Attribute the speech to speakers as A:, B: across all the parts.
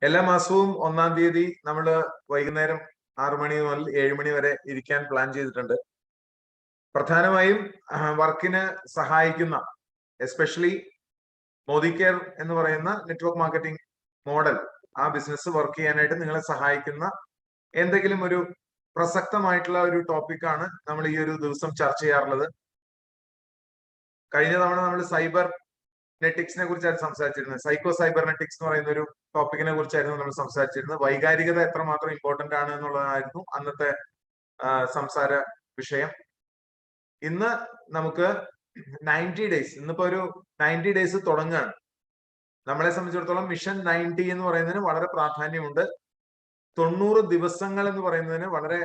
A: എല്ലാ മാസവും 1-ാം തീയതി നമ്മൾ വൈകുന്നേരം 6 മണി മുതൽ 7 മണി വരെ ഇരിക്കാൻ പ്ലാൻ ചെയ്തിട്ടുണ്ട്. പ്രധാനമായും വർക്കിന് സഹായിക്കുന്ന എസ്പെഷ്യലി മോദി കെയർ എന്ന് പറയുന്ന നെറ്റ്വർക്ക് മാർക്കറ്റിംഗ് മോഡൽ, ആ ബിസിനസ് വർക്ക് ചെയ്യാനായിട്ട് നിങ്ങളെ സഹായിക്കുന്ന എന്തെങ്കിലും ഒരു പ്രസക്തമായിട്ടുള്ള ഒരു ടോപ്പിക്കാണ് നമ്മൾ ഈ ഒരു ദിവസം ചർച്ച ചെയ്യാറുള്ളത്. കഴിഞ്ഞ തവണ നമ്മൾ സൈബർ നെറ്റിക്സിനെ കുറിച്ചാണ് സംസാരിച്ചിരുന്നത്. സൈക്കോ സൈബർനെറ്റിക്സ് എന്ന് പറയുന്ന ഒരു ടോപ്പിക്കിനെ കുറിച്ചായിരുന്നു നമ്മൾ സംസാരിച്ചിരുന്നത്. വൈകാരികത എത്രമാത്രം ഇമ്പോർട്ടന്റ് ആണ് എന്നുള്ളതായിരുന്നു അന്നത്തെ സംസാര വിഷയം. ഇന്ന് നമുക്ക് 90 ഡേയ്സ്, ഇന്നിപ്പോ ഒരു 90 ഡേയ്സ് തുടങ്ങുകയാണ്. നമ്മളെ സംബന്ധിച്ചിടത്തോളം മിഷൻ 90 എന്ന് പറയുന്നതിന് വളരെ പ്രാധാന്യമുണ്ട്. 90 ദിവസങ്ങൾ എന്ന് പറയുന്നതിന് വളരെ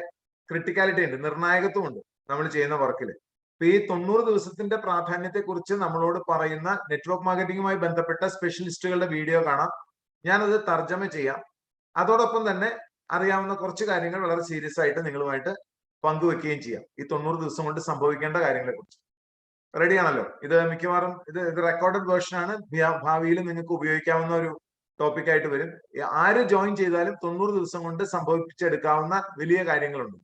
A: ക്രിട്ടിക്കാലിറ്റി ഉണ്ട്, നിർണായകത്വമുണ്ട് നമ്മൾ ചെയ്യുന്ന വർക്കിൽ. അപ്പൊ ഈ 90 ദിവസത്തിന്റെ പ്രാധാന്യത്തെ കുറിച്ച് നമ്മളോട് പറയുന്ന നെറ്റ്വർക്ക് മാർക്കറ്റിംഗുമായി ബന്ധപ്പെട്ട സ്പെഷ്യലിസ്റ്റുകളുടെ വീഡിയോ കാണാം. ഞാനത് തർജ്ജമ ചെയ്യാം. അതോടൊപ്പം തന്നെ അറിയാവുന്ന കുറച്ച് കാര്യങ്ങൾ വളരെ സീരിയസ് ആയിട്ട് നിങ്ങളുമായിട്ട് പങ്കുവെക്കുകയും ചെയ്യാം, ഈ 90 ദിവസം കൊണ്ട് സംഭവിക്കേണ്ട കാര്യങ്ങളെ കുറിച്ച്. റെഡിയാണല്ലോ? ഇത് മിക്കവാറും ഇത് റെക്കോർഡഡ് വേർഷൻ ആണ്. ഭാവിയിൽ നിങ്ങൾക്ക് ഉപയോഗിക്കാവുന്ന ഒരു ടോപ്പിക് ആയിട്ട് വരും. ആര് ജോയിൻ ചെയ്താലും 90 ദിവസം കൊണ്ട് സംഭവിപ്പിച്ചെടുക്കാവുന്ന വലിയ കാര്യങ്ങളുണ്ട്.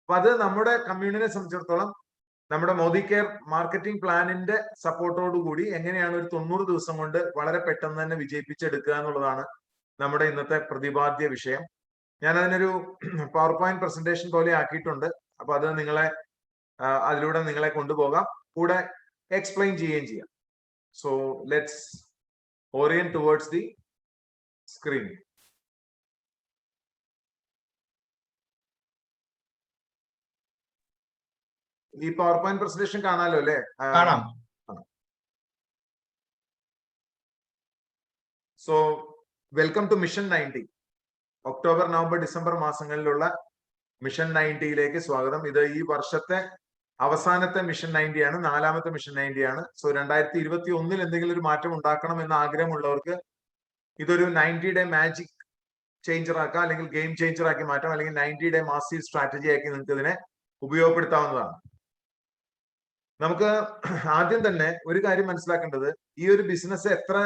A: അപ്പൊ അത് നമ്മുടെ കമ്മ്യൂണിറ്റിയെ സംബന്ധിച്ചിടത്തോളം നമ്മുടെ മോദി കെയർ മാർക്കറ്റിംഗ് പ്ലാനിന്റെ സപ്പോർട്ടോടുകൂടി എങ്ങനെയാണ് ഒരു 90 ദിവസം കൊണ്ട് വളരെ പെട്ടെന്ന് തന്നെ വിജയിപ്പിച്ചെടുക്കുക എന്നുള്ളതാണ് നമ്മുടെ ഇന്നത്തെ പ്രതിപാദ്യ വിഷയം. ഞാൻ അതിനൊരു പവർ പോയിന്റ് പ്രസന്റേഷൻ പോലെ ആക്കിയിട്ടുണ്ട്. അപ്പൊ അത് അതിലൂടെ നിങ്ങളെ കൊണ്ടുപോകാം, കൂടെ എക്സ്പ്ലെയിൻ ചെയ്യുകയും ചെയ്യാം. So let's orient towards the screen. ഈ പവർ പോയിന്റ് പ്രസന്റേഷൻ കാണാലോ അല്ലേ?
B: കാണാം.
A: So welcome to mission 90. October, November, December മാസങ്ങളിലുള്ള മിഷൻ 90യിലേക്ക് സ്വാഗതം. ഇത് ഈ വർഷത്തെ അവസാനത്തെ മിഷൻ 90 ആണ്, 4ാമത്തെ മിഷൻ 90 ആണ്. സോ 2021 എന്തെങ്കിലും ഒരു മാറ്റം ഉണ്ടാക്കണം എന്ന ആഗ്രഹമുള്ളവർക്ക് ഇതൊരു 90 ഡേ മാജിക് ചേഞ്ചർ ആക്കാം, അല്ലെങ്കിൽ ഗെയിം ചേഞ്ചർ ആക്കി മാറ്റാം, അല്ലെങ്കിൽ 90 ഡേ മാസീവ് സ്ട്രാറ്റജി ആക്കി നിങ്ങൾക്ക് ഇതിനെ ഉപയോഗപ്പെടുത്താവുന്നതാണ്. നമുക്ക് ആദ്യം തന്നെ ഒരു കാര്യം മനസ്സിലാക്കേണ്ടത്, ഈ ഒരു ബിസിനസ് എത്ര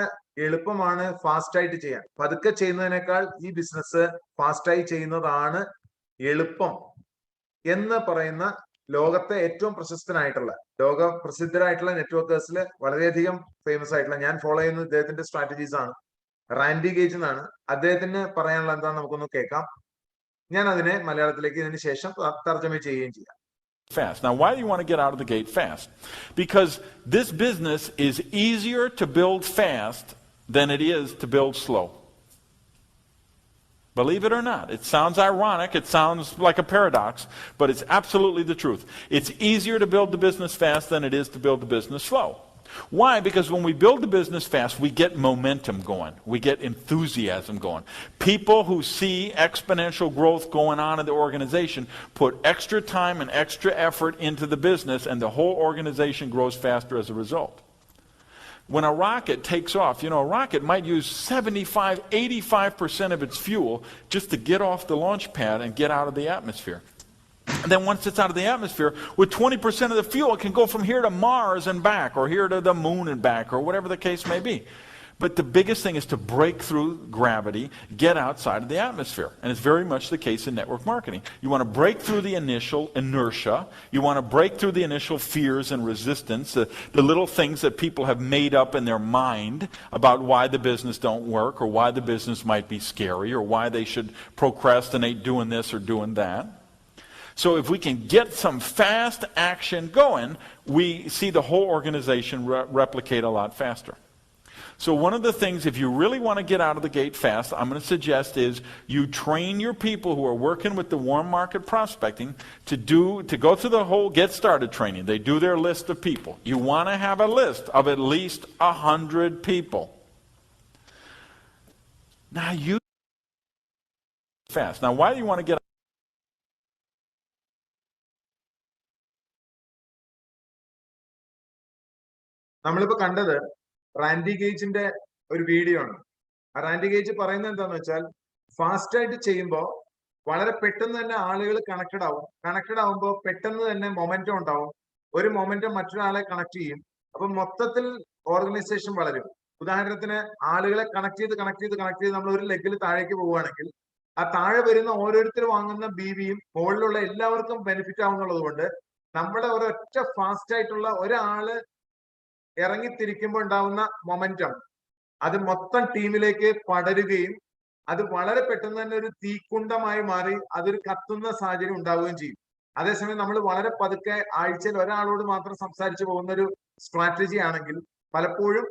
A: എളുപ്പമാണ് ഫാസ്റ്റ് ആയിട്ട് ചെയ്യാൻ. പതുക്കെ ചെയ്യുന്നതിനേക്കാൾ ഈ ബിസിനസ് ഫാസ്റ്റായി ചെയ്യുന്നതാണ് എളുപ്പം എന്ന് പറയുന്ന ലോകത്തെ ഏറ്റവും ലോക പ്രസിദ്ധരായിട്ടുള്ള നെറ്റ്വർക്കേഴ്സിൽ വളരെയധികം ഫേമസ് ആയിട്ടുള്ള, ഞാൻ ഫോളോ ചെയ്യുന്ന ഇദ്ദേഹത്തിന്റെ സ്ട്രാറ്റജീസ് ആണ്, റാൻഡി ഗേജ് എന്നാണ്. അദ്ദേഹത്തിന് പറയാനുള്ള എന്താ നമുക്കൊന്ന് കേൾക്കാം. ഞാൻ അതിനെ മലയാളത്തിലേക്ക് ഇതിന് ശേഷം തർജ്ജമ ചെയ്യുകയും ചെയ്യാം.
C: Fast. Now, why do you want to get out of the gate fast? Because this business is easier to build fast than it is to build slow. Believe it or not. It sounds ironic, it sounds like a paradox, but it's absolutely the truth. It's easier to build the business fast than it is to build the business slow. Why? Because when we build the business fast, we get momentum going. We get enthusiasm going. People who see exponential growth going on in the organization put extra time and extra effort into the business, and the whole organization grows faster as a result. When a rocket takes off, a rocket might use 75, 85% of its fuel just to get off the launch pad and get out of the atmosphere. And then once it's out of the atmosphere, with 20% of the fuel, it can go from here to Mars and back, or here to the moon and back, or whatever the case may be. But the biggest thing is to break through gravity, get outside of the atmosphere. And it's very much the case in network marketing. You want to break through the initial inertia. You want to break through the initial fears and resistance, the little things that people have made up in their mind about why the business don't work, or why the business might be scary, or why they should procrastinate doing this or doing that. So if we can get some fast action going, we see the whole organization replicate a lot faster. So one of the things, if you really want to get out of the gate fast, I'm going to suggest is you train your people who are working with the warm market prospecting to go through the whole get started training. They do their list of people. You want to have a list of at least 100 people. Now you fast. Now why do you want to get
A: നമ്മളിപ്പോ കണ്ടത് Randy ഗേജിന്റെ ഒരു video ആണ്. ആ Randy gauge പറയുന്നത് എന്താന്ന് വെച്ചാൽ, fast ആയിട്ട് ചെയ്യുമ്പോൾ വളരെ പെട്ടെന്ന് തന്നെ ആളുകൾ കണക്റ്റഡ് ആവുമ്പോൾ പെട്ടെന്ന് തന്നെ മൊമെന്റം ഉണ്ടാവും. ഒരു മൊമെന്റം മറ്റൊരാളെ കണക്ട് ചെയ്യും. അപ്പൊ മൊത്തത്തിൽ ഓർഗനൈസേഷൻ വളരും. ഉദാഹരണത്തിന് ആളുകളെ കണക്ട് ചെയ്ത് നമ്മൾ ഒരു ലെഗിൽ താഴേക്ക് പോവുകയാണെങ്കിൽ ആ താഴെ വരുന്ന ഓരോരുത്തർ വാങ്ങുന്ന ബിവിയും മുകളിലുള്ള എല്ലാവർക്കും ബെനിഫിറ്റ് ആവുന്നുള്ളത് കൊണ്ട് നമ്മുടെ ഒരൊറ്റ ഫാസ്റ്റ് ആയിട്ടുള്ള ഒരാള് ഇറങ്ങിത്തിരിക്കുമ്പോൾ ഉണ്ടാവുന്ന മൊമെന്റം അത് മൊത്തം ടീമിലേക്ക് പടരുകയും അത് വളരെ പെട്ടെന്ന് തന്നെ ഒരു തീക്കുണ്ടമായി മാറി അതൊരു കത്തുന്ന സാഹചര്യം ഉണ്ടാവുകയും ചെയ്യും. അതേസമയം നമ്മൾ വളരെ പതുക്കെ ആഴ്ചയിൽ ഒരാളോട് മാത്രം സംസാരിച്ചു പോകുന്ന ഒരു സ്ട്രാറ്റജി ആണെങ്കിൽ പലപ്പോഴും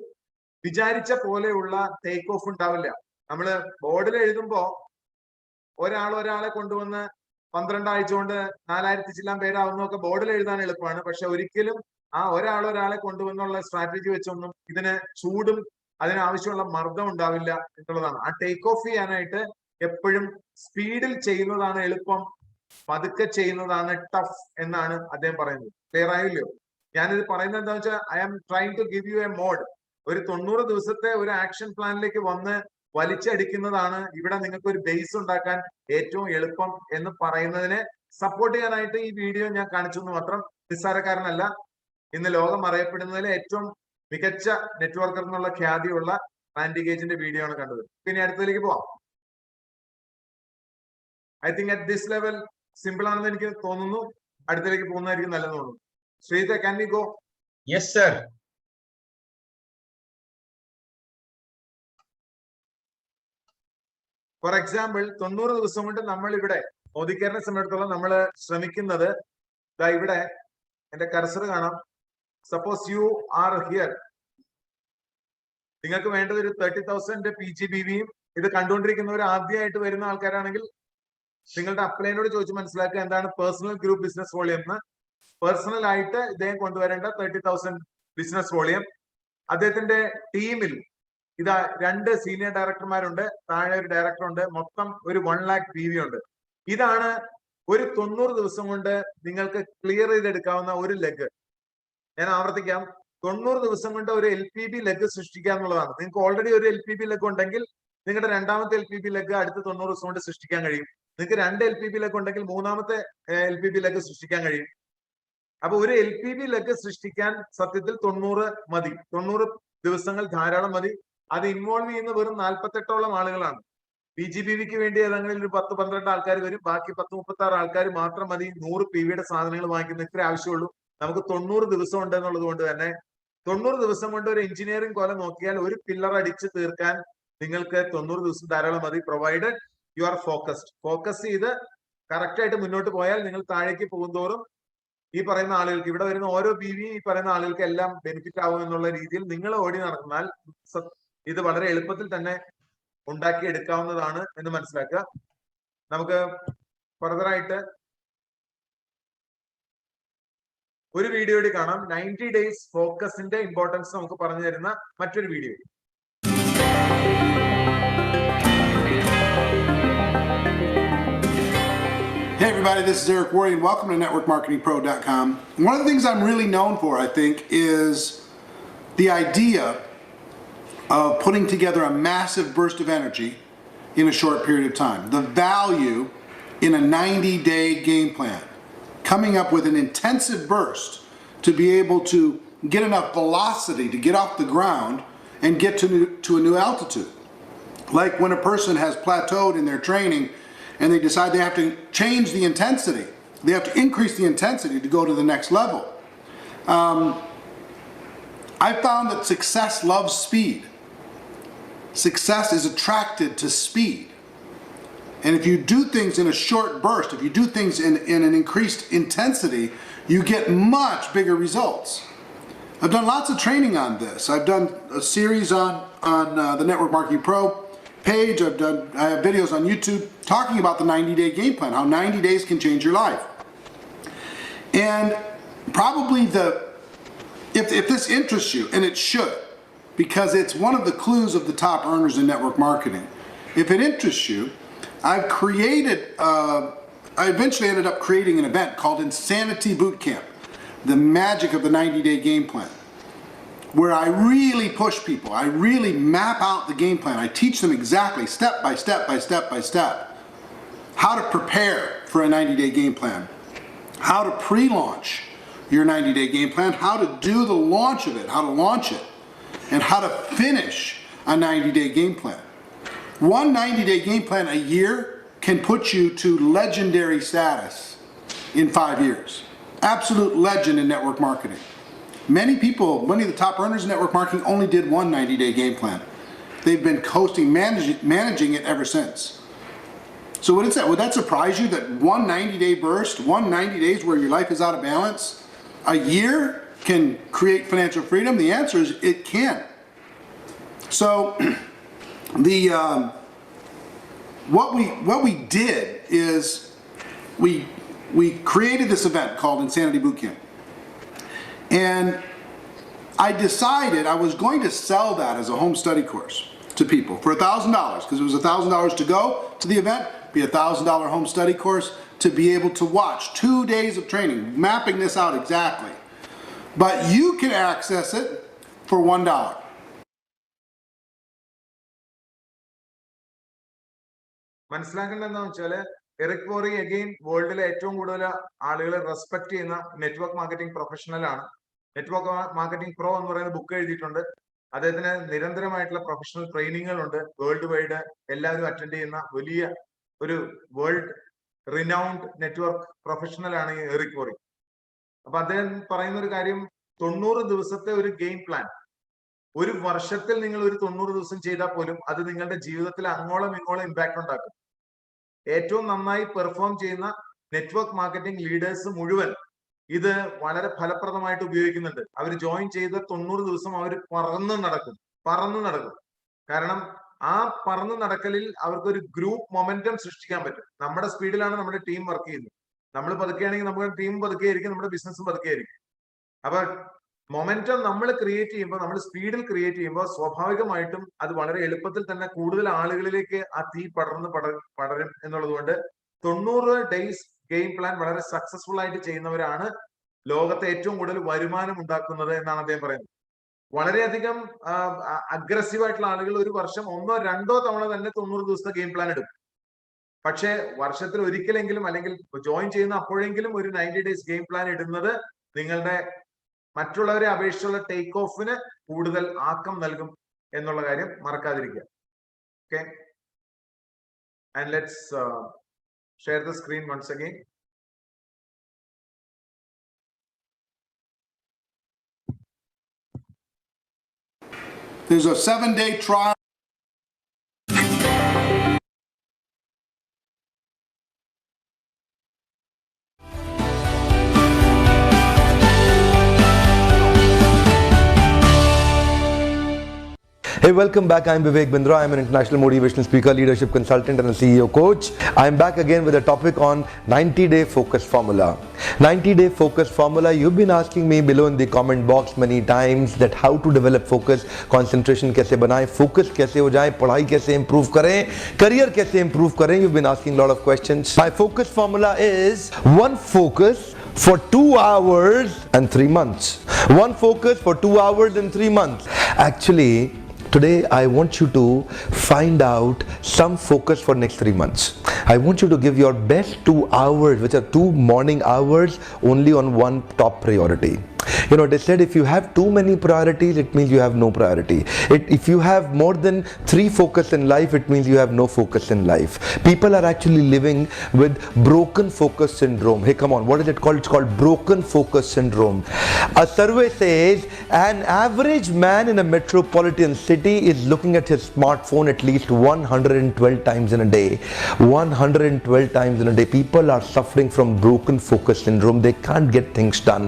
A: വിചാരിച്ച പോലെയുള്ള ടേക്ക് ഓഫ് ഉണ്ടാവില്ല. നമ്മള് ബോർഡിൽ എഴുതുമ്പോ ഒരാളെ കൊണ്ടുവന്ന് 12 ആഴ്ച കൊണ്ട് 4000 ചില്ലാൻ പേരാവുന്നതൊക്കെ ബോർഡിൽ എഴുതാൻ എളുപ്പമാണ്. പക്ഷെ ഒരിക്കലും ആ ഒരാളെ കൊണ്ടുവന്നുള്ള സ്ട്രാറ്റജി വെച്ചൊന്നും ഇതിന് ചൂടും അതിനാവശ്യമുള്ള മർദ്ദം ഉണ്ടാവില്ല എന്നുള്ളതാണ്. ആ ടേക്ക് ഓഫ് ചെയ്യാനായിട്ട് എപ്പോഴും സ്പീഡിൽ ചെയ്യുന്നതാണ് എളുപ്പം, പതുക്കെ ചെയ്യുന്നതാണ് ടഫ് എന്നാണ് അദ്ദേഹം പറയുന്നത്. ക്ലിയർ ആയില്ലോ? ഞാനിത് പറയുന്നത് എന്താ വെച്ചാൽ I am trying to give you a mode. ഒരു 90 ദിവസത്തെ ഒരു ആക്ഷൻ പ്ലാനിലേക്ക് വന്ന് വലിച്ചടിക്കുന്നതാണ് ഇവിടെ നിങ്ങൾക്ക് ഒരു ബേസ് ഉണ്ടാക്കാൻ ഏറ്റവും എളുപ്പം എന്ന് പറയുന്നതിനെ സപ്പോർട്ട് ചെയ്യാനായിട്ട് ഈ വീഡിയോ ഞാൻ കാണിച്ചു എന്ന് മാത്രം. നിസ്സാരക്കാരനല്ല. ഇന്ന് ലോകം അറിയപ്പെടുന്നതിൽ ഏറ്റവും മികച്ച നെറ്റ്വർക്കർ എന്നുള്ള ഖ്യാതിയുള്ള റാൻഡി ഗേജിന്റെ വീഡിയോ ആണ് കണ്ടത്. പിന്നെ അടുത്തതിലേക്ക് പോവാം. I think at this level simple ആണെന്ന് എനിക്ക് തോന്നുന്നു. അടുത്തതിലേക്ക് പോകുന്നതായിരിക്കും നല്ലതെന്ന് തോന്നുന്നു. Sreetha, can we go?
B: Yes sir.
A: For example 90 ദിവസം കൊണ്ട് നമ്മൾ ഇവിടെ മോദിക്കേരനെ സംബന്ധിച്ചിടത്തോളം നമ്മൾ ശ്രമിക്കുന്നത് ഇവിടെ എന്റെ കർസർ കാണാം. സപ്പോസ് യു ആർ ഹിയർ, നിങ്ങൾക്ക് വേണ്ടത് ഒരു 30,000 PGBVയും ഇത് കണ്ടുകൊണ്ടിരിക്കുന്നവർ ആദ്യമായിട്ട് വരുന്ന ആൾക്കാരാണെങ്കിൽ നിങ്ങളുടെ അപ്ലൈനോട് ചോദിച്ച് മനസ്സിലാക്കുക എന്താണ് പേഴ്സണൽ ഗ്രൂപ്പ് ബിസിനസ് വോളിയം എന്ന്. പേഴ്സണൽ ആയിട്ട് ഇദ്ദേഹം കൊണ്ടുവരേണ്ട 30,000 ബിസിനസ് വോളിയം. അദ്ദേഹത്തിന്റെ ടീമിൽ ഇതാ 2 സീനിയർ ഡയറക്ടർമാരുണ്ട്, താഴെ ഒരു ഡയറക്ടർ ഉണ്ട്, മൊത്തം ഒരു 1 lakh PV ഉണ്ട്. ഇതാണ് ഒരു 90 ദിവസം കൊണ്ട് നിങ്ങൾക്ക് ക്ലിയർ ചെയ്തെടുക്കാവുന്ന ഒരു ലെഗ്. ഞാൻ ആവർത്തിക്കാം, 90 ദിവസം കൊണ്ട് ഒരു LPB ലെഗ് സൃഷ്ടിക്കുക എന്നുള്ളതാണ്. നിങ്ങൾക്ക് ഓൾറെഡി ഒരു LPB ലെഗ് ഉണ്ടെങ്കിൽ നിങ്ങളുടെ രണ്ടാമത്തെ LPB ലെഗ് അടുത്ത 90 ദിവസം കൊണ്ട് സൃഷ്ടിക്കാൻ കഴിയും. നിങ്ങൾക്ക് 2 LPB ലെഗ് ഉണ്ടെങ്കിൽ മൂന്നാമത്തെ LPB ലെഗ് സൃഷ്ടിക്കാൻ കഴിയും. അപ്പൊ ഒരു LPB ലെഗ് സൃഷ്ടിക്കാൻ സത്യത്തിൽ 90 മതി. 90 ദിവസങ്ങൾ ധാരാളം മതി. അത് ഇൻവോൾവ് ചെയ്യുന്ന വെറും 48ഓളം ആളുകളാണ്. PGBVക്ക് വേണ്ടി ഏതെങ്കിലും ഒരു 10-12 ആൾക്കാർ വരും, ബാക്കി 10-36 ആൾക്കാർ മാത്രം മതി 100 PVയുടെ സാധനങ്ങൾ വാങ്ങിക്കുന്ന. ഇത്രേ ആവശ്യമുള്ളൂ. നമുക്ക് 90 ദിവസം ഉണ്ട് എന്നുള്ളത് കൊണ്ട് തന്നെ 90 ദിവസം കൊണ്ട് ഒരു എഞ്ചിനീയറിംഗ് കൊല നോക്കിയാൽ ഒരു പില്ലർ അടിച്ച് തീർക്കാൻ നിങ്ങൾക്ക് 90 ദിവസം ധാരാളം മതി, provided you are focused. Focus ചെയ്ത് കറക്റ്റ് ആയിട്ട് മുന്നോട്ട് പോയാൽ നിങ്ങൾ താഴേക്ക് പോകുന്തോറും ഈ പറയുന്ന ആളുകൾക്ക്, ഇവിടെ വരുന്ന ഓരോ PV ഈ പറയുന്ന ആളുകൾക്ക് എല്ലാം ബെനിഫിറ്റ് ആവും എന്നുള്ള രീതിയിൽ നിങ്ങൾ ഓടി നടന്നാൽ ഇത് വളരെ എളുപ്പത്തിൽ തന്നെ ഉണ്ടാക്കി എടുക്കാവുന്നതാണ് എന്ന് മനസ്സിലാക്കുക. നമുക്ക് ഫർദറായിട്ട് ഒരു വീഡിയോ കൂടി കാണാം. 90 ഡേയ്സ് ഫോക്കസിന്റെ ഇമ്പോർട്ടൻസ് നമുക്ക് പറഞ്ഞു തരുന്ന മറ്റൊരു video.
D: Hey everybody, this is Eric Worre and welcome to NetworkMarketingPro.com. One of the things I'm really known for, I think, is the idea of putting together a massive burst of energy in a short period of time. The value in a 90-day game plan. Coming up with an intensive burst to be able to get enough velocity to get off the ground and get to a new altitude. Like when a person has plateaued in their training and they decide they have to change the intensity. They have to increase the intensity to go to the next level. I found that success loves speed. Success is attracted to speed. And if you do things in a short burst, if you do things in an increased intensity, you get much bigger results. I've done lots of training on this. I've done a series on the Network Marketing Pro page. I have videos on YouTube talking about the 90-day game plan, how 90 days can change your life. And probably if this interests you, and it should, because it's one of the clues of the top earners in network marketing. If it interests you, I eventually ended up creating an event called Insanity Bootcamp, the magic of the 90-day game plan, where I really push people. I really map out the game plan. I teach them exactly, step by step by step by step, how to prepare for a 90-day game plan, how to pre-launch your 90-day game plan, how to do the launch of it, how to launch it, and how to finish a 90-day game plan. One 90-day game plan a year can put you to legendary status in 5 years. Absolute legend in network marketing. Many people, many of the top earners in network marketing only did one 90-day game plan. They've been coasting, managing it ever since. So what is that? Would that surprise you that one 90-day burst, one 90 days where your life is out of balance, a year can create financial freedom? The answer is it can. So what we did is we created this event called Insanity Bootcamp. And I decided I was going to sell that as a home study course to people for $1,000, because it was $1,000 to go to the event, be $1,000 home study course to be able to watch 2 days of training, mapping this out exactly. But you can access it for $1.
A: മനസ്സിലാക്കേണ്ടത് എന്താണെന്ന് വെച്ചാല് Eric വോറി again വേൾഡിലെ ഏറ്റവും കൂടുതൽ ആളുകളെ respect ചെയ്യുന്ന network marketing professional ആണ്. Network marketing pro എന്ന് പറയുന്ന ബുക്ക് എഴുതിയിട്ടുണ്ട്. അദ്ദേഹത്തിന് നിരന്തരമായിട്ടുള്ള പ്രൊഫഷണൽ ട്രെയിനിങ്ങുകളുണ്ട്. വേൾഡ് വൈഡ് എല്ലാവരും അറ്റൻഡ് ചെയ്യുന്ന വലിയ ഒരു വേൾഡ് റിനൗണ്ട് നെറ്റ്വർക്ക് പ്രൊഫഷണൽ ആണ് ഈ എറിക് വോറി. അപ്പൊ അദ്ദേഹം പറയുന്ന ഒരു കാര്യം, 90 ദിവസത്തെ ഒരു ഗെയിം പ്ലാൻ ഒരു വർഷത്തിൽ നിങ്ങൾ ഒരു 90 ദിവസം ചെയ്താൽ പോലും അത് നിങ്ങളുടെ ജീവിതത്തിൽ അങ്ങോളം ഇങ്ങോളം ഇമ്പാക്ട് ഉണ്ടാക്കും. ഏറ്റവും നന്നായി പെർഫോം ചെയ്യുന്ന നെറ്റ്വർക്ക് മാർക്കറ്റിംഗ് ലീഡേഴ്സ് മുഴുവൻ ഇത് വളരെ ഫലപ്രദമായിട്ട് ഉപയോഗിക്കുന്നുണ്ട്. അവർ ജോയിൻ ചെയ്ത 90 ദിവസം അവർ പറന്നു നടക്കും. കാരണം ആ പറന്നു നടക്കലിൽ അവർക്കൊരു ഗ്രൂപ്പ് മൊമെന്റം സൃഷ്ടിക്കാൻ പറ്റും. നമ്മുടെ സ്പീഡിലാണ് നമ്മുടെ ടീം വർക്ക് ചെയ്യുന്നത്. നമ്മൾ പതുക്കെയാണെങ്കിൽ നമ്മുടെ ടീം പതുക്കെയായിരിക്കും, നമ്മുടെ ബിസിനസ്സും പതുക്കെയായിരിക്കും. അപ്പൊ മൊമെന്റം നമ്മൾ ക്രിയേറ്റ് ചെയ്യുമ്പോൾ, നമ്മൾ സ്പീഡിൽ ക്രിയേറ്റ് ചെയ്യുമ്പോൾ സ്വാഭാവികമായിട്ടും അത് വളരെ എളുപ്പത്തിൽ തന്നെ കൂടുതൽ ആളുകളിലേക്ക് ആ തീ പടരും എന്നുള്ളത് കൊണ്ട് 90 ഡേയ്സ് ഗെയിം പ്ലാൻ വളരെ സക്സസ്ഫുൾ ആയിട്ട് ചെയ്യുന്നവരാണ് ലോകത്തെ ഏറ്റവും കൂടുതൽ വരുമാനം ഉണ്ടാക്കുന്നത് എന്നാണ് അദ്ദേഹം പറയുന്നത്. വളരെയധികം അഗ്രസീവ് ആയിട്ടുള്ള ആളുകൾ ഒരു വർഷം 1 or 2 തവണ തന്നെ 90 ദിവസത്തെ ഗെയിം പ്ലാൻ എടുക്കും. പക്ഷേ വർഷത്തിൽ ഒരിക്കലെങ്കിലും അല്ലെങ്കിൽ ജോയിൻ ചെയ്യുന്ന അപ്പോഴെങ്കിലും ഒരു 90 ഡേയ്സ് ഗെയിം പ്ലാൻ ഇടുന്നത് നിങ്ങളുടെ മറ്റുള്ളവരെ അപേക്ഷിച്ചുള്ള ടേക്ക് ഓഫിന് കൂടുതൽ ആക്കം നൽകും എന്നുള്ള കാര്യം മറക്കാതിരിക്കുക. Okay, and let's share the screen once again.
D: There's a 7-day trial.
B: Hey, welcome back. I'm Vivek Bindra. I'm an international motivational speaker, leadership consultant and a CEO coach. I'm back again with a topic on 90-day focus formula. 90-day focus formula. You've been asking me below in the comment box many times that how to develop focus, concentration कैसे बनाएं, focus कैसे हो जाए, पढ़ाई कैसे improve करें, career कैसे improve करें. You've been asking a lot of questions. My focus formula is one focus for 2 hours and 3 months. One focus for 2 hours and 3 months. Actually, today I want you to find out some focus for next 3 months. I want you to give your best 2 hours, which are 2 morning hours, only on one top priority. You know, they said if you have too many priorities, it means you have no priority. If you have more than 3 focus in life, it means you have no focus in life. People are actually living with broken focus syndrome. Hey, come on, what is it called? It's called broken focus syndrome. A survey says an average man in a metropolitan city is looking at his smartphone at least 112 times in a day. 112 times in a day. People are suffering from broken focus syndrome. They can't get things done.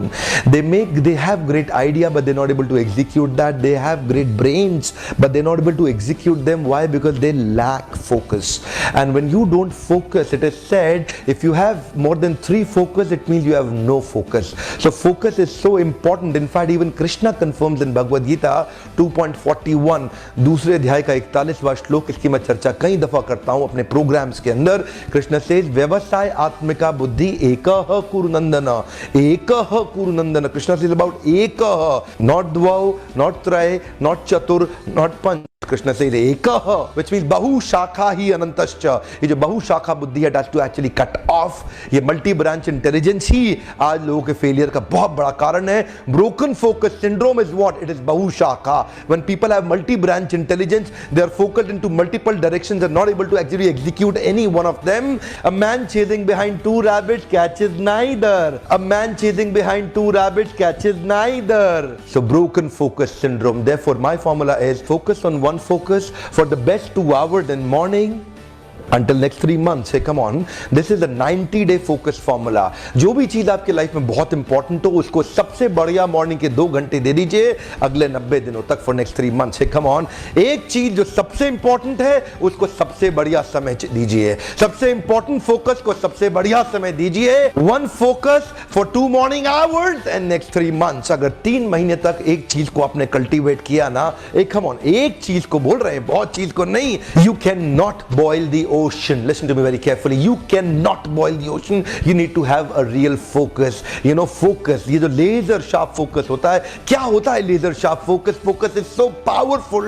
B: They have great idea, but they're not able to execute that. They have great brains, but they're not able to execute them. Why? Because they lack focus. And when you don't focus, it is said, if you have more than 3 focus, it means you have no focus. So focus is so important. In fact, even Krishna confirms in Bhagavad Gita 2.41, दूसरे अध्याय का 41वां श्लोक, इसकी मैं चर्चा कई दफा करता हूं अपने प्रोग्राम्स के अंदर. कृष्ण says, व्यवसाय आत्मिका बुद्धि एकः कुरुनंदन, एकः कुरुनंदन. Krishna is about ekah, not dvau, not tray, not chatur, not panch. Krishna says Ekaha, which means Bahu Shakha hi Anantascha. ये जो बहु शाखा बुद्धि है, that's to actually cut off. ये मल्टी ब्रांच इंटेलिजेंस ही आज लोगों के फेलियर का बहुत बड़ा कारण है. Broken focus syndrome is what? It is बहु शाखा. When people have multi branch intelligence, they are focused into multiple directions and not able to actually execute any one of them. A man chasing behind two rabbits catches neither. A man chasing behind two rabbits catches neither. So broken focus syndrome. Therefore, my formula is focus on one focus for the best 2 hours in morning until next 3 months. Hey, come on. This is a 90-day focus formula. जो भी चीज आपके life में बहुत important हो, उसको सबसे बढ़िया मॉर्निंग के 2 घंटे दे दीजिए अगले 90 दिनों तक for next 3 months. Hey, come on. एक चीज जो सबसे इंपॉर्टेंट है उसको सबसे बढ़िया समय दीजिए. सबसे इंपॉर्टेंट फोकस को सबसे बढ़िया समय दीजिए. One focus for 2 morning hours and next 3 months. अगर 3 महीने तक एक चीज को आपने कल्टीवेट किया ना, come on, एक चीज को बोल रहे हैं, बहुत चीज को नहीं. You cannot boil the ocean. Listen to me very carefully. You cannot boil the ocean. You need to have a real focus. You know, focus. ये जो laser sharp focus होता है, क्या होता है laser sharp focus? Focus is so powerful.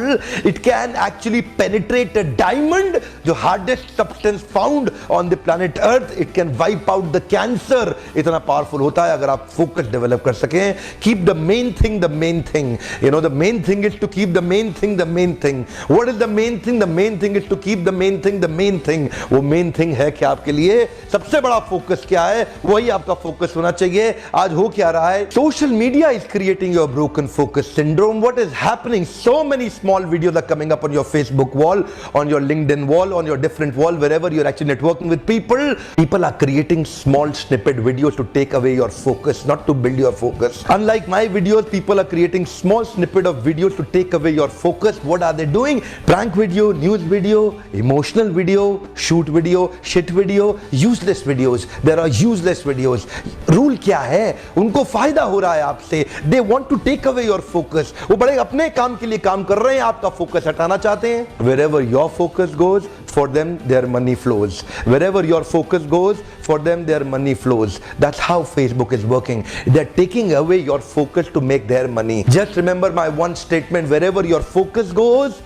B: It can actually penetrate a diamond, the hardest substance found on the planet Earth. It can wipe out the cancer. इतना powerful होता है अगर आप focus develop कर सकें. Keep the main thing the main thing. You know, the main thing is to keep the main thing the main thing. What is the main thing? The main thing is to keep the main thing the main thing. वो main thing है कि आपके लिए सबसे बड़ा focus क्या है, वही आपका फोकस होना चाहिए. आज हो क्या रहा है? Social media is creating your broken focus syndrome. What is happening? So many small videos are coming up on your Facebook wall, on your LinkedIn wall, on your different wall, wherever you're actually networking with people. People are creating small snippet videos to take away your focus, not to build your focus. Unlike my videos, people are creating small snippet of videos to take away your focus. What are they doing? Prank video, news video, emotional video, shoot video, shit video, useless videos. There are useless videos. Rule क्या है? उनको फायदा हो रहा है आपसे. They want to take away your focus. वो बड़े अपने काम के लिए काम कर रहे हैं, आपका फोकस हटाना चाहते हैं. Wherever your focus goes, for them their money flows. Wherever your focus goes, for them their money flows. That's how Facebook is working. They're taking away your focus to make their money. Just remember my one statement: wherever your focus goes,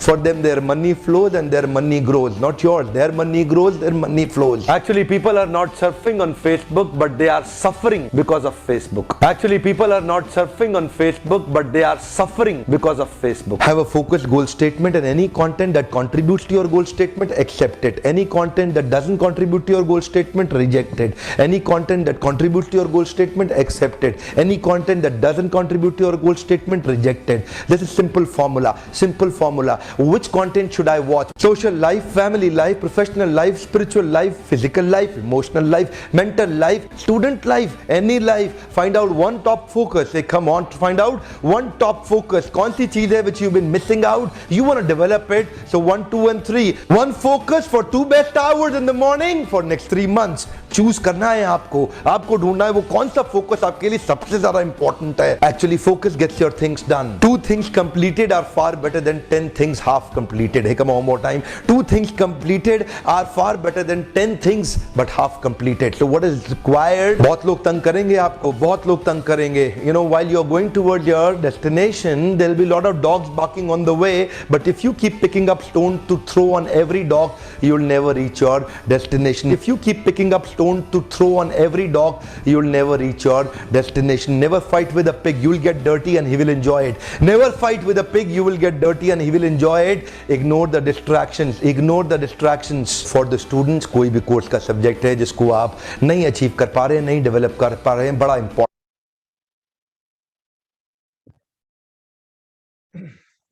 B: for them their money flows and their money grows. Not yours. Their money grows, their money flows. Actually, people are not surfing on Facebook, but they are suffering because of Facebook. Actually, people are not surfing on Facebook, but they are suffering because of Facebook. Have a focused goal statement, and any content that contributes to your goal statement, accept it. Any content that doesn't contribute to your goal statement, reject it. Any content that contributes to your goal statement, accept it. Any content that doesn't contribute to your goal statement, reject it. This is simple formula. Simple formula. Which content should I watch? Social life, family life, professional life, spiritual life, physical life, emotional life, mental life, student life, any life. Find out one top focus. Say, come on, find out one top focus. कौन सी चीज है which you've been missing out? You want to develop it. So 1, 2 and 3. One focus for 2 best hours in the morning for next 3 months. Choose करना है आपको ढूंढना है वो कौन सा फोकस आपके लिए सबसे ज्यादा इंपॉर्टेंट है. Actually, focus gets your things done. 2 things completed are far better than 10 things half completed. Hey, come on, one more time. 2 things completed are far better than 10 things but half completed. So what is required? बहुत लोग तंग करेंगे आपको, बहुत लोग तंग करेंगे. You know, while you're going towards your destination, there'll be a lot of dogs barking on the way, but if you keep picking up stone to throw on every dog, you'll never reach your destination. If you keep picking up stone to throw on every dog, you'll never reach your destination. Never fight with a pig. You'll get dirty and he will enjoy it. Never fight with a pig. You will get dirty and he will enjoy it. Ignore the distractions. Ignore the distractions. For the students, कोई भी course का subject है जिसको आप नहीं achieve कर पा रहे हैं, नहीं डेवलप कर पा रहे हैं, बड़ा इंपॉर्टेंट.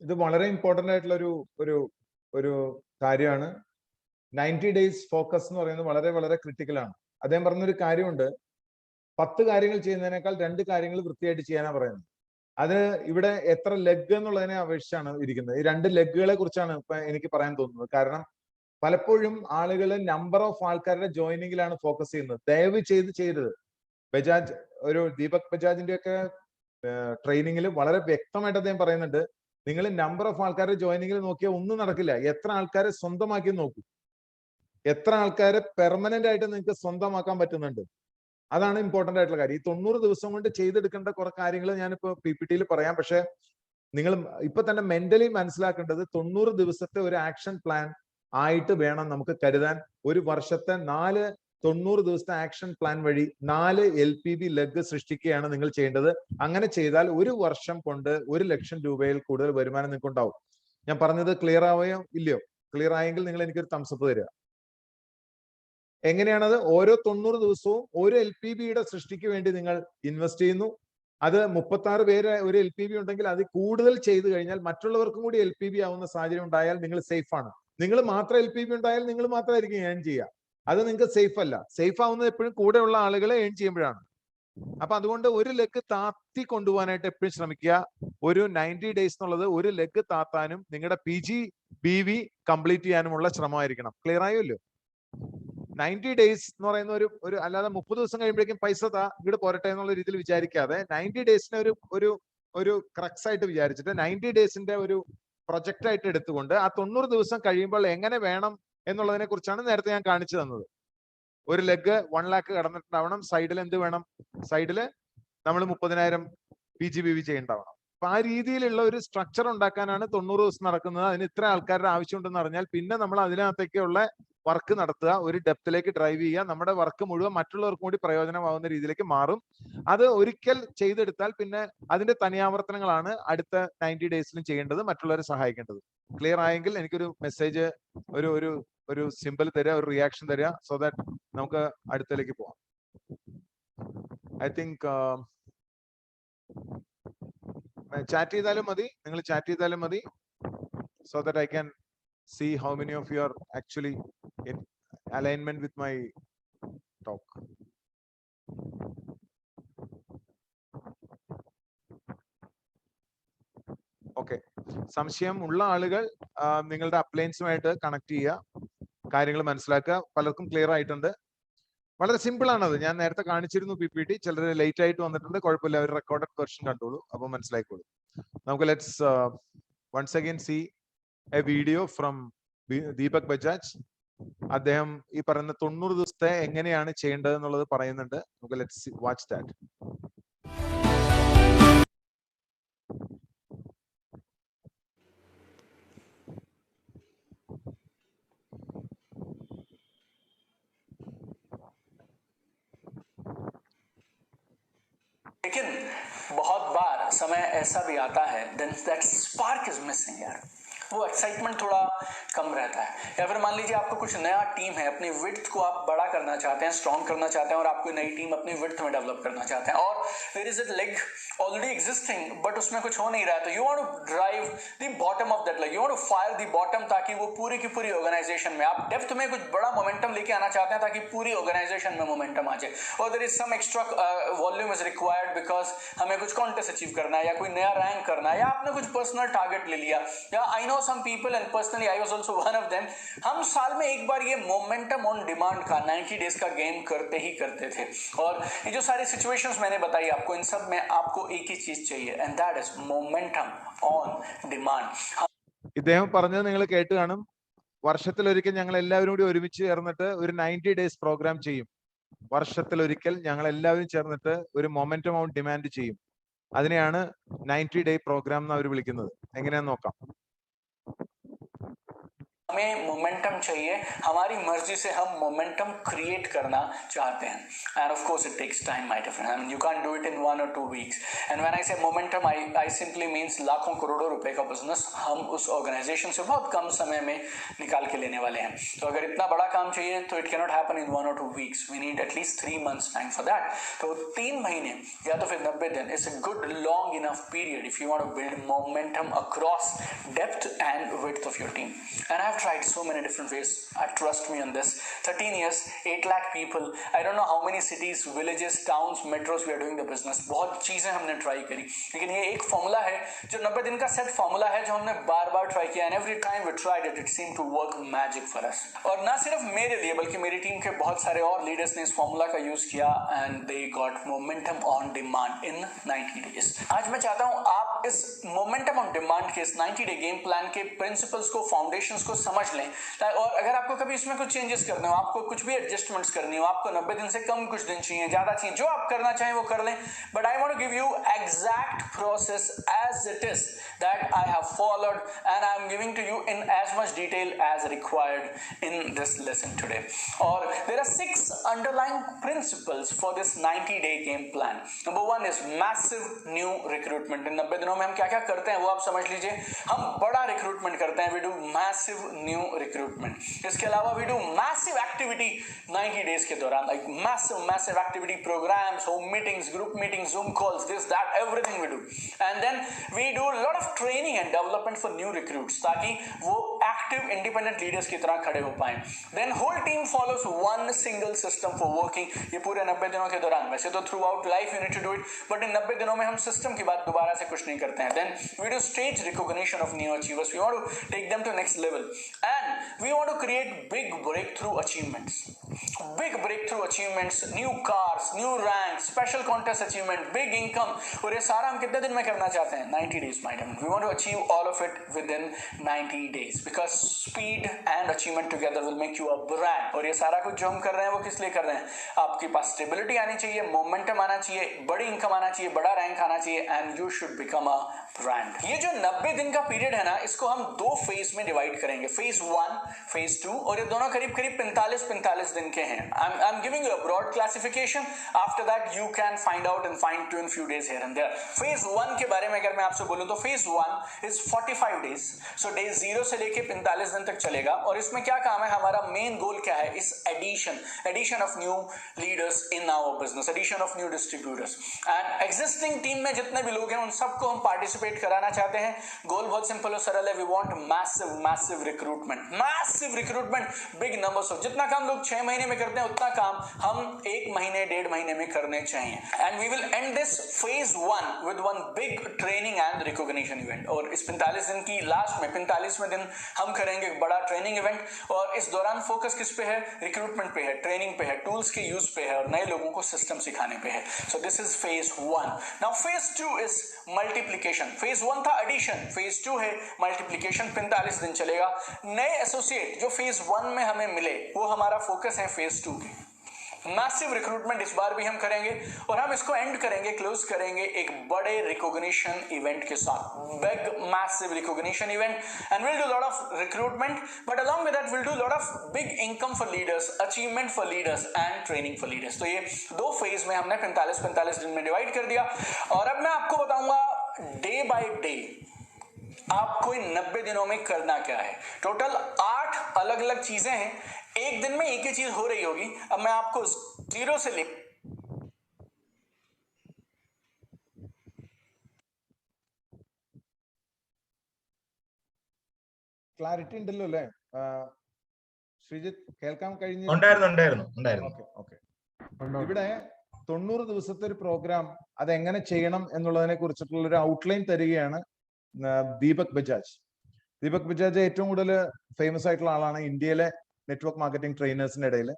A: ഇത് വളരെ ഇമ്പോർട്ടന്റ് ആയിട്ടുള്ള ഒരു കാര്യമാണ്. 90 days ഫോക്കസ് എന്ന് പറയുന്നത് വളരെ വളരെ ക്രിട്ടിക്കൽ ആണ്. അദ്ദേഹം പറഞ്ഞൊരു കാര്യമുണ്ട്, 10 കാര്യങ്ങൾ ചെയ്യുന്നതിനേക്കാൾ 2 കാര്യങ്ങൾ വൃത്തിയായിട്ട് ചെയ്യാനാ പറയുന്നത്. അത് ഇവിടെ എത്ര ലെഗ് എന്നുള്ളതിനെ അപേക്ഷിച്ചാണ് ഇരിക്കുന്നത്. ഈ 2 ലെഗുകളെ കുറിച്ചാണ് ഇപ്പൊ എനിക്ക് പറയാൻ തോന്നുന്നത്. കാരണം പലപ്പോഴും ആളുകൾ നമ്പർ ഓഫ് ആൾക്കാരുടെ ജോയിനിങ്ങിലാണ് ഫോക്കസ് ചെയ്യുന്നത്. ദയവ് ചെയ്യരുത്. ബജാജ്, ഒരു ദീപക് ബജാജിന്റെ ഒക്കെ ട്രെയിനിങ്ങിൽ വളരെ വ്യക്തമായിട്ട് അദ്ദേഹം പറയുന്നുണ്ട്, നിങ്ങൾ നമ്പർ ഓഫ് ആൾക്കാരുടെ ജോയിനിങ്ങിൽ നോക്കിയാൽ ഒന്നും നടക്കില്ല. എത്ര ആൾക്കാരെ സ്വന്തമാക്കി നോക്കൂ, എത്ര ആൾക്കാരെ പെർമനന്റ് ആയിട്ട് നിങ്ങൾക്ക് സ്വന്തമാക്കാൻ പറ്റുന്നുണ്ട്. അതാണ് ഇമ്പോർട്ടന്റ് ആയിട്ടുള്ള കാര്യം. ഈ 90 ദിവസം കൊണ്ട് ചെയ്തെടുക്കേണ്ട കുറെ കാര്യങ്ങൾ ഞാനിപ്പോ PPT-യിൽ പറയാം. പക്ഷെ നിങ്ങൾ ഇപ്പൊ തന്നെ മെന്റലി മനസ്സിലാക്കേണ്ടത് 90 ദിവസത്തെ ഒരു ആക്ഷൻ പ്ലാൻ ആയിട്ട് വേണം നമുക്ക് കരുതാൻ. ഒരു വർഷത്തെ 90 ദിവസത്തെ ആക്ഷൻ പ്ലാൻ വഴി 4 LPB ലെഗ് സൃഷ്ടിക്കുകയാണ് നിങ്ങൾ ചെയ്യേണ്ടത്. അങ്ങനെ ചെയ്താൽ ഒരു വർഷം കൊണ്ട് 1 ലക്ഷം രൂപയിൽ കൂടുതൽ വരുമാനം നിങ്ങൾക്ക് ഉണ്ടാവും. ഞാൻ പറഞ്ഞത് ക്ലിയർ ആവുകയോ ഇല്ലയോ? ക്ലിയർ ആയെങ്കിൽ നിങ്ങൾ എനിക്കൊരു തംസപ്പ് തരിക. എങ്ങനെയാണത്? ഓരോ 90 ദിവസവും ഒരു LPBയുടെ സൃഷ്ടിക്ക് വേണ്ടി നിങ്ങൾ ഇൻവെസ്റ്റ് ചെയ്യുന്നു. അത് 36 പേര് ഒരു LPB ഉണ്ടെങ്കിൽ അത് കൂടുതൽ ചെയ്തു കഴിഞ്ഞാൽ മറ്റുള്ളവർക്കും കൂടി LPB ആവുന്ന സാഹചര്യം ഉണ്ടായാൽ നിങ്ങൾ സേഫ് ആണ്. നിങ്ങൾ മാത്രം LPB ഉണ്ടായാൽ നിങ്ങൾ മാത്രമായിരിക്കും ഏൺ ചെയ്യുക. അത് നിങ്ങൾക്ക് സേഫ് അല്ല. സേഫ് ആവുന്നത് എപ്പോഴും കൂടെയുള്ള ആളുകളെ ഏൺ ചെയ്യുമ്പോഴാണ്. അപ്പൊ അതുകൊണ്ട് ഒരു ലെഗ് താത്തി കൊണ്ടുപോകാനായിട്ട് എപ്പോഴും ശ്രമിക്കുക. ഒരു 90 ഡേയ്സ് എന്നുള്ളത് ഒരു ലെഗ് താത്താനും നിങ്ങളുടെ PG BV കംപ്ലീറ്റ് ചെയ്യാനുമുള്ള ശ്രമമായിരിക്കണം. ക്ലിയർ ആയല്ലോ? 90 ഡേയ്സ് എന്ന് പറയുന്ന ഒരു അല്ലാതെ 30 ദിവസം കഴിയുമ്പോഴേക്കും പൈസ ഇങ്ങോട്ട് പോരട്ടെ എന്നുള്ള രീതിയിൽ വിചാരിക്കാതെ 90 ഡേയ്സിനെ ഒരു ക്രക്സ് ആയിട്ട് വിചാരിച്ചിട്ട് 90 ഡേയ്സിന്റെ ഒരു പ്രൊജക്റ്റ് ആയിട്ട് എടുത്തുകൊണ്ട് ആ 90 ദിവസം കഴിയുമ്പോൾ എങ്ങനെ വേണം എന്നുള്ളതിനെ കുറിച്ചാണ് നേരത്തെ ഞാൻ കാണിച്ചു തന്നത്. ഒരു ലെഗ് 1 lakh കടന്നിട്ടുണ്ടാവണം. സൈഡിൽ എന്ത് വേണം? സൈഡിൽ നമ്മൾ 30,000 PGBV ചെയ്യണ്ടാവണം. അപ്പൊ ആ രീതിയിലുള്ള ഒരു സ്ട്രക്ചർ ഉണ്ടാക്കാനാണ് 90 ദിവസം നടക്കുന്നത്. അതിന് ഇത്ര ആൾക്കാരുടെ ആവശ്യമുണ്ടെന്ന് അറിഞ്ഞാൽ പിന്നെ നമ്മൾ അതിനകത്തേക്കുള്ള വർക്ക് നടത്തുക, ഒരു ഡെപ്തിലേക്ക് ഡ്രൈവ് ചെയ്യുക. നമ്മുടെ വർക്ക് മുഴുവൻ മറ്റുള്ളവർക്കും കൂടി പ്രയോജനമാവുന്ന രീതിയിലേക്ക് മാറും. അത് ഒരിക്കൽ ചെയ്തെടുത്താൽ പിന്നെ അതിന്റെ തനിയാവർത്തനങ്ങളാണ് അടുത്ത 90 ഡേയ്സിലും ചെയ്യേണ്ടത്, മറ്റുള്ളവരെ സഹായിക്കേണ്ടത്. ക്ലിയർ ആയെങ്കിൽ എനിക്കൊരു മെസ്സേജ്, ഒരു സിമ്പിൾ തരിക, ഒരു റിയാക്ഷൻ തരിക, സോ ദാറ്റ് നമുക്ക് അടുത്തലേക്ക് പോവാം. ഐ തിങ്ക് ചാറ്റ് ചെയ്താലും മതി, നിങ്ങൾ ചാറ്റ് ചെയ്താലും മതി, so that I can see how many of you are actually in alignment with my talk. Okay, സംശയം ഉള്ള ആളുകൾ നിങ്ങളുടെ അപ്ലയൻസുമായിട്ട് കണക്ട് ചെയ്യുക, കാര്യങ്ങൾ മനസ്സിലാക്കുക. പലർക്കും ക്ലിയർ ആയിട്ടുണ്ട്. വളരെ സിമ്പിൾ ആണത്. ഞാൻ നേരത്തെ കാണിച്ചിരുന്നു PPT. ചിലർ ലേറ്റ് ആയിട്ട് വന്നിട്ടുണ്ട്, കുഴപ്പമില്ല, അവർ റെക്കോർഡഡ് വെർഷൻ കണ്ടോളൂ, അപ്പോൾ മനസ്സിലായിക്കോളൂ. നമുക്ക് let's once again see a video from Deepak Bajaj. അദ്ദേഹം ഈ പറയുന്ന 90 ദിവസത്തെ എങ്ങനെയാണ് ചെയ്യേണ്ടത് എന്നുള്ളത് പറയുന്നുണ്ട്. നമുക്ക് ലെറ്റ്സ് വാച്ച് ദാറ്റ്.
E: लेकिन बहुत बार समय ऐसा भी आता है that spark is missing यार, वो एक्साइटमेंट थोड़ा कम रहता है. या फिर मान लीजिए आपको कुछ नया टीम है, अपनी विड्थ को आप बड़ा करना चाहते हैं, स्ट्रॉन्ग करना चाहते हैं, और आपको नई टीम अपनी विड्थ में डेवलप करना चाहते हैं, और there is a leg already existing but उसमें कुछ हो नहीं रहा है, तो you want to drive the bottom of that leg, you want to fire the bottom, ताकि वो पूरी की पूरी ऑर्गेनाइजेशन में आप डेप्थ में कुछ बड़ा मोमेंटम लेके आना चाहते हैं, ताकि पूरी ऑर्गेनाइजेशन में मोमेंटम आ जाए. और there is some extra volume is required because हमें कुछ कॉन्टेस्ट अचीव करना है, या कोई नया रैंक करना है, या आपने कुछ पर्सनल टारगेट ले लिया. या I know some people and personally I was also one of them. हम साल में एक बार ये मोमेंटम ऑन डिमांड का 90 डेज का गेम करते ही करते थे. और ये जो सारी सिचुएशंस मैंने बताई आपको, इन सब में आपको एक ही चीज चाहिए, and that is momentum on demand.
A: ഇദ്ദേഹം പറഞ്ഞത് നിങ്ങൾ കേട്ട് കാണും. വർഷത്തിലൊരിക്കൽ ഞങ്ങൾ എല്ലാവരും കൂടി ഒരുമിച്ച് ചേർന്നിട്ട് ഒരു 90 ഡേയ്സ് പ്രോഗ്രാം ചെയ്യും. വർഷത്തിലൊരിക്കൽ ഞങ്ങൾ എല്ലാവരും ചേർന്നിട്ട് ഒരു മൊമെന്റം ഓൺ ഡിമാൻഡ് ചെയ്യും. അതിനെയാണ് 90 ഡേ പ്രോഗ്രാം എന്ന് അവർ വിളിക്കുന്നത്. എങ്ങനെയാന്ന് നോക്കാം.
E: हमें मोमेंटम चाहिए, हमारी मर्जी से हम मोमेंटम क्रिएट करना चाहते हैं, and of course it takes time my dear friend. I mean you can't do it in 1 or 2 weeks. And when I say momentum I simply means लाखों करोड़ों रुपए का बिजनेस हम उस ऑर्गेनाइजेशन से बहुत कम समय में निकाल के लेने वाले हैं. तो अगर इतना बड़ा काम चाहिए तो it can not happen in 1 or 2 weeks. We need at least 3 months time for that. तो 3 महीने या तो फिर 90 दिन is a good long enough period if you want to build momentum across depth and width of your team. And I have tried so many different ways. Trust me on this. 13 years, 8 lakh people. I don't know how many cities, villages, towns, metros we are doing the business. बहुत चीजें हमने try करी, लेकिन ये एक formula है जो 90 दिन का सेट फॉर्मूला है, जो हमने बार बार ट्राई किया, and every time we tried it, it seemed to work magic for us. और ना सिर्फ मेरे लिए बल्कि मेरी टीम के बहुत सारे और लीडर्स ने इस फॉर्मूला का यूज किया, and they got momentum on demand in 90 days. आज मैं चाहता हूँ आप इस मोमेंटम ऑन डिमांड के इस 90 डे गेम प्लान के प्रिंसिपल्स को, फाउंडेशंस को समझ लें। और अगर आपको कभी इसमें कुछ चेंजेस करने हो, आपको कुछ भी एडजस्टमेंट्स करनी हो, आपको 90 दिन से कम कुछ दिन चाहिए, ज्यादा चाहिए, जो आप करना चाहें वो कर लें, but I want to give you exact process as it is that I have followed and I am giving to you in as much detail as required in this lesson today. और there are 6 underlying principles for this 90 day game plan. Number 1 is massive new recruitment. इन 90 दिनों में हम क्या क्या करते हैं वो आप समझ लीजिए। हम बड़ा रिक्रूटमेंट करते हैं, we do massive new recruitment. इसके अलावा we do massive activity 90 days के दौरान, like massive activity programs, home meetings, group meetings, zoom calls, this that everything we do. And then we do lot of training and development for new recruits, ताकि वो active independent leaders की तरह खड़े हो पाए। Then whole team follows one single system for working. ये पूरे 90 दिनों के दौरान, वैसे तो throughout life you need to do it, but in 90 दिनों में हम सिस्टम की बात दोबारा से कुछ नहीं करते हैं। Then we do stage recognition of new achievers, we want to take them to next level, and we want to create big breakthrough achievements, new cars, new rank, special contest achievement, big income. और ये सारा हम कितने दिन में करना चाहते हैं? 90 days my diamond. We want to achieve all of it within 90 days, because speed and achievement together will make you a brand. और ये सारा कुछ जो हम कर रहे हैं वो किस लिए कर रहे हैं? आपके पास स्टेबिलिटी आनी चाहिए, मोमेंटम आना चाहिए, बड़ी इनकम आना चाहिए, बड़ा रैंक आना चाहिए, and you should become a brand. ये जो 90 दिन का पीरियड है ना, इसको हम 2 फेज में डिवाइड करेंगे, फेज 1, फेज 2, और ये दोनों करीब 45 दिन के हैं। I am giving you a broad classification, after that you can find out and fine tune few days here and there. Phase 1 के बारे में अगर मैं आपसे बोलूं तो phase 1 is 45 days, so day 0 से लेके 45 दिन तक चलेगा। और इसमें क्या काम है? हमारा मेन गोल क्या है? इस addition of new leaders in our business, addition of new distributors, and existing team में जितने भी लोग हैं उन सबको हम पार्टिसिपेट कराना चाहते हैं। गोल बहुत सिंपल और सरल है, we want massive recruitment, big numbers of, जितना काम लोग 6 महीने में करते हैं उतना काम हम 1 महीने 1.5 महीने में करने चाहिए। And we will end this phase 1 with one big training and recognition event. और इस 45 दिन की लास्ट में 45वें दिन हम करेंगे एक बड़ा ट्रेनिंग इवेंट, और इस दौरान फोकस किस पे है? रिक्रूटमेंट पे है, ट्रेनिंग पे है, टूल्स के यूज पे है, और नए लोगों को सिस्टम सिखाने पे है। So this is phase 1। Now phase 2 is multiplication. Phase 1 था एडिशन, फेज 2 है मल्टीप्लिकेशन। 45 दिन चलेगा। नए एसोसिएट जो फेज 1 में हमें मिले वो हमारा फोकस है फेज 2 की। मैसिव रिक्रूटमेंट इस बार भी हम करेंगे, और हम इसको एंड करेंगे, क्लोज करेंगे एक बड़े रिकॉग्निशन इवेंट के साथ, big massive recognition event. And will do lot of recruitment, but along with that will do lot of big income for leaders, achievement for leaders and training for leaders. तो ये 2 phase में हमने 45 दिन में divide कर दिया। और अब मैं आपको बताऊंगा डे बाय डे आपको इन 90 दिनों में करना क्या है। टोटल 8 अलग अलग चीजें हैं, एक दिन में एक ही चीज हो रही होगी। अब मैं आपको 0 से ले
F: ക്ലാരിറ്റി ഉണ്ടല്ലോ അല്ലേ? ശ്രീജിത്ത്, കേൾക്കാൻ കഴിഞ്ഞു? ഇവിടെ 90 ദിവസത്തെ ഒരു പ്രോഗ്രാം അതെങ്ങനെ ചെയ്യണം എന്നുള്ളതിനെ കുറിച്ചിട്ടുള്ള ഒരു ഔട്ട്ലൈൻ തരികയാണ് ദീപക് ബജാജ്. ദീപക് ബജാജ് ഏറ്റവും കൂടുതൽ ഫേമസ് ആയിട്ടുള്ള ആളാണ് ഇന്ത്യയിലെ നെറ്റ്വർക്ക് മാർക്കറ്റിംഗ് ട്രെയിനേഴ്സിന്റെ ഇടയിൽ.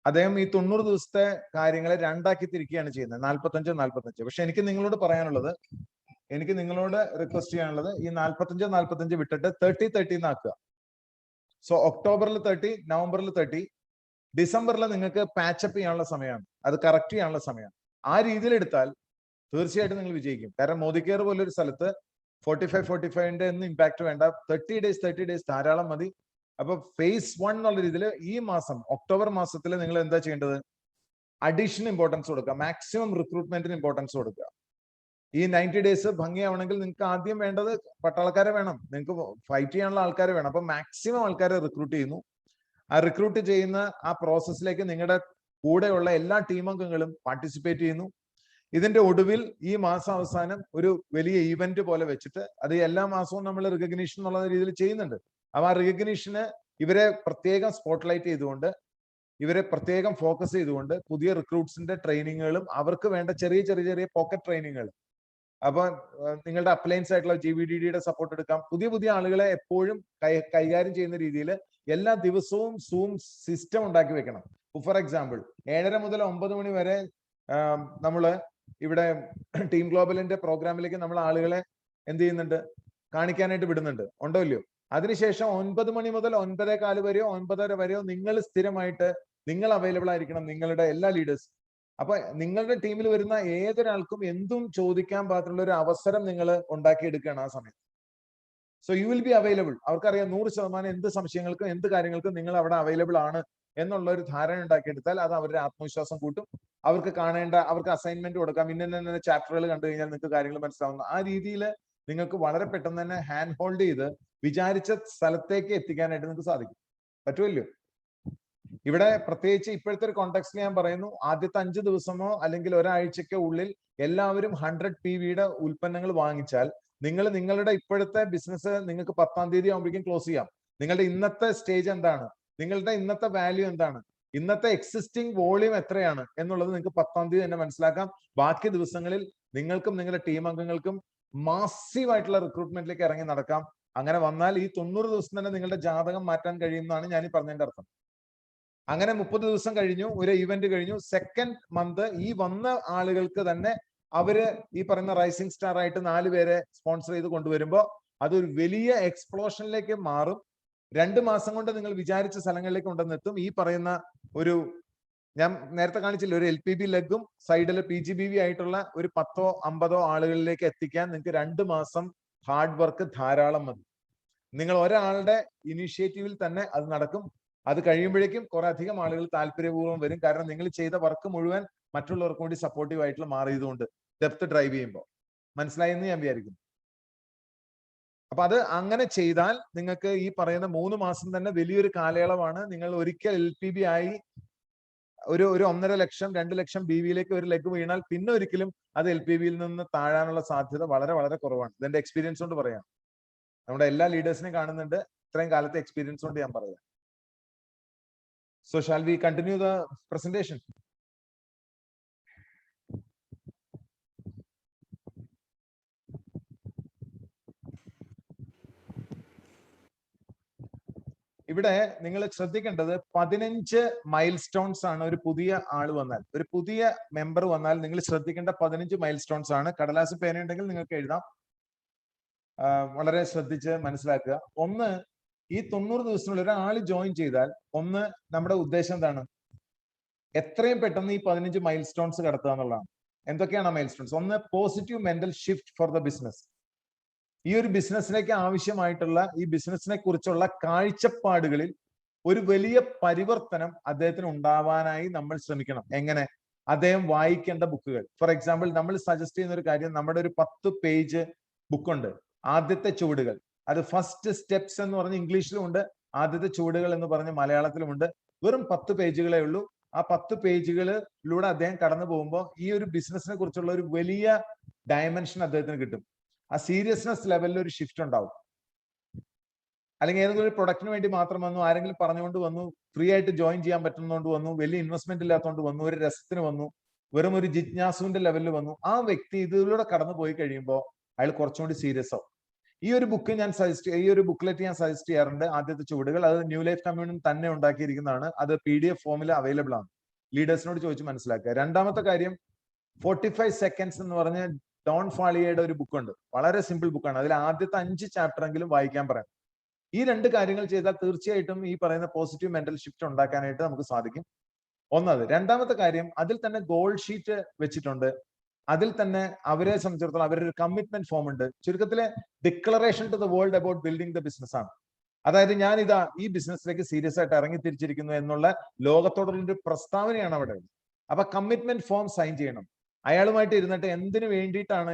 F: അദ്ദേഹം ഈ 90 ദിവസത്തെ കാര്യങ്ങളെ 2ആക്കി തിരിക്കുകയാണ് ചെയ്യുന്നത്, 45-45. പക്ഷെ എനിക്ക് നിങ്ങളോട് പറയാനുള്ളത്, എനിക്ക് നിങ്ങളോട് റിക്വസ്റ്റ് ചെയ്യാനുള്ളത്, ഈ 45-45 വിട്ടിട്ട് 30-30 ആക്കുക. സോ ഒക്ടോബറിൽ 30, നവംബറിൽ 30, ഡിസംബറിൽ നിങ്ങൾക്ക് പാച്ചപ്പ് ചെയ്യാനുള്ള സമയമാണ്, അത് കറക്റ്റ് ചെയ്യാനുള്ള സമയമാണ്. ആ രീതിയിൽ എടുത്താൽ തീർച്ചയായിട്ടും നിങ്ങൾ വിജയിക്കും. കാരണം മോദി കെയർ പോലൊരു സ്ഥലത്ത് 45-45ന്റെ ഒന്നും ഇമ്പാക്ട് വേണ്ട, 30 ഡേയ്സ് ധാരാളം മതി. അപ്പൊ ഫേസ് 1 എന്നുള്ള രീതിയിൽ ഈ മാസം ഒക്ടോബർ മാസത്തിൽ നിങ്ങൾ എന്താ ചെയ്യേണ്ടത്? അഡീഷണൽ ഇമ്പോർട്ടൻസ് കൊടുക്കുക, മാക്സിമം റിക്രൂട്ട്മെന്റിന് ഇമ്പോർട്ടൻസ് കൊടുക്കുക. ഈ 90 ഡേയ്സ് ഭംഗിയാവണമെങ്കിൽ നിങ്ങൾക്ക് ആദ്യം വേണ്ടത് പട്ടാളക്കാരെ വേണം, നിങ്ങൾക്ക് ഫൈറ്റ് ചെയ്യാനുള്ള ആൾക്കാരെ വേണം. അപ്പൊ മാക്സിമം ആൾക്കാരെ റിക്രൂട്ട് ചെയ്യുന്നു. ആ റിക്രൂട്ട് ചെയ്യുന്ന ആ പ്രോസസ്സിലേക്ക് നിങ്ങളുടെ കൂടെയുള്ള എല്ലാ ടീം അംഗങ്ങളും പാർട്ടിസിപ്പേറ്റ് ചെയ്യുന്നു. ഇതിന്റെ ഒടുവിൽ ഈ മാസം അവസാനം ഒരു വലിയ ഈവന്റ് പോലെ വെച്ചിട്ട്, അത് എല്ലാ മാസവും നമ്മൾ റിക്കഗ്നീഷൻ എന്നുള്ള രീതിയിൽ ചെയ്യുന്നുണ്ട്. അപ്പൊ ആ റിക്കഗ്നീഷന് ഇവരെ പ്രത്യേകം സ്പോട്ട്ലൈറ്റ് ചെയ്തുകൊണ്ട്, ഇവരെ പ്രത്യേകം ഫോക്കസ് ചെയ്തുകൊണ്ട് പുതിയ റിക്രൂട്ട്സിന്റെ ട്രെയിനിങ്ങുകളും അവർക്ക് വേണ്ട ചെറിയ പോക്കറ്റ് ട്രെയിനിങ്ങുകൾ, അപ്പൊ നിങ്ങളുടെ അപ്ലയൻസ് ആയിട്ടുള്ള GVDDയുടെ സപ്പോർട്ട് എടുക്കാം. പുതിയ ആളുകളെ എപ്പോഴും കൈകാര്യം ചെയ്യുന്ന രീതിയിൽ എല്ലാ ദിവസവും സൂം സിസ്റ്റം ഉണ്ടാക്കി വെക്കണം. ഫോർ എക്സാമ്പിൾ 7:30 മുതൽ 9 മണി വരെ നമ്മള് ഇവിടെ ടീം ഗ്ലോബലിന്റെ പ്രോഗ്രാമിലേക്ക് നമ്മൾ ആളുകളെ എന്ത് ചെയ്യുന്നുണ്ട്, കാണിക്കാനായിട്ട് വിടുന്നുണ്ട്, ഉണ്ടോ ഇല്ലയോ? അതിനുശേഷം 9 മണി മുതൽ 9:15 വരെയോ 9:30 വരെയോ നിങ്ങൾ സ്ഥിരമായിട്ട് നിങ്ങൾ അവൈലബിൾ ആയിരിക്കണം, നിങ്ങളുടെ എല്ലാ ലീഡേഴ്സും. അപ്പൊ നിങ്ങളുടെ ടീമിൽ വരുന്ന ഏതൊരാൾക്കും എന്തും ചോദിക്കാൻ പാകത്തിലുള്ള ഒരു അവസരം നിങ്ങൾ ഉണ്ടാക്കിയെടുക്കുകയാണ് ആ സമയത്ത്. So you will be available. അവർക്കറിയാം 100% എന്ത് സംശയങ്ങൾക്കും എന്ത് കാര്യങ്ങൾക്കും നിങ്ങൾ അവിടെ അവൈലബിൾ ആണ് എന്നുള്ള ഒരു ധാരണ ഉണ്ടാക്കിയെടുത്താൽ അത് അവരുടെ ആത്മവിശ്വാസം കൂട്ടും. അവർക്ക് കാണേണ്ട, അവർക്ക് അസൈൻമെന്റ് കൊടുക്കാം, ഇന്ന ചാപ്റ്ററുകൾ കണ്ടു കഴിഞ്ഞാൽ നിങ്ങൾക്ക് കാര്യങ്ങൾ മനസ്സിലാവുന്നു. ആ രീതിയിൽ നിങ്ങൾക്ക് വളരെ പെട്ടെന്ന് തന്നെ ഹാൻഡ് ഹോൾഡ് ചെയ്ത് വിചാരിച്ച സ്ഥലത്തേക്ക് എത്തിക്കാനായിട്ട് നിങ്ങൾക്ക് സാധിക്കും. പറ്റുമല്ലോ? ഇവിടെ പ്രത്യേകിച്ച് ഇപ്പോഴത്തെ ഒരു കോണ്ടെക്സ്റ്റിൽ ഞാൻ പറയുന്നു, ആദ്യത്തെ 5 ദിവസമോ അല്ലെങ്കിൽ ഒരാഴ്ചക്കോ ഉള്ളിൽ എല്ലാവരും 100 PVയുടെ ഉൽപ്പന്നങ്ങൾ വാങ്ങിച്ചാൽ നിങ്ങൾ നിങ്ങളുടെ ഇപ്പോഴത്തെ ബിസിനസ് നിങ്ങൾക്ക് 10-ാം തീയതി ആകുമ്പോഴേക്കും ക്ലോസ് ചെയ്യാം. നിങ്ങളുടെ ഇന്നത്തെ സ്റ്റേജ് എന്താണ്, നിങ്ങളുടെ ഇന്നത്തെ വാല്യൂ എന്താണ്, ഇന്നത്തെ എക്സിസ്റ്റിംഗ് വോളിയം എത്രയാണ് എന്നുള്ളത് നിങ്ങൾക്ക് 10-ാം തീയതി തന്നെ മനസ്സിലാക്കാം. ബാക്കി ദിവസങ്ങളിൽ നിങ്ങൾക്കും നിങ്ങളുടെ ടീം അംഗങ്ങൾക്കും മാസീവ് ആയിട്ടുള്ള റിക്രൂട്ട്മെന്റിലേക്ക് ഇറങ്ങി നടക്കാം. അങ്ങനെ വന്നാൽ ഈ 90 ദിവസം തന്നെ നിങ്ങളുടെ ജാതകം മാറ്റാൻ കഴിയുമെന്നാണ് ഞാൻ ഈ പറഞ്ഞതിന്റെ അർത്ഥം. അങ്ങനെ 30 ദിവസം കഴിഞ്ഞു, ഒരു ഇവന്റ് കഴിഞ്ഞു, സെക്കൻഡ് മന്ത് ഈ വന്ന ആളുകൾക്ക് തന്നെ അവര് ഈ പറയുന്ന റൈസിംഗ് സ്റ്റാർ ആയിട്ട് 4 പേരെ സ്പോൺസർ ചെയ്ത് കൊണ്ടുവരുമ്പോൾ അതൊരു വലിയ എക്സ്പ്ലോഷനിലേക്ക് മാറും. 2 മാസം കൊണ്ട് നിങ്ങൾ വിചാരിച്ച സ്ഥലങ്ങളിലേക്ക് കൊണ്ടുവന്നെത്തും. ഈ പറയുന്ന ഒരു ഞാൻ നേരത്തെ കാണിച്ചില്ല, ഒരു LPB ലെഗും സൈഡിൽ PGBV ആയിട്ടുള്ള ഒരു 10-ഓ 50-ഓ ആളുകളിലേക്ക് എത്തിക്കാൻ നിങ്ങൾക്ക് 2 മാസം ഹാർഡ് വർക്ക് ധാരാളം മതി. നിങ്ങൾ ഒരാളുടെ ഇനിഷ്യേറ്റീവിൽ തന്നെ അത് നടക്കും. അത് കഴിയുമ്പോഴേക്കും കുറെ അധികം ആളുകൾ താല്പര്യപൂർവ്വം വരും. കാരണം നിങ്ങൾ ചെയ്ത വർക്ക് മുഴുവൻ മറ്റുള്ളവർക്ക് കൂടി സപ്പോർട്ടീവ് ആയിട്ടുള്ള മാറിയതുകൊണ്ട് ഡെപ്ത് ഡ്രൈവ് ചെയ്യുമ്പോൾ. മനസ്സിലായെന്ന് ഞാൻ വിചാരിക്കുന്നു. അപ്പൊ അത് അങ്ങനെ ചെയ്താൽ നിങ്ങൾക്ക് ഈ പറയുന്ന 3 മാസം തന്നെ വലിയൊരു കാലയളവാണ്. നിങ്ങൾ ഒരിക്കൽ LPB ആയി ഒരു 1.5 ലക്ഷം 2 ലക്ഷം BVയിലേക്ക് ഒരു ലെഗ് വീണാൽ പിന്നെ ഒരിക്കലും അത് LPBയിൽ നിന്ന് താഴാനുള്ള സാധ്യത വളരെ വളരെ കുറവാണ്. ഇതെന്റെ എക്സ്പീരിയൻസ് കൊണ്ട് പറയാം. നമ്മുടെ എല്ലാ ലീഡേഴ്സിനെയും കാണുന്നുണ്ട്, ഇത്രയും കാലത്തെ എക്സ്പീരിയൻസ് കൊണ്ട് ഞാൻ പറയാം. So shall we continue the presentation? ഇവിടെ നിങ്ങൾ ശ്രദ്ധിക്കേണ്ടത് 15 മൈൽ സ്റ്റോൺസ് ആണ്. ഒരു പുതിയ ആൾ വന്നാൽ, ഒരു പുതിയ മെമ്പർ വന്നാൽ നിങ്ങൾ ശ്രദ്ധിക്കേണ്ട 15 മൈൽ സ്റ്റോൺസ് ആണ്. കടലാസ് പേനയുണ്ടെങ്കിൽ നിങ്ങൾക്ക് എഴുതാം. വളരെ ശ്രദ്ധിച്ച് മനസ്സിലാക്കുക. ഒന്ന്, ഈ 90 ദിവസത്തിനുള്ളിൽ ഒരാൾ ജോയിൻ ചെയ്താൽ, ഒന്ന് നമ്മുടെ ഉദ്ദേശം എന്താണ്, എത്രയും പെട്ടെന്ന് ഈ 15 മൈൽ സ്റ്റോൺസ് കടത്തുക എന്നുള്ളതാണ്. എന്തൊക്കെയാണ് മൈൽ സ്റ്റോൺസ്? ഒന്ന്, positive mental shift for the business. ഈ ഒരു ബിസിനസ്സിലേക്ക് ആവശ്യമായിട്ടുള്ള, ഈ ബിസിനസ്സിനെ കുറിച്ചുള്ള കാഴ്ചപ്പാടുകളിൽ ഒരു വലിയ പരിവർത്തനം അദ്ദേഹത്തിന് ഉണ്ടാവാനായി നമ്മൾ ശ്രമിക്കണം. എങ്ങനെ? അദ്ദേഹം വായിക്കേണ്ട ബുക്കുകൾ. ഫോർ എക്സാമ്പിൾ, നമ്മൾ സജസ്റ്റ് ചെയ്യുന്ന ഒരു കാര്യം, നമ്മുടെ ഒരു 10 പേജ് ബുക്കുണ്ട്, ആദ്യത്തെ ചുവടുകൾ. അത് ഫസ്റ്റ് സ്റ്റെപ്സ് എന്ന് പറഞ്ഞ് ഇംഗ്ലീഷിലും ഉണ്ട്, ആദ്യത്തെ ചുവടുകൾ എന്ന് പറഞ്ഞ് മലയാളത്തിലുമുണ്ട്. വെറും 10 പേജുകളേ ഉള്ളൂ. ആ 10 പേജുകളിലൂടെ അദ്ദേഹം കടന്നു പോകുമ്പോൾ ഈ ഒരു ബിസിനസിനെ കുറിച്ചുള്ള ഒരു വലിയ ഡയമെൻഷൻ അദ്ദേഹത്തിന് കിട്ടും. ആ സീരിയസ്നെസ് ലെവലിൽ ഒരു ഷിഫ്റ്റ് ഉണ്ടാവും. അല്ലെങ്കിൽ ഏതെങ്കിലും ഒരു പ്രൊഡക്റ്റിന് വേണ്ടി മാത്രം വന്നു, ആരെങ്കിലും പറഞ്ഞുകൊണ്ട് വന്നു, ഫ്രീ ആയിട്ട് ജോയിൻ ചെയ്യാൻ പറ്റുന്നതുകൊണ്ട് വന്നു, വലിയ ഇൻവെസ്റ്റ്മെന്റ് ഇല്ലാത്തതുകൊണ്ട് വന്നു, ഒരു രസത്തിന് വന്നു, വെറും ഒരു ജിജ്ഞാസുവിന്റെ ലെവലിൽ വന്നു. ആ വ്യക്തി ഇതിലൂടെ കടന്നു പോയി കഴിയുമ്പോൾ അയാൾ കുറച്ചുകൂടി സീരിയസ് ആവും. ഈ ഒരു ബുക്ക് ഞാൻ ഈ ഒരു ബുക്ക്ലെറ്റ് ഞാൻ സജസ്റ്റ് ചെയ്യാറുണ്ട്, ആദ്യത്തെ ചുവടുകൾ. അത് ന്യൂ ലൈഫ് കമ്മ്യൂണിറ്റി തന്നെ ഉണ്ടാക്കിയിരിക്കുന്നതാണ്. അത് PDF ഫോമിൽ അവൈലബിൾ ആണ്. ലീഡേഴ്സിനോട് ചോദിച്ച് മനസ്സിലാക്കുക. രണ്ടാമത്തെ കാര്യം, 45 സെക്കൻഡ്സ് എന്ന് പറഞ്ഞ ഡോൺ ഫാളിയയുടെ ഒരു ബുക്കുണ്ട്. വളരെ സിമ്പിൾ ബുക്കാണ്. അതിൽ ആദ്യത്തെ 5 ചാപ്റ്റർ എങ്കിലും വായിക്കാൻ പറയാം. ഈ 2 കാര്യങ്ങൾ ചെയ്താൽ തീർച്ചയായിട്ടും ഈ പറയുന്ന പോസിറ്റീവ് മെന്റൽ ഷിഫ്റ്റ് ഉണ്ടാക്കാനായിട്ട് നമുക്ക് സാധിക്കും. ഒന്നത്. രണ്ടാമത്തെ കാര്യം, അതിൽ തന്നെ ഗോൾ ഷീറ്റ് വെച്ചിട്ടുണ്ട്. അതിൽ തന്നെ അവരെ സംബന്ധിച്ചിടത്തോളം അവരുടെ ഒരു കമ്മിറ്റ്മെന്റ് ഫോം ഉണ്ട്. ചുരുക്കത്തില് declaration to the world about building the business ആണ്. അതായത് ഞാൻ ഇതാ ഈ ബിസിനസ്സിലേക്ക് സീരിയസ് ആയിട്ട് ഇറങ്ങി തിരിച്ചിരിക്കുന്നു എന്നുള്ള ലോകത്തോടുള്ള ഒരു പ്രസ്താവനയാണ് അവിടെ. അപ്പൊ കമ്മിറ്റ്മെന്റ് ഫോം സൈൻ ചെയ്യണം. അയാളുമായിട്ട് ഇരുന്നിട്ട് എന്തിനു വേണ്ടിയിട്ടാണ്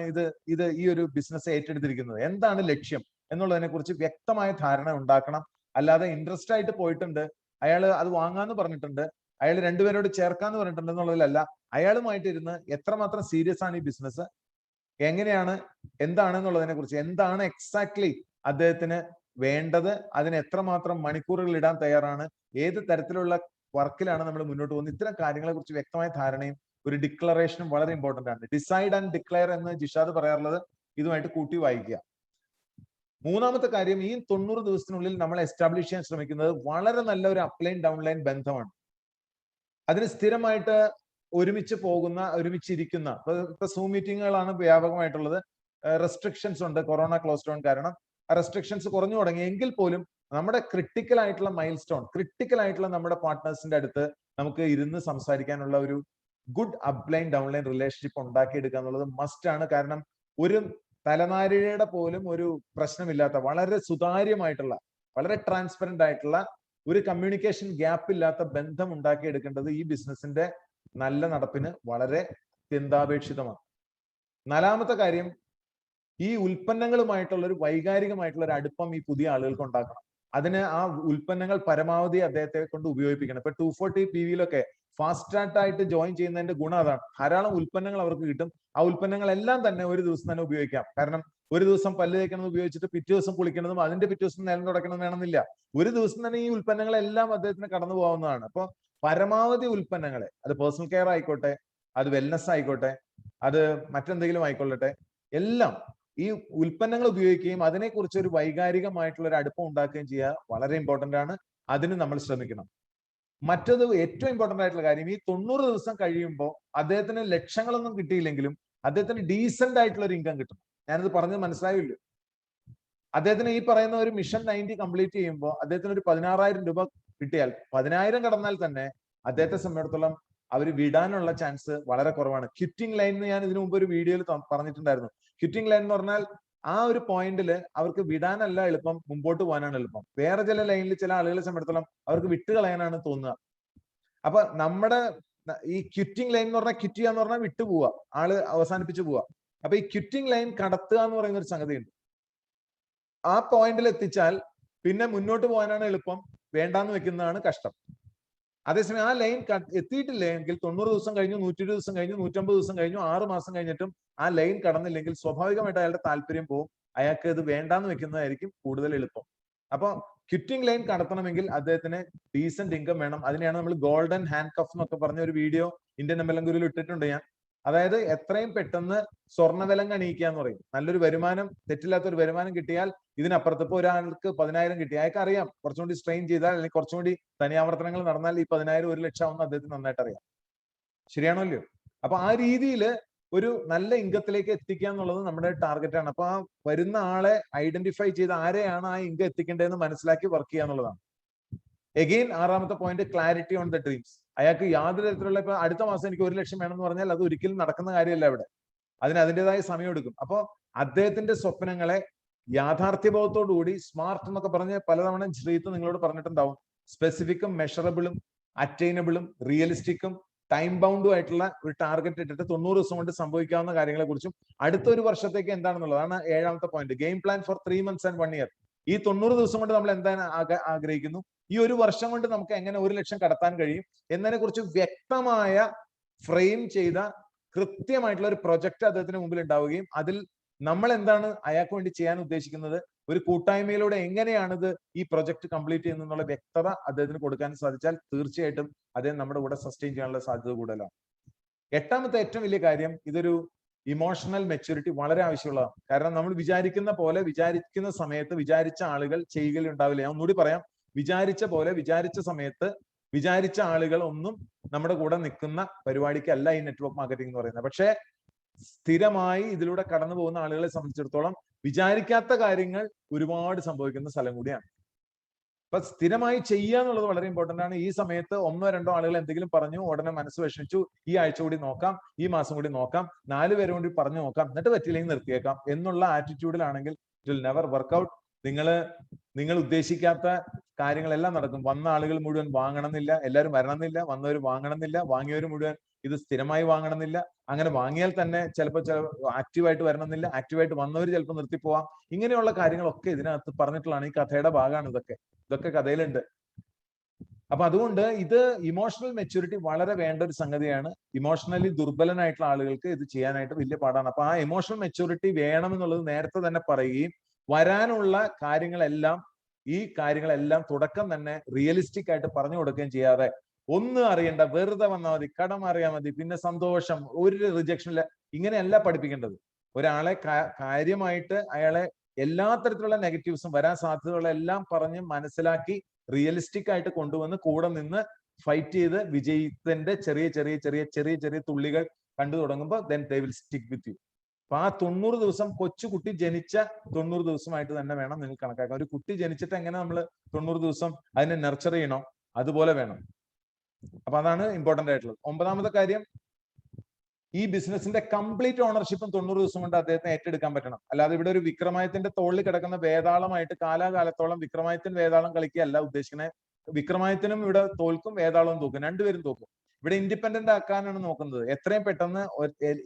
F: ഇത് ഈ ഒരു ബിസിനസ് ഏറ്റെടുത്തിരിക്കുന്നത്, എന്താണ് ലക്ഷ്യം എന്നുള്ളതിനെ കുറിച്ച് വ്യക്തമായ ധാരണ ഉണ്ടാക്കണം. അല്ലാതെ ഇൻട്രസ്റ്റ് ആയിട്ട് പോയിട്ടുണ്ട്, അയാൾ അത് വാങ്ങാന്ന് പറഞ്ഞിട്ടുണ്ട്, അയാൾ 2 പേരോട് ചേർക്കാന്ന് പറഞ്ഞിട്ടുണ്ട് എന്നുള്ളതിലല്ല. അയാളുമായിട്ട് ഇരുന്ന് എത്രമാത്രം സീരിയസ് ആണ് ഈ ബിസിനസ്, എങ്ങനെയാണ്, എന്താണെന്നുള്ളതിനെ കുറിച്ച്, എന്താണ് എക്സാക്ട്ലി അദ്ദേഹത്തിന് വേണ്ടത്, അതിന് എത്രമാത്രം മണിക്കൂറുകൾ ഇടാൻ തയ്യാറാണ്, ഏത് തരത്തിലുള്ള വർക്കിലാണ് നമ്മൾ മുന്നോട്ട് പോകുന്നത്, ഇത്തരം കാര്യങ്ങളെ കുറിച്ച് വ്യക്തമായ ധാരണയും ഒരു ഡിക്ലറേഷനും വളരെ ഇമ്പോർട്ടന്റ് ആണ്. ഡിസൈഡ് ആൻഡ് ഡിക്ലെയർ എന്ന് ജിഷാദ് പറയാറുള്ളത് ഇതുമായിട്ട് കൂട്ടി വായിക്കുക. മൂന്നാമത്തെ കാര്യം, ഈ 90 ദിവസത്തിനുള്ളിൽ നമ്മൾ എസ്റ്റാബ്ലിഷ് ചെയ്യാൻ ശ്രമിക്കുന്നത് വളരെ നല്ല ഒരു അപ്ലൈൻ ഡൗൺലൈൻ ബന്ധമാണ്. അതിന് സ്ഥിരമായിട്ട് ഒരുമിച്ച് പോകുന്ന, ഒരുമിച്ചിരിക്കുന്ന, ഇപ്പൊ സൂം മീറ്റിങ്ങുകളാണ് വ്യാപകമായിട്ടുള്ളത്. റെസ്ട്രിക്ഷൻസ് ഉണ്ട് കൊറോണ ക്ലോസ് ഡൗൺ കാരണം. ആ റെസ്ട്രിക്ഷൻസ് കുറഞ്ഞു തുടങ്ങി എങ്കിൽ പോലും നമ്മുടെ ക്രിട്ടിക്കൽ ആയിട്ടുള്ള മൈൽ സ്റ്റോൺ, ക്രിട്ടിക്കൽ ആയിട്ടുള്ള നമ്മുടെ പാർട്ട്നേഴ്സിന്റെ അടുത്ത് നമുക്ക് ഇരുന്ന് സംസാരിക്കാനുള്ള ഒരു ഗുഡ് അപ്ലൈൻ ഡൗൺലൈൻ റിലേഷൻഷിപ്പ് ഉണ്ടാക്കിയെടുക്കുക എന്നുള്ളത് മസ്റ്റ് ആണ്. കാരണം ഒരു തലനാരിഴയുടെ പോലും ഒരു പ്രശ്നമില്ലാത്ത, വളരെ സുതാര്യമായിട്ടുള്ള, വളരെ ട്രാൻസ്പെറന്റ് ആയിട്ടുള്ള, ഒരു കമ്മ്യൂണിക്കേഷൻ ഗ്യാപ്പ് ഇല്ലാത്ത ബന്ധം ഉണ്ടാക്കിയെടുക്കേണ്ടത് ഈ ബിസിനസിന്റെ നല്ല നടപ്പിന് വളരെ അത്യന്താപേക്ഷിതമാണ്. നാലാമത്തെ കാര്യം, ഈ ഉൽപ്പന്നങ്ങളുമായിട്ടുള്ള ഒരു വൈകാരികമായിട്ടുള്ള ഒരു അടുപ്പം ഈ പുതിയ ആളുകൾക്ക് ഉണ്ടാക്കണം. അതിന് ആ ഉൽപ്പന്നങ്ങൾ പരമാവധി അദ്ദേഹത്തെ കൊണ്ട് ഉപയോഗിപ്പിക്കണം. ഇപ്പൊ 240 PVയിലൊക്കെ ഫാസ്റ്റ് ആയിട്ട് ജോയിൻ ചെയ്യുന്നതിന്റെ ഗുണം അതാണ്. ധാരാളം ഉൽപ്പന്നങ്ങൾ അവർക്ക് കിട്ടും. ആ ഉൽപ്പന്നങ്ങളെല്ലാം തന്നെ ഒരു ദിവസം തന്നെ ഉപയോഗിക്കാം. കാരണം ഒരു ദിവസം പല്ല് തേക്കണമെന്ന് ഉപയോഗിച്ചിട്ട് പിറ്റേ ദിവസം കുളിക്കണതും അതിന്റെ പിറ്റേ ദിവസം നിലം തുടക്കണം വേണമെന്നില്ല. ഒരു ദിവസം തന്നെ ഈ ഉൽപ്പന്നങ്ങളെല്ലാം അദ്ദേഹത്തിന് കടന്നു പോകാവുന്നതാണ്. അപ്പോൾ പരമാവധി ഉൽപ്പന്നങ്ങളെ, അത് പേഴ്സണൽ കെയർ ആയിക്കോട്ടെ, അത് വെൽനസ് ആയിക്കോട്ടെ, അത് മറ്റെന്തെങ്കിലും ആയിക്കൊള്ളട്ടെ, എല്ലാം ഈ ഉൽപ്പന്നങ്ങൾ ഉപയോഗിക്കുകയും അതിനെക്കുറിച്ച് ഒരു വൈകാരികമായിട്ടുള്ള ഒരു അടുപ്പം ഉണ്ടാക്കുകയും ചെയ്യുക വളരെ ഇമ്പോർട്ടന്റ് ആണ്. അതിന് നമ്മൾ ശ്രമിക്കണം. മറ്റത് ഏറ്റവും ഇമ്പോർട്ടന്റ് ആയിട്ടുള്ള കാര്യം, ഈ 90 ദിവസം കഴിയുമ്പോൾ അദ്ദേഹത്തിന് ലക്ഷങ്ങളൊന്നും കിട്ടിയില്ലെങ്കിലും അദ്ദേഹത്തിന് ഡീസന്റ് ആയിട്ടുള്ള ഒരു ഇൻകം കിട്ടും. ഞാനത് പറഞ്ഞത് മനസ്സിലായില്ലോ? അദ്ദേഹത്തിന് ഈ പറയുന്ന ഒരു മിഷൻ 90 കംപ്ലീറ്റ് ചെയ്യുമ്പോൾ അദ്ദേഹത്തിന് ഒരു 16,000 രൂപ കിട്ടിയാൽ, 10,000 കടന്നാൽ തന്നെ അദ്ദേഹത്തെ സംബന്ധിച്ചിടത്തോളം അവർ വിടാനുള്ള ചാൻസ് വളരെ കുറവാണ്. ക്വിറ്റിംഗ് ലൈൻ എന്ന് ഞാൻ ഇതിനു മുമ്പ് ഒരു വീഡിയോയിൽ പറഞ്ഞിട്ടുണ്ടായിരുന്നു. ക്വിറ്റിംഗ് ലൈൻ എന്ന് പറഞ്ഞാൽ ആ ഒരു പോയിന്റിൽ അവർക്ക് വിടാനല്ല എളുപ്പം, മുമ്പോട്ട് പോകാനാണ് എളുപ്പം. വേറെ ചില ലൈനിൽ ചില ആളുകളെ സംബന്ധിച്ചിടത്തോളം അവർക്ക് വിട്ടുകളയാനാണ് തോന്നുക. അപ്പൊ നമ്മുടെ ഈ ക്വിറ്റിംഗ് ലൈൻ എന്ന് പറഞ്ഞാൽ, ക്വിറ്റ് ചെയ്യുക എന്ന് പറഞ്ഞാൽ വിട്ടു പോവുക, ആള് അവസാനിപ്പിച്ചു പോവുക. അപ്പൊ ഈ ക്വിറ്റിംഗ് ലൈൻ കടത്തുക എന്ന് പറയുന്ന ഒരു സംഗതിയുണ്ട്. ആ പോയിന്റിൽ എത്തിച്ചാൽ പിന്നെ മുന്നോട്ട് പോകാനാണ് എളുപ്പം, വേണ്ടാന്ന് വെക്കുന്നതാണ് കഷ്ടം. അതേസമയം ആ ലൈൻ എത്തിയിട്ടില്ല എങ്കിൽ 90 ദിവസം കഴിഞ്ഞു, 120 ദിവസം കഴിഞ്ഞു, 150 ദിവസം കഴിഞ്ഞു, 6 മാസം കഴിഞ്ഞിട്ടും ആ ലൈൻ കടന്നില്ലെങ്കിൽ സ്വാഭാവികമായിട്ട് അയാളുടെ താല്പര്യം പോവും. അയാൾക്ക് ഇത് വേണ്ടാന്ന് വെക്കുന്നതായിരിക്കും കൂടുതൽ എളുപ്പം. അപ്പൊ ക്വിറ്റിംഗ് ലൈൻ കടത്തണമെങ്കിൽ അദ്ദേഹത്തിന് ഡീസന്റ് ഇൻകം വേണം. അതിനെയാണ് നമ്മൾ ഗോൾഡൻ ഹാൻഡ് കഫ് എന്നൊക്കെ പറഞ്ഞ ഒരു വീഡിയോ ഇന്ത്യൻ എംഎൽഎംഗുരിൽ ഇട്ടിട്ടുണ്ട് ഞാൻ. അതായത് എത്രയും പെട്ടെന്ന് സ്വർണ്ണവിലങ്ങ് അണിയിക്കുക എന്ന് പറയും. നല്ലൊരു വരുമാനം, തെറ്റില്ലാത്ത ഒരു വരുമാനം കിട്ടിയാൽ, ഇതിനപ്പുറത്ത് ഇപ്പൊ ഒരാൾക്ക് 10,000 കിട്ടി, അയാൾക്ക് അറിയാം കുറച്ചും കൂടി സ്ട്രെയിൻ ചെയ്താൽ അല്ലെങ്കിൽ കുറച്ചും കൂടി തനിയാവർത്തനങ്ങൾ നടന്നാൽ ഈ 10,000 1 ലക്ഷം ആവുന്ന അദ്ദേഹത്തിന് നന്നായിട്ട് അറിയാം. ശരിയാണല്ലോ? അപ്പൊ ആ രീതിയിൽ ഒരു നല്ല ഇൻകത്തിലേക്ക് എത്തിക്കുക എന്നുള്ളത് നമ്മുടെ ടാർഗറ്റാണ്. അപ്പൊ ആ വരുന്ന ആളെ ഐഡന്റിഫൈ ചെയ്ത് ആരെയാണ് ആ ഇൻകം എത്തിക്കേണ്ടതെന്ന് മനസ്സിലാക്കി വർക്ക് ചെയ്യുക എന്നുള്ളതാണ്. എഗെയിൻ 6ാമത്തെ point, clarity on the dreams. അയാൾക്ക് യാതൊരു തരത്തിലുള്ള, ഇപ്പൊ അടുത്ത മാസം എനിക്ക് 1 ലക്ഷം വേണമെന്ന് പറഞ്ഞാൽ അത് ഒരിക്കലും നടക്കുന്ന കാര്യമല്ല. ഇവിടെ അതിന് അതിൻ്റെതായ സമയം എടുക്കും. അപ്പൊ അദ്ദേഹത്തിന്റെ സ്വപ്നങ്ങളെ യാഥാർത്ഥ്യബോധത്തോടുകൂടി, സ്മാർട്ട് എന്നൊക്കെ പറഞ്ഞ് പലതവണ ശ്രീത്ത് നിങ്ങളോട് പറഞ്ഞിട്ടുണ്ടാവും, സ്പെസിഫിക്കും മെഷറബിളും അറ്റൈനബിളും റിയലിസ്റ്റിക്കും ടൈം ബൗണ്ടും ആയിട്ടുള്ള ഒരു ടാർഗറ്റ് ഇട്ടിട്ട് 90 ദിവസം കൊണ്ട് സംഭവിക്കാവുന്ന കാര്യങ്ങളെ കുറിച്ചും അടുത്ത ഒരു വർഷത്തേക്ക് എന്താണെന്നുള്ളതാണ് 7ാമത്തെ point. Game plan for 3 months and 1 year. ഈ 90 ദിവസം കൊണ്ട് നമ്മൾ എന്താണ് ആഗ്രഹിക്കുന്നു, ഈ ഒരു വർഷം കൊണ്ട് നമുക്ക് എങ്ങനെ 1 ലക്ഷം കടത്താൻ കഴിയും എന്നതിനെ കുറിച്ച് വ്യക്തമായ ഫ്രെയിം ചെയ്ത കൃത്യമായിട്ടുള്ള ഒരു പ്രൊജക്ട് അദ്ദേഹത്തിന് മുമ്പിൽ ഉണ്ടാവുകയും അതിൽ നമ്മൾ എന്താണ് അയാൾക്ക് വേണ്ടി ചെയ്യാൻ ഉദ്ദേശിക്കുന്നത്, ഒരു കൂട്ടായ്മയിലൂടെ എങ്ങനെയാണിത് ഈ പ്രൊജക്ട് കംപ്ലീറ്റ് ചെയ്യുന്നുള്ള വ്യക്തത അദ്ദേഹത്തിന് കൊടുക്കാൻ സാധിച്ചാൽ തീർച്ചയായിട്ടും അദ്ദേഹം നമ്മുടെ കൂടെ സസ്റ്റെയിൻ ചെയ്യാനുള്ള സാധ്യത കൂടുതലാണ്. 8ാമത്തെ ഏറ്റവും വലിയ കാര്യം, ഇതൊരു ഇമോഷണൽ മെച്യൂരിറ്റി വളരെ ആവശ്യമുള്ളതാണ്. കാരണം നമ്മൾ വിചാരിക്കുന്ന പോലെ വിചാരിക്കുന്ന സമയത്ത് വിചാരിച്ച ആളുകൾ ചെയ്യുകയുണ്ടാവില്ല. ഞാൻ ഒന്നുകൂടി പറയാം, വിചാരിച്ച പോലെ വിചാരിച്ച സമയത്ത് വിചാരിച്ച ആളുകൾ ഒന്നും നമ്മുടെ കൂടെ നിൽക്കുന്ന പരിപാടിക്കല്ല ഈ നെറ്റ്വർക്ക് മാർക്കറ്റിംഗ് എന്ന് പറയുന്നത്. പക്ഷേ സ്ഥിരമായി ഇതിലൂടെ കടന്നു പോകുന്ന ആളുകളെ സംബന്ധിച്ചിടത്തോളം വിചാരിക്കാത്ത കാര്യങ്ങൾ ഒരുപാട് സംഭവിക്കുന്ന സ്ഥലം കൂടിയാണ്. അപ്പൊ സ്ഥിരമായി ചെയ്യുക എന്നുള്ളത് വളരെ ഇമ്പോർട്ടന്റ് ആണ്. ഈ സമയത്ത് 1 or 2 ആളുകൾ എന്തെങ്കിലും പറഞ്ഞു, ഉടനെ മനസ്സ് വിഷമിച്ചു, ഈ ആഴ്ച കൂടി നോക്കാം, ഈ മാസം കൂടി നോക്കാം, 4 പേരെ കൂടി പറഞ്ഞു നോക്കാം, എന്നിട്ട് പറ്റില്ലെങ്കിൽ നിർത്തിയേക്കാം എന്നുള്ള ആറ്റിറ്റ്യൂഡിലാണെങ്കിൽ ഇറ്റ് വിൽ നെവർ വർക്ക്ഔട്ട്. നിങ്ങൾ ഉദ്ദേശിക്കാത്ത കാര്യങ്ങളെല്ലാം നടക്കും. വന്ന ആളുകൾ മുഴുവൻ വാങ്ങണമെന്നില്ല, എല്ലാവരും വരണമെന്നില്ല, വന്നവർ വാങ്ങണമെന്നില്ല, വാങ്ങിയവർ മുഴുവൻ ഇത് സ്ഥിരമായി വാങ്ങണമെന്നില്ല. അങ്ങനെ വാങ്ങിയാൽ തന്നെ ചിലപ്പോൾ ആക്റ്റീവായിട്ട് വരണമെന്നില്ല, ആക്റ്റീവായിട്ട് വന്നവർ ചിലപ്പോൾ നിർത്തിപ്പോവാം. ഇങ്ങനെയുള്ള കാര്യങ്ങളൊക്കെ ഇതിനകത്ത് പറഞ്ഞിട്ടുള്ളതാണ്. ഈ കഥയുടെ ഭാഗമാണ് ഇതൊക്കെ കഥയിലുണ്ട്. അപ്പൊ അതുകൊണ്ട് ഇത് ഇമോഷണൽ മെച്യൂരിറ്റി വളരെ വേണ്ട ഒരു സംഗതിയാണ്. ഇമോഷണലി ദുർബലനായിട്ടുള്ള ആളുകൾക്ക് ഇത് ചെയ്യാനായിട്ട് വലിയ പാടാണ്. അപ്പൊ ആ ഇമോഷണൽ മെച്യൂരിറ്റി വേണമെന്നുള്ളത് നേരത്തെ തന്നെ പറയുകയും വരാനുള്ള കാര്യങ്ങളെല്ലാം തുടക്കം തന്നെ റിയലിസ്റ്റിക് ആയിട്ട് പറഞ്ഞു കൊടുക്കുകയും ചെയ്യാതെ, ഒന്നും അറിയണ്ട, വെറുതെ വന്നാൽ മതി, കടം അറിയാൻ മതി, പിന്നെ സന്തോഷം, ഒരു റിജക്ഷൻ ഇല്ല, ഇങ്ങനെയല്ല പഠിപ്പിക്കേണ്ടത്. ഒരാളെ കാര്യമായിട്ട് അയാളെ എല്ലാ തരത്തിലുള്ള നെഗറ്റീവ്സും വരാൻ സാധ്യതയുള്ള എല്ലാം പറഞ്ഞ് മനസ്സിലാക്കി റിയലിസ്റ്റിക് ആയിട്ട് കൊണ്ടുവന്ന് കൂടെ നിന്ന് ഫൈറ്റ് ചെയ്ത് വിജയത്തിന്റെ ചെറിയ ചെറിയ ചെറിയ ചെറിയ ചെറിയ തുള്ളികൾ കണ്ടു തുടങ്ങുമ്പോൾ then they will stick with you. അപ്പൊ ആ 90 ദിവസം കൊച്ചുകുട്ടി ജനിച്ച 90 ദിവസമായിട്ട് തന്നെ വേണം നിങ്ങൾ കണക്കാക്കാൻ. ഒരു കുട്ടി ജനിച്ചിട്ട് എങ്ങനെ നമ്മൾ 90 ദിവസം അതിനെ നർച്ചർ ചെയ്യണോ അതുപോലെ വേണം. അപ്പൊ അതാണ് ഇമ്പോർട്ടന്റ് ആയിട്ടുള്ളത്. 9ാമത്തെ കാര്യം, ഈ ബിസിനസിന്റെ കംപ്ലീറ്റ് ഓണർഷിപ്പും 90 ദിവസം കൊണ്ട് അദ്ദേഹത്തിന് ഏറ്റെടുക്കാൻ പറ്റണം. അല്ലാതെ ഇവിടെ ഒരു വിക്രമാദിത്യന്റെ തോളിൽ കിടക്കുന്ന വേതാളമായിട്ട് കാലാകാലത്തോളം വിക്രമാദിത്യൻ വേതാളം കളിക്കുകയല്ല ഉദ്ദേശിക്കുന്നത്. വിക്രമാദിത്യനും ഇവിടെ തോൽക്കും, വേതാളവും തോക്കും, രണ്ടുപേരും തോക്കും. ഇവിടെ ഇൻഡിപെൻഡന്റ് ആക്കാനാണ് നോക്കുന്നത്. എത്രയും പെട്ടെന്ന്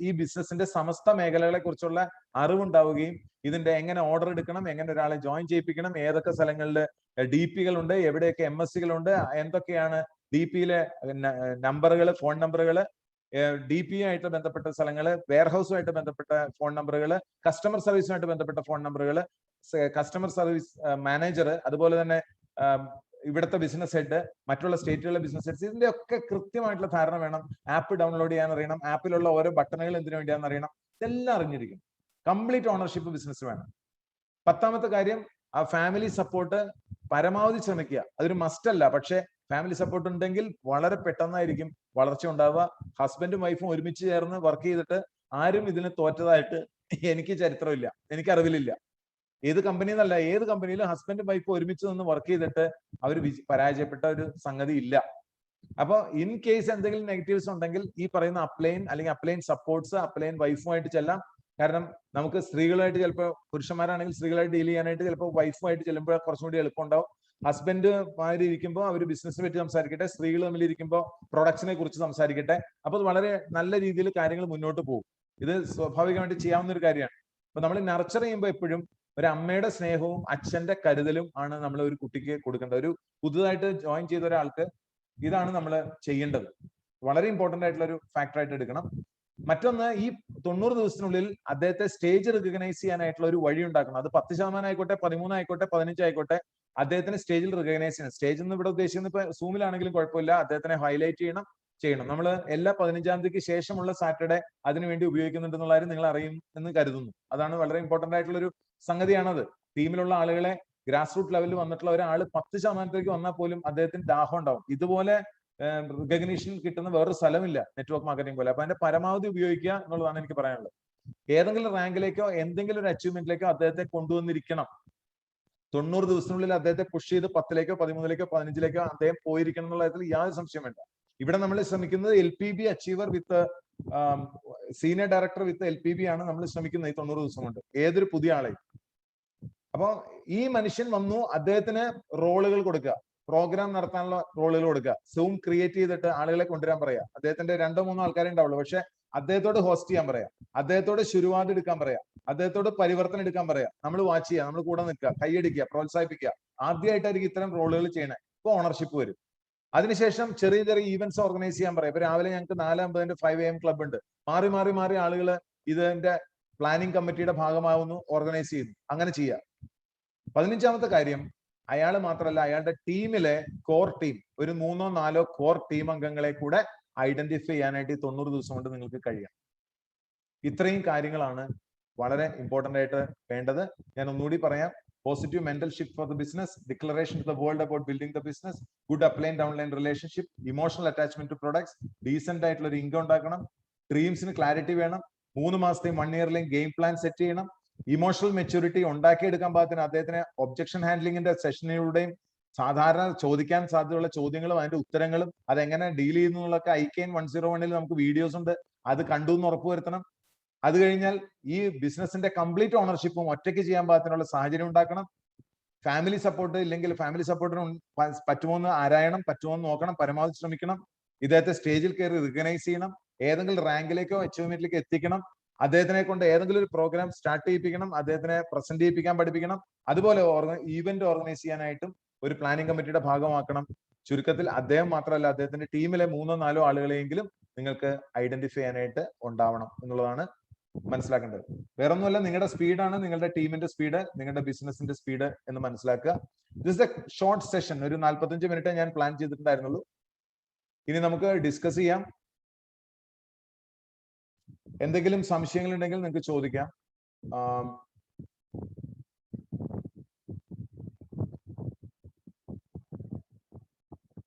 F: ഈ ബിസിനസിന്റെ സമസ്ത മേഖലകളെ കുറിച്ചുള്ള അറിവുണ്ടാവുകയും ഇതിന്റെ എങ്ങനെ ഓർഡർ എടുക്കണം, എങ്ങനെ ഒരാളെ ജോയിൻ ചെയ്യിപ്പിക്കണം, ഏതൊക്കെ സ്ഥലങ്ങളിൽ DP ഉണ്ട്, എവിടെയൊക്കെ MSCകൾ ഉണ്ട്, എന്തൊക്കെയാണ് DP-യിലെ നമ്പറുകൾ, ഫോൺ നമ്പറുകൾ, DP ആയിട്ട് ബന്ധപ്പെട്ട സ്ഥലങ്ങൾ, വെയർഹൌസുമായിട്ട് ബന്ധപ്പെട്ട ഫോൺ നമ്പറുകൾ, കസ്റ്റമർ സർവീസുമായിട്ട് ബന്ധപ്പെട്ട ഫോൺ നമ്പറുകൾ, കസ്റ്റമർ സർവീസ് മാനേജർ, അതുപോലെ തന്നെ ഇവിടുത്തെ ബിസിനസ് ഹെഡ്, മറ്റുള്ള സ്റ്റേറ്റുകളിലെ ബിസിനസ് ഹെഡ്സ്, ഇതിന്റെ ഒക്കെ കൃത്യമായിട്ടുള്ള ധാരണ വേണം. ആപ്പ് ഡൗൺലോഡ് ചെയ്യാൻ അറിയണം, ആപ്പിലുള്ള ഓരോ ബട്ടണുകൾ എന്തിനു വേണ്ടിയാണെന്ന് അറിയണം, ഇതെല്ലാം അറിഞ്ഞിരിക്കും. കംപ്ലീറ്റ് ഓണർഷിപ്പ് ബിസിനസ് വേണം. 10ാമത്തെ കാര്യം, ആ ഫാമിലി സപ്പോർട്ട് പരമാവധി ശ്രമിക്കുക. അതൊരു മസ്റ്റ് അല്ല, പക്ഷെ ഫാമിലി സപ്പോർട്ട് ഉണ്ടെങ്കിൽ വളരെ പെട്ടെന്നായിരിക്കും വളർച്ച ഉണ്ടാവുക. ഹസ്ബൻഡും വൈഫും ഒരുമിച്ച് ചേർന്ന് വർക്ക് ചെയ്തിട്ട് ആരും ഇതിന് തോറ്റതായിട്ട് എനിക്ക് ചരിത്രമില്ല, എനിക്ക് അറിവിലില്ല. ഏത് കമ്പനി എന്നല്ല, ഏത് കമ്പനിയിലും ഹസ്ബൻഡും വൈഫും ഒരുമിച്ച് നിന്ന് വർക്ക് ചെയ്തിട്ട് അവർ പരാജയപ്പെട്ട ഒരു സംഗതി ഇല്ല. അപ്പൊ ഇൻ കേസ് എന്തെങ്കിലും നെഗറ്റീവ്സ് ഉണ്ടെങ്കിൽ ഈ പറയുന്ന അപ്ലൈൻ അല്ലെങ്കിൽ അപ്ലൈൻ സപ്പോർട്ട്സ് അപ്ലൈൻ വൈഫുമായിട്ട് ചെല്ലാം. കാരണം നമുക്ക് സ്ത്രീകളായിട്ട് ചിലപ്പോൾ, പുരുഷന്മാരാണെങ്കിൽ സ്ത്രീകളായിട്ട് ഡീൽ ചെയ്യാനായിട്ട് ചിലപ്പോൾ വൈഫുമായിട്ട് ചെല്ലുമ്പോൾ കുറച്ചും കൂടി എളുപ്പമുണ്ടാവും. ഹസ്ബൻഡുമാര് ഇരിക്കുമ്പോൾ അവർ ബിസിനസിനെ പറ്റി സംസാരിക്കട്ടെ, സ്ത്രീകൾ തമ്മിൽ ഇരിക്കുമ്പോൾ പ്രൊഡക്ഷനെ കുറിച്ച് സംസാരിക്കട്ടെ. അപ്പൊ അത് വളരെ നല്ല രീതിയിൽ കാര്യങ്ങൾ മുന്നോട്ട് പോകും. ഇത് സ്വാഭാവികമായിട്ട് ചെയ്യാവുന്ന ഒരു കാര്യമാണ്. അപ്പൊ നമ്മൾ നർച്ചർ ചെയ്യുമ്പോൾ എപ്പോഴും ഒരു അമ്മയുടെ സ്നേഹവും അച്ഛന്റെ കരുതലും ആണ് നമ്മൾ ഒരു കുട്ടിക്ക് കൊടുക്കേണ്ടത്. ഒരു പുതുതായിട്ട് ജോയിൻ ചെയ്ത ഒരാൾക്ക് ഇതാണ് നമ്മൾ ചെയ്യേണ്ടത്. വളരെ ഇമ്പോർട്ടന്റ് ആയിട്ടുള്ള ഒരു ഫാക്ടറായിട്ട് എടുക്കണം. മറ്റൊന്ന്, ഈ 90 ദിവസത്തിനുള്ളിൽ അദ്ദേഹത്തെ സ്റ്റേജ് റിക്കഗ്നൈസ് ചെയ്യാനായിട്ടുള്ള ഒരു വഴി ഉണ്ടാക്കണം. അത് 10% ആയിക്കോട്ടെ, 13 ആയിക്കോട്ടെ, 15 ആയിക്കോട്ടെ, അദ്ദേഹത്തിന് സ്റ്റേജിൽ റിക്കഗ്നൈസ് ചെയ്യണം. സ്റ്റേജ് എന്ന് ഇവിടെ ഉദ്ദേശിക്കുന്നത് ഇപ്പൊ സൂമിലാണെങ്കിലും കുഴപ്പമില്ല, അദ്ദേഹത്തിനെ ഹൈലൈറ്റ് ചെയ്യണം. നമ്മൾ എല്ലാ 15-ാം തീയതിക്ക് ശേഷമുള്ള സാറ്റർഡേ അതിനുവേണ്ടി ഉപയോഗിക്കുന്നുണ്ടെന്നുള്ള കാര്യം നിങ്ങൾ അറിയും എന്ന് കരുതുന്നു. അതാണ് വളരെ ഇമ്പോർട്ടന്റ് ആയിട്ടുള്ള ഒരു സംഗതിയാണത്. ടീമിലുള്ള ആളുകളെ ഗ്രാസ് റൂട്ട് ലെവലിൽ വന്നിട്ടുള്ള ഒരാൾ 10% വന്നാൽ പോലും അദ്ദേഹത്തിന് ദാഹം ഉണ്ടാവും. ഇതുപോലെ റിക്കഗ്നീഷൻ കിട്ടുന്ന വേറൊരു സ്ഥലമില്ല നെറ്റ്വർക്ക് മാർക്കറ്റിംഗ് പോലെ. അപ്പൊ അതിന്റെ പരമാവധി ഉപയോഗിക്കുക എന്നുള്ളതാണ് എനിക്ക് പറയാനുള്ളത്. ഏതെങ്കിലും റാങ്കിലേക്കോ എന്തെങ്കിലും ഒരു അച്ചീവ്മെന്റിലേക്കോ അദ്ദേഹത്തെ കൊണ്ടുവന്നിരിക്കണം. 90 ദിവസത്തിനുള്ളിൽ അദ്ദേഹത്തെ പുഷ് ചെയ്ത് 10ലേക്കോ 13ലേക്കോ 15ലേക്കോ അദ്ദേഹം പോയിരിക്കണം എന്നുള്ള കാര്യത്തിൽ യാതൊരു സംശയം വേണ്ട. ഇവിടെ നമ്മൾ ശ്രമിക്കുന്നത് LPB അച്ചീവർ വിത്ത് സീനിയർ ഡയറക്ടർ വിത്ത് LPB ആണ് നമ്മൾ ശ്രമിക്കുന്നത് ഈ 90 ദിവസം കൊണ്ട്, ഏതൊരു പുതിയ ആളെയും. അപ്പൊ ഈ മനുഷ്യൻ വന്നു, അദ്ദേഹത്തിന് റോളുകൾ കൊടുക്കുക, പ്രോഗ്രാം നടത്താനുള്ള റോളുകൾ കൊടുക്കുക, സൂം ക്രിയേറ്റ് ചെയ്തിട്ട് ആളുകളെ കൊണ്ടുവരാൻ പറയാ. അദ്ദേഹത്തിന്റെ 2-3 ആൾക്കാരെ ഉണ്ടാവുള്ളൂ, പക്ഷെ അദ്ദേഹത്തോട് ഹോസ്റ്റ് ചെയ്യാൻ പറയാം, അദ്ദേഹത്തോട് ശുരുവാത് എടുക്കാൻ പറയാം, അദ്ദേഹത്തോട് പരിവർത്തനം എടുക്കാൻ പറയാം. നമ്മൾ വാച്ച് ചെയ്യുക, നമ്മൾ കൂടെ നിൽക്കുക, കൈയടിക്കുക, പ്രോത്സാഹിപ്പിക്കുക. ആദ്യമായിട്ടായിരിക്കും ഇത്തരം റോളുകൾ ചെയ്യണേ. ഇപ്പൊ ഓണർഷിപ്പ് വരും. അതിനുശേഷം ചെറിയ ചെറിയ ഈവന്റ്സ് ഓർഗനൈസ് ചെയ്യാൻ പറയാം. ഇപ്പൊ രാവിലെ ഞങ്ങൾക്ക് 4:50 5 AM ക്ലബ് ഉണ്ട്. മാറി മാറി മാറി ആളുകൾ ഇതിന്റെ പ്ലാനിങ് കമ്മിറ്റിയുടെ ഭാഗമാവുന്നു, ഓർഗനൈസ് ചെയ്യുന്നു. അങ്ങനെ ചെയ്യുക. 15ാമത്തെ കാര്യം, അയാൾ മാത്രമല്ല അയാളുടെ ടീമിലെ കോർ ടീം, ഒരു 3-4 കോർ ടീം അംഗങ്ങളെ കൂടെ ഐഡന്റിഫൈ ചെയ്യാനായിട്ട് 90 ദിവസം കൊണ്ട് നിങ്ങൾക്ക് കഴിയാം. ഇത്രയും കാര്യങ്ങളാണ് വളരെ ഇമ്പോർട്ടന്റ് ആയിട്ട് വേണ്ടത്. ഞാൻ ഒന്നുകൂടി പറയാം. Positive mental shift for the business, declaration to the world about building the business, good upline downline relationship, emotional attachment to products, decent ആയിട്ടുള്ള ഒരു ഇൻകം ഉണ്ടാക്കണം, ഡ്രീംസിന് ക്ലാരിറ്റി വേണം, 3 മാസത്തെയും 1 ഇയറിലെയും ഗെയിം പ്ലാൻ സെറ്റ് ചെയ്യണം, ഇമോഷണൽ മെച്യൂരിറ്റി ഉണ്ടാക്കിയെടുക്കാൻ പാകത്തിന് അദ്ദേഹത്തിന് ഒബ്ജക്ഷൻ ഹാൻഡ്ലിംഗിന്റെ സെഷനിലൂടെയും സാധാരണ ചോദിക്കാൻ സാധ്യതയുള്ള ചോദ്യങ്ങളും അതിന്റെ ഉത്തരങ്ങളും അതെങ്ങനെ ഡീൽ ചെയ്യുന്നു എന്നുള്ളതൊക്കെ ICANN 101-ൽ നമുക്ക് വീഡിയോസ് ഉണ്ട്, അത് കണ്ടു എന്ന് ഉറപ്പുവരുത്തണം. അത് കഴിഞ്ഞാൽ ഈ ബിസിനസിന്റെ കംപ്ലീറ്റ് ഓണർഷിപ്പും ഒറ്റയ്ക്ക് ചെയ്യാൻ പാകത്തിനുള്ള സാഹചര്യം ഉണ്ടാക്കണം. ഫാമിലി സപ്പോർട്ട് ഇല്ലെങ്കിൽ ഫാമിലി സപ്പോർട്ടിന് പറ്റുമോ എന്ന് ആരായണം, പറ്റുമോ എന്ന് നോക്കണം, പരമാവധി ശ്രമിക്കണം. ഇദ്ദേഹത്തെ സ്റ്റേജിൽ കയറി റിക്കഗ്നൈസ് ചെയ്യണം, ഏതെങ്കിലും റാങ്കിലേക്കോ അച്ചീവ്മെന്റിലേക്കോ എത്തിക്കണം, അദ്ദേഹത്തിനെ കൊണ്ട് ഏതെങ്കിലും ഒരു പ്രോഗ്രാം സ്റ്റാർട്ട് ചെയ്യിപ്പിക്കണം, അദ്ദേഹത്തിനെ പ്രസന്റ് ചെയ്യിപ്പിക്കാൻ പഠിപ്പിക്കണം. അതുപോലെ ഈവന്റ് ഓർഗനൈസ് ചെയ്യാനായിട്ടും ഒരു പ്ലാനിംഗ് കമ്മിറ്റിയുടെ ഭാഗമാക്കണം. ചുരുക്കത്തിൽ അദ്ദേഹം മാത്രമല്ല, അദ്ദേഹത്തിന്റെ ടീമിലെ 3-4 ആളുകളെയെങ്കിലും നിങ്ങൾക്ക് ഐഡന്റിഫൈ ചെയ്യാനായിട്ട് ഉണ്ടാവണം എന്നുള്ളതാണ് മനസ്സിലാക്കേണ്ടത്. വേറൊന്നുമല്ല, നിങ്ങളുടെ സ്പീഡാണ് നിങ്ങളുടെ ടീമിന്റെ സ്പീഡ്, നിങ്ങളുടെ ബിസിനസിന്റെ സ്പീഡ് എന്ന് മനസ്സിലാക്കുക. ദിസ് എ ഷോർട്ട് സെഷൻ, ഒരു 45 മിനിറ്റ് ഞാൻ പ്ലാൻ ചെയ്തിട്ടുണ്ടായിരുന്നുള്ളൂ. ഇനി നമുക്ക് ഡിസ്കസ് ചെയ്യാം. എന്തെങ്കിലും സംശയങ്ങൾ ഉണ്ടെങ്കിൽ നിങ്ങൾക്ക് ചോദിക്കാം.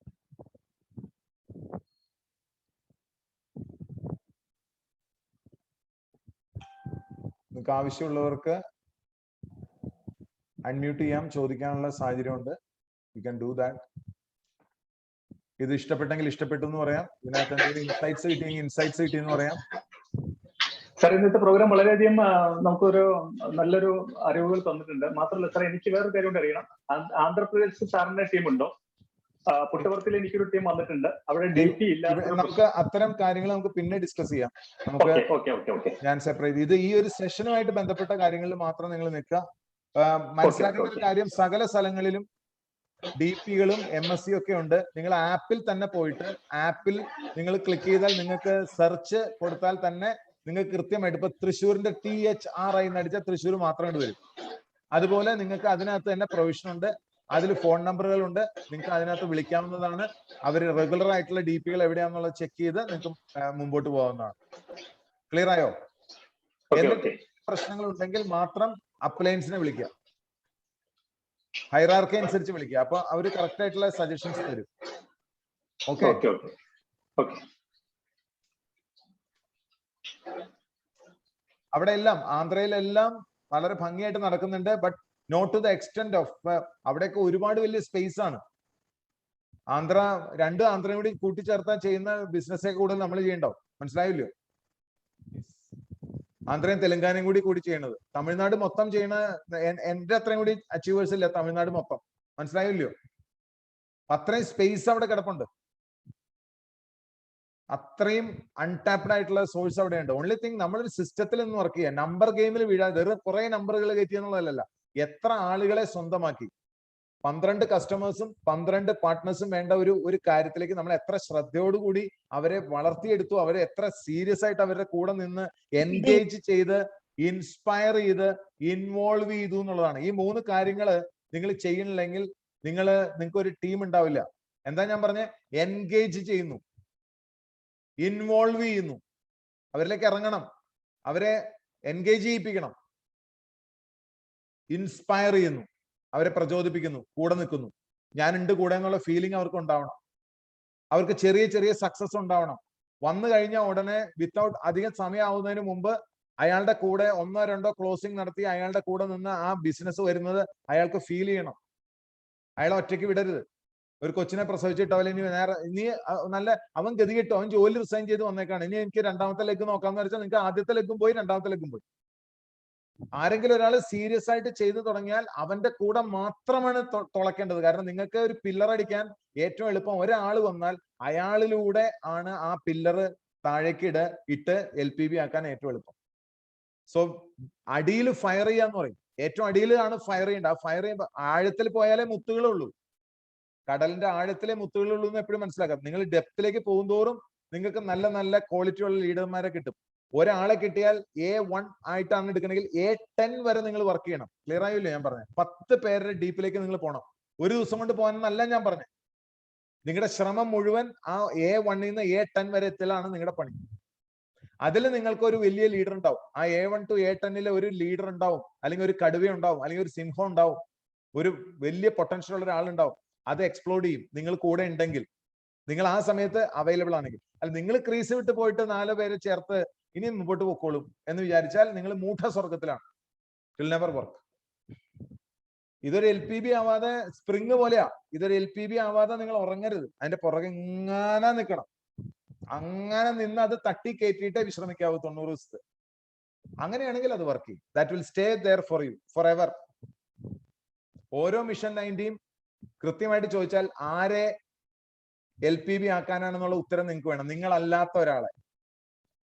F: നിങ്ങൾക്ക് ആവശ്യമുള്ളവർക്ക് അൺമ്യൂട്ട് ചെയ്യാം, ചോദിക്കാനുള്ള സാഹചര്യമുണ്ട്. You can do that. ഇത് ഇഷ്ടപ്പെട്ടെങ്കിൽ ഇഷ്ടപ്പെട്ടു എന്ന് പറയാം. ഇതിനകത്ത് എന്തെങ്കിലും ഇൻസൈറ്റ്സ് കിട്ടിയെങ്കിൽ ഇൻസൈറ്റ്സ് കിട്ടിയെന്ന് പറയാം.
G: സാർ, ഇന്നത്തെ പ്രോഗ്രാം വളരെയധികം നമുക്കൊരു നല്ലൊരു അറിവുകൾ തന്നിട്ടുണ്ട്. മാത്രമല്ല സാർ, എനിക്ക് വേറൊരു കാര്യം കൂടി അറിയണം. ആന്ധ്രാപ്രദേശ് സാറിന്റെ ടീമുണ്ടോ? പുട്ടപർത്തിയിൽ എനിക്കൊരു ടീം വന്നിട്ടുണ്ട്. അവിടെ ഡ്യൂട്ടി ഇല്ല.
F: നമുക്ക് അത്തരം കാര്യങ്ങൾ നമുക്ക് പിന്നെ ഡിസ്കസ് ചെയ്യാം. നമുക്ക് ഞാൻ സെപ്പറേറ്റ് ഇത് ഈ ഒരു സെഷനുമായിട്ട് ബന്ധപ്പെട്ട കാര്യങ്ങളിൽ മാത്രം നിങ്ങൾ നിൽക്കുക. മനസ്സിലാക്കേണ്ട ഒരു കാര്യം, സകല സ്ഥലങ്ങളിലും DP-കളും MSc ഒക്കെ ഉണ്ട്. നിങ്ങൾ ആപ്പിൽ തന്നെ പോയിട്ട് ആപ്പിൽ നിങ്ങൾ ക്ലിക്ക് ചെയ്താൽ നിങ്ങൾക്ക് സെർച്ച് കൊടുത്താൽ തന്നെ നിങ്ങൾക്ക് കൃത്യമായിട്ട് ഇപ്പൊ തൃശ്ശൂരിന്റെ THRI എന്നടിച്ചാൽ തൃശ്ശൂർ മാത്രം വരും. അതുപോലെ നിങ്ങൾക്ക് അതിനകത്ത് തന്നെ പ്രൊവിഷൻ ഉണ്ട്. അതിൽ ഫോൺ നമ്പറുകൾ ഉണ്ട്. നിങ്ങൾക്ക് അതിനകത്ത് വിളിക്കാവുന്നതാണ്. അവർ റെഗുലർ ആയിട്ടുള്ള DP-കൾ എവിടെയാണെന്നുള്ളത് ചെക്ക് ചെയ്ത് നിങ്ങൾക്ക് മുമ്പോട്ട് പോകാവുന്നതാണ്. ക്ലിയർ ആയോ? എന്തൊക്കെ പ്രശ്നങ്ങൾ ഉണ്ടെങ്കിൽ മാത്രം അപ്ലയൻസിനെ വിളിക്കുക. ഹൈറാർക്കി അനുസരിച്ച് വിളിക്കുക. അപ്പൊ അവര് കറക്റ്റ് ആയിട്ടുള്ള സജഷൻസ് തരും. ഓക്കെ. അവിടെ എല്ലാം ആന്ധ്രയിലെല്ലാം വളരെ ഭംഗിയായിട്ട് നടക്കുന്നുണ്ട്. But not to the extent of അവിടെയൊക്കെ ഒരുപാട് വലിയ സ്പേസ് ആണ്. രണ്ട് ആന്ധ്രയും കൂടി കൂട്ടിച്ചേർത്താൽ ചെയ്യുന്ന ബിസിനസ്സേ കൂടുതൽ നമ്മൾ ചെയ്യണ്ടാവും. മനസ്സിലായില്ലോ? ആന്ധ്രയും തെലങ്കാനയും കൂടി ചെയ്യണത്. തമിഴ്നാട് മൊത്തം ചെയ്യണ എന്റെ അത്രയും കൂടി അച്ചീവേഴ്സ് ഇല്ല തമിഴ്നാട് മൊത്തം. മനസ്സിലായില്ലോ? അത്രയും സ്പേസ് അവിടെ കിടപ്പുണ്ട്. അത്രയും അൺടാപ്ഡ് ആയിട്ടുള്ള സോഴ്സ് അവിടെ ഉണ്ട്. ഓൺലി തിങ് നമ്മളൊരു സിസ്റ്റത്തിൽ നിന്ന് വർക്ക് ചെയ്യുക. നമ്പർ ഗെയിമിൽ വീഴാതെ കുറെ നമ്പറുകൾ കയറ്റി എന്നുള്ളതല്ല, എത്ര ആളുകളെ സ്വന്തമാക്കി. 12 കസ്റ്റമേഴ്സും 12 പാർട്ട്നേഴ്സും വേണ്ട ഒരു കാര്യത്തിലേക്ക് നമ്മൾ എത്ര ശ്രദ്ധയോടുകൂടി അവരെ വളർത്തിയെടുത്തു, അവരെ എത്ര സീരിയസ് ആയിട്ട് അവരുടെ കൂടെ നിന്ന് എൻഗേജ് ചെയ്ത് ഇൻസ്പയർ ചെയ്ത് ഇൻവോൾവ് ചെയ്തു എന്നുള്ളതാണ്. ഈ 3 കാര്യങ്ങൾ നിങ്ങൾ ചെയ്യണില്ലെങ്കിൽ നിങ്ങൾക്ക് ഒരു ടീം ഉണ്ടാവില്ല. എന്താ ഞാൻ പറഞ്ഞേ? എൻഗേജ് ചെയ്യുന്നു, ഇൻവോൾവ് ചെയ്യുന്നു, അവരിലേക്ക് ഇറങ്ങണം, അവരെ എൻഗേജ് ചെയ്യിപ്പിക്കണം, ഇൻസ്പയർ ചെയ്യുന്നു, അവരെ പ്രചോദിപ്പിക്കുന്നു, കൂടെ നിൽക്കുന്നു. ഞാനുണ്ട് കൂടെ എന്നുള്ള ഫീലിംഗ് അവർക്ക് ഉണ്ടാവണം. അവർക്ക് ചെറിയ ചെറിയ സക്സസ് ഉണ്ടാവണം. വന്നു കഴിഞ്ഞാൽ ഉടനെ വിത്തൗട്ട് അധികം സമയമാവുന്നതിന് മുമ്പ് അയാളുടെ കൂടെ 1-2 ക്ലോസിംഗ് നടത്തി അയാളുടെ കൂടെ നിന്ന് ആ ബിസിനസ് വരുന്നത് അയാൾക്ക് ഫീൽ ചെയ്യണം. അയാളെ ഒറ്റയ്ക്ക് വിടരുത്. ഒരു കൊച്ചിനെ പ്രസവിച്ചിട്ടോ അല്ലെങ്കിൽ ഇനി നല്ല അവൻ ഗതി കിട്ടും, അവൻ ജോലി റിസൈൻ ചെയ്ത് വന്നേക്കാണ്, ഇനി എനിക്ക് രണ്ടാമത്തെ ലെഗ് നോക്കാന്ന് വെച്ചാൽ നിങ്ങൾക്ക് ആദ്യത്തെ ലെഗും പോയി രണ്ടാമത്തെ ലെഗും പോയി. ആരെങ്കിലും ഒരാൾ സീരിയസ് ആയിട്ട് ചെയ്തു തുടങ്ങിയാൽ അവന്റെ കൂടെ മാത്രമാണ് തുളയ്ക്കേണ്ടത്. കാരണം നിങ്ങൾക്ക് ഒരു പില്ലർ അടിക്കാൻ ഏറ്റവും എളുപ്പം ഒരാൾ വന്നാൽ അയാളിലൂടെ ആണ് ആ പില്ലർ താഴേക്ക് ഇട്ട് LPB ആക്കാൻ ഏറ്റവും എളുപ്പം. സോ അടിയിൽ ഫയർ ചെയ്യാന്ന് പറയും. ഏറ്റവും അടിയിലാണ് ഫയർ ചെയ്യേണ്ടത്. ആ ഫയർ ചെയ്യുമ്പോൾ ആഴത്തിൽ പോയാലേ മുത്തുകളുള്ളൂ. കടലിന്റെ ആഴത്തിലെ മുത്തുകളുള്ളൂ എന്ന് എപ്പോഴും മനസ്സിലാക്കാം. നിങ്ങൾ ഡെപ്തിലേക്ക് പോകുന്തോറും നിങ്ങൾക്ക് നല്ല നല്ല ക്വാളിറ്റി ഉള്ള ലീഡർമാരെ കിട്ടും. ഒരാളെ കിട്ടിയാൽ A1 ആയിട്ടാണ് എടുക്കണമെങ്കിൽ A10 വരെ നിങ്ങൾ വർക്ക് ചെയ്യണം. ക്ലിയർ ആയില്ലേ ഞാൻ പറഞ്ഞത്? 10 പേരുടെ ഡീപ്പിലേക്ക് നിങ്ങൾ പോകണം. ഒരു ദിവസം കൊണ്ട് പോകാനെന്നല്ല ഞാൻ പറഞ്ഞത്. നിങ്ങളുടെ ശ്രമം മുഴുവൻ ആ A1 നിന്ന് A10 വരെ എത്തലാണ് നിങ്ങളുടെ പണി. അതിൽ നിങ്ങൾക്ക് ഒരു വലിയ ലീഡർ ഉണ്ടാവും. ആ A1 to A10 ഒരു ലീഡർ ഉണ്ടാവും, അല്ലെങ്കിൽ ഒരു കടുവ ഉണ്ടാവും, അല്ലെങ്കിൽ ഒരു സിംഹം ഉണ്ടാവും, ഒരു വലിയ പൊട്ടൻഷ്യൽ ഉള്ള ഒരാളുണ്ടാവും. അത് എക്സ്പ്ലോഡ് ചെയ്യും നിങ്ങൾ കൂടെ ഉണ്ടെങ്കിൽ, നിങ്ങൾ ആ സമയത്ത് അവൈലബിൾ ആണെങ്കിൽ. അല്ല നിങ്ങൾ ക്രീസ് വിട്ട് പോയിട്ട് 4 പേരെ ചേർത്ത് ഇനി മുമ്പോട്ട് പൊക്കോളും എന്ന് വിചാരിച്ചാൽ നിങ്ങൾ മൂഢസ്വർഗത്തിലാണ്. Will never work. ഇതൊരു LPB ആവാതെ സ്പ്രിങ് പോലെയാ. ഇതൊരു LPB ആവാതെ നിങ്ങൾ ഉറങ്ങരുത്. അതിന്റെ പുറകെ ഇങ്ങനെ നിൽക്കണം. അങ്ങനെ നിന്ന് അത് തട്ടി കയറ്റിയിട്ടേ വിശ്രമിക്കാവൂ 90 ദിവസത്തെ. അങ്ങനെയാണെങ്കിൽ അത് വർക്ക് ചെയ്യും. That will stay there for you forever. ഓരോ മിഷൻ 90 കൃത്യമായിട്ട് ചോദിച്ചാൽ ആരെ LPB ആക്കാനാണെന്നുള്ള ഉത്തരം നിങ്ങൾക്ക് വേണം. നിങ്ങളല്ലാത്ത ഒരാളെ.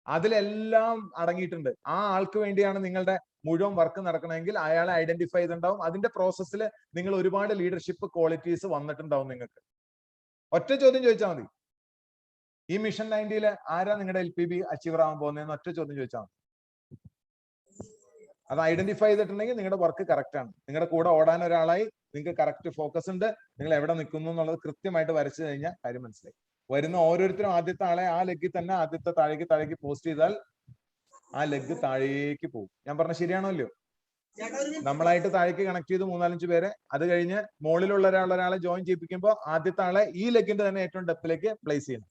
F: അതിലെല്ലാം അടങ്ങിയിട്ടുണ്ട്. ആ ആൾക്ക് വേണ്ടിയാണ് നിങ്ങളുടെ മുഴുവൻ വർക്ക് നടക്കണമെങ്കിൽ അയാളെ ഐഡന്റിഫൈ ചെയ്തിട്ടുണ്ടാവും. അതിന്റെ പ്രോസസ്സിൽ നിങ്ങൾ ഒരുപാട് ലീഡർഷിപ്പ് ക്വാളിറ്റീസ് വന്നിട്ടുണ്ടാവും. നിങ്ങൾക്ക് ഒറ്റ ചോദ്യം ചോദിച്ചാൽ മതി. ഈ മിഷൻ 90 ആരാ നിങ്ങളുടെ LPB അച്ചീവർ ആവാൻ പോകുന്നതെന്ന് ഒറ്റ ചോദ്യം ചോദിച്ചാൽ മതി. അത് ഐഡന്റിഫൈ ചെയ്തിട്ടുണ്ടെങ്കിൽ നിങ്ങളുടെ വർക്ക് കറക്റ്റ് ആണ്. നിങ്ങളുടെ കൂടെ ഓടാൻ ഒരാളായി, നിങ്ങൾക്ക് കറക്റ്റ് ഫോക്കസ് ഉണ്ട്, നിങ്ങൾ എവിടെ നിൽക്കുന്നു എന്നുള്ളത് കൃത്യമായിട്ട് വരച്ചു കഴിഞ്ഞാൽ കാര്യം മനസ്സിലായി. വരുന്ന ഓരോരുത്തരും ആദ്യത്തെ ആളെ ആ ലെഗിൽ തന്നെ ആദ്യത്തെ താഴേക്ക് പോസ്റ്റ് ചെയ്താൽ ആ ലെഗ് താഴേക്ക് പോകും. ഞാൻ പറഞ്ഞ ശരിയാണല്ലോ? നമ്മളായിട്ട് താഴേക്ക് കണക്ട് ചെയ്ത് 3-4 പേരെ, അത് കഴിഞ്ഞ് മുകളിലുള്ള ഒരാളെ ജോയിൻ ചെയ്യിപ്പിക്കുമ്പോൾ ആദ്യത്തെ ആളെ ഈ ലെഗിന്റെ തന്നെ ഏറ്റവും ഡെപ്തിലേക്ക് പ്ലേസ് ചെയ്യണം.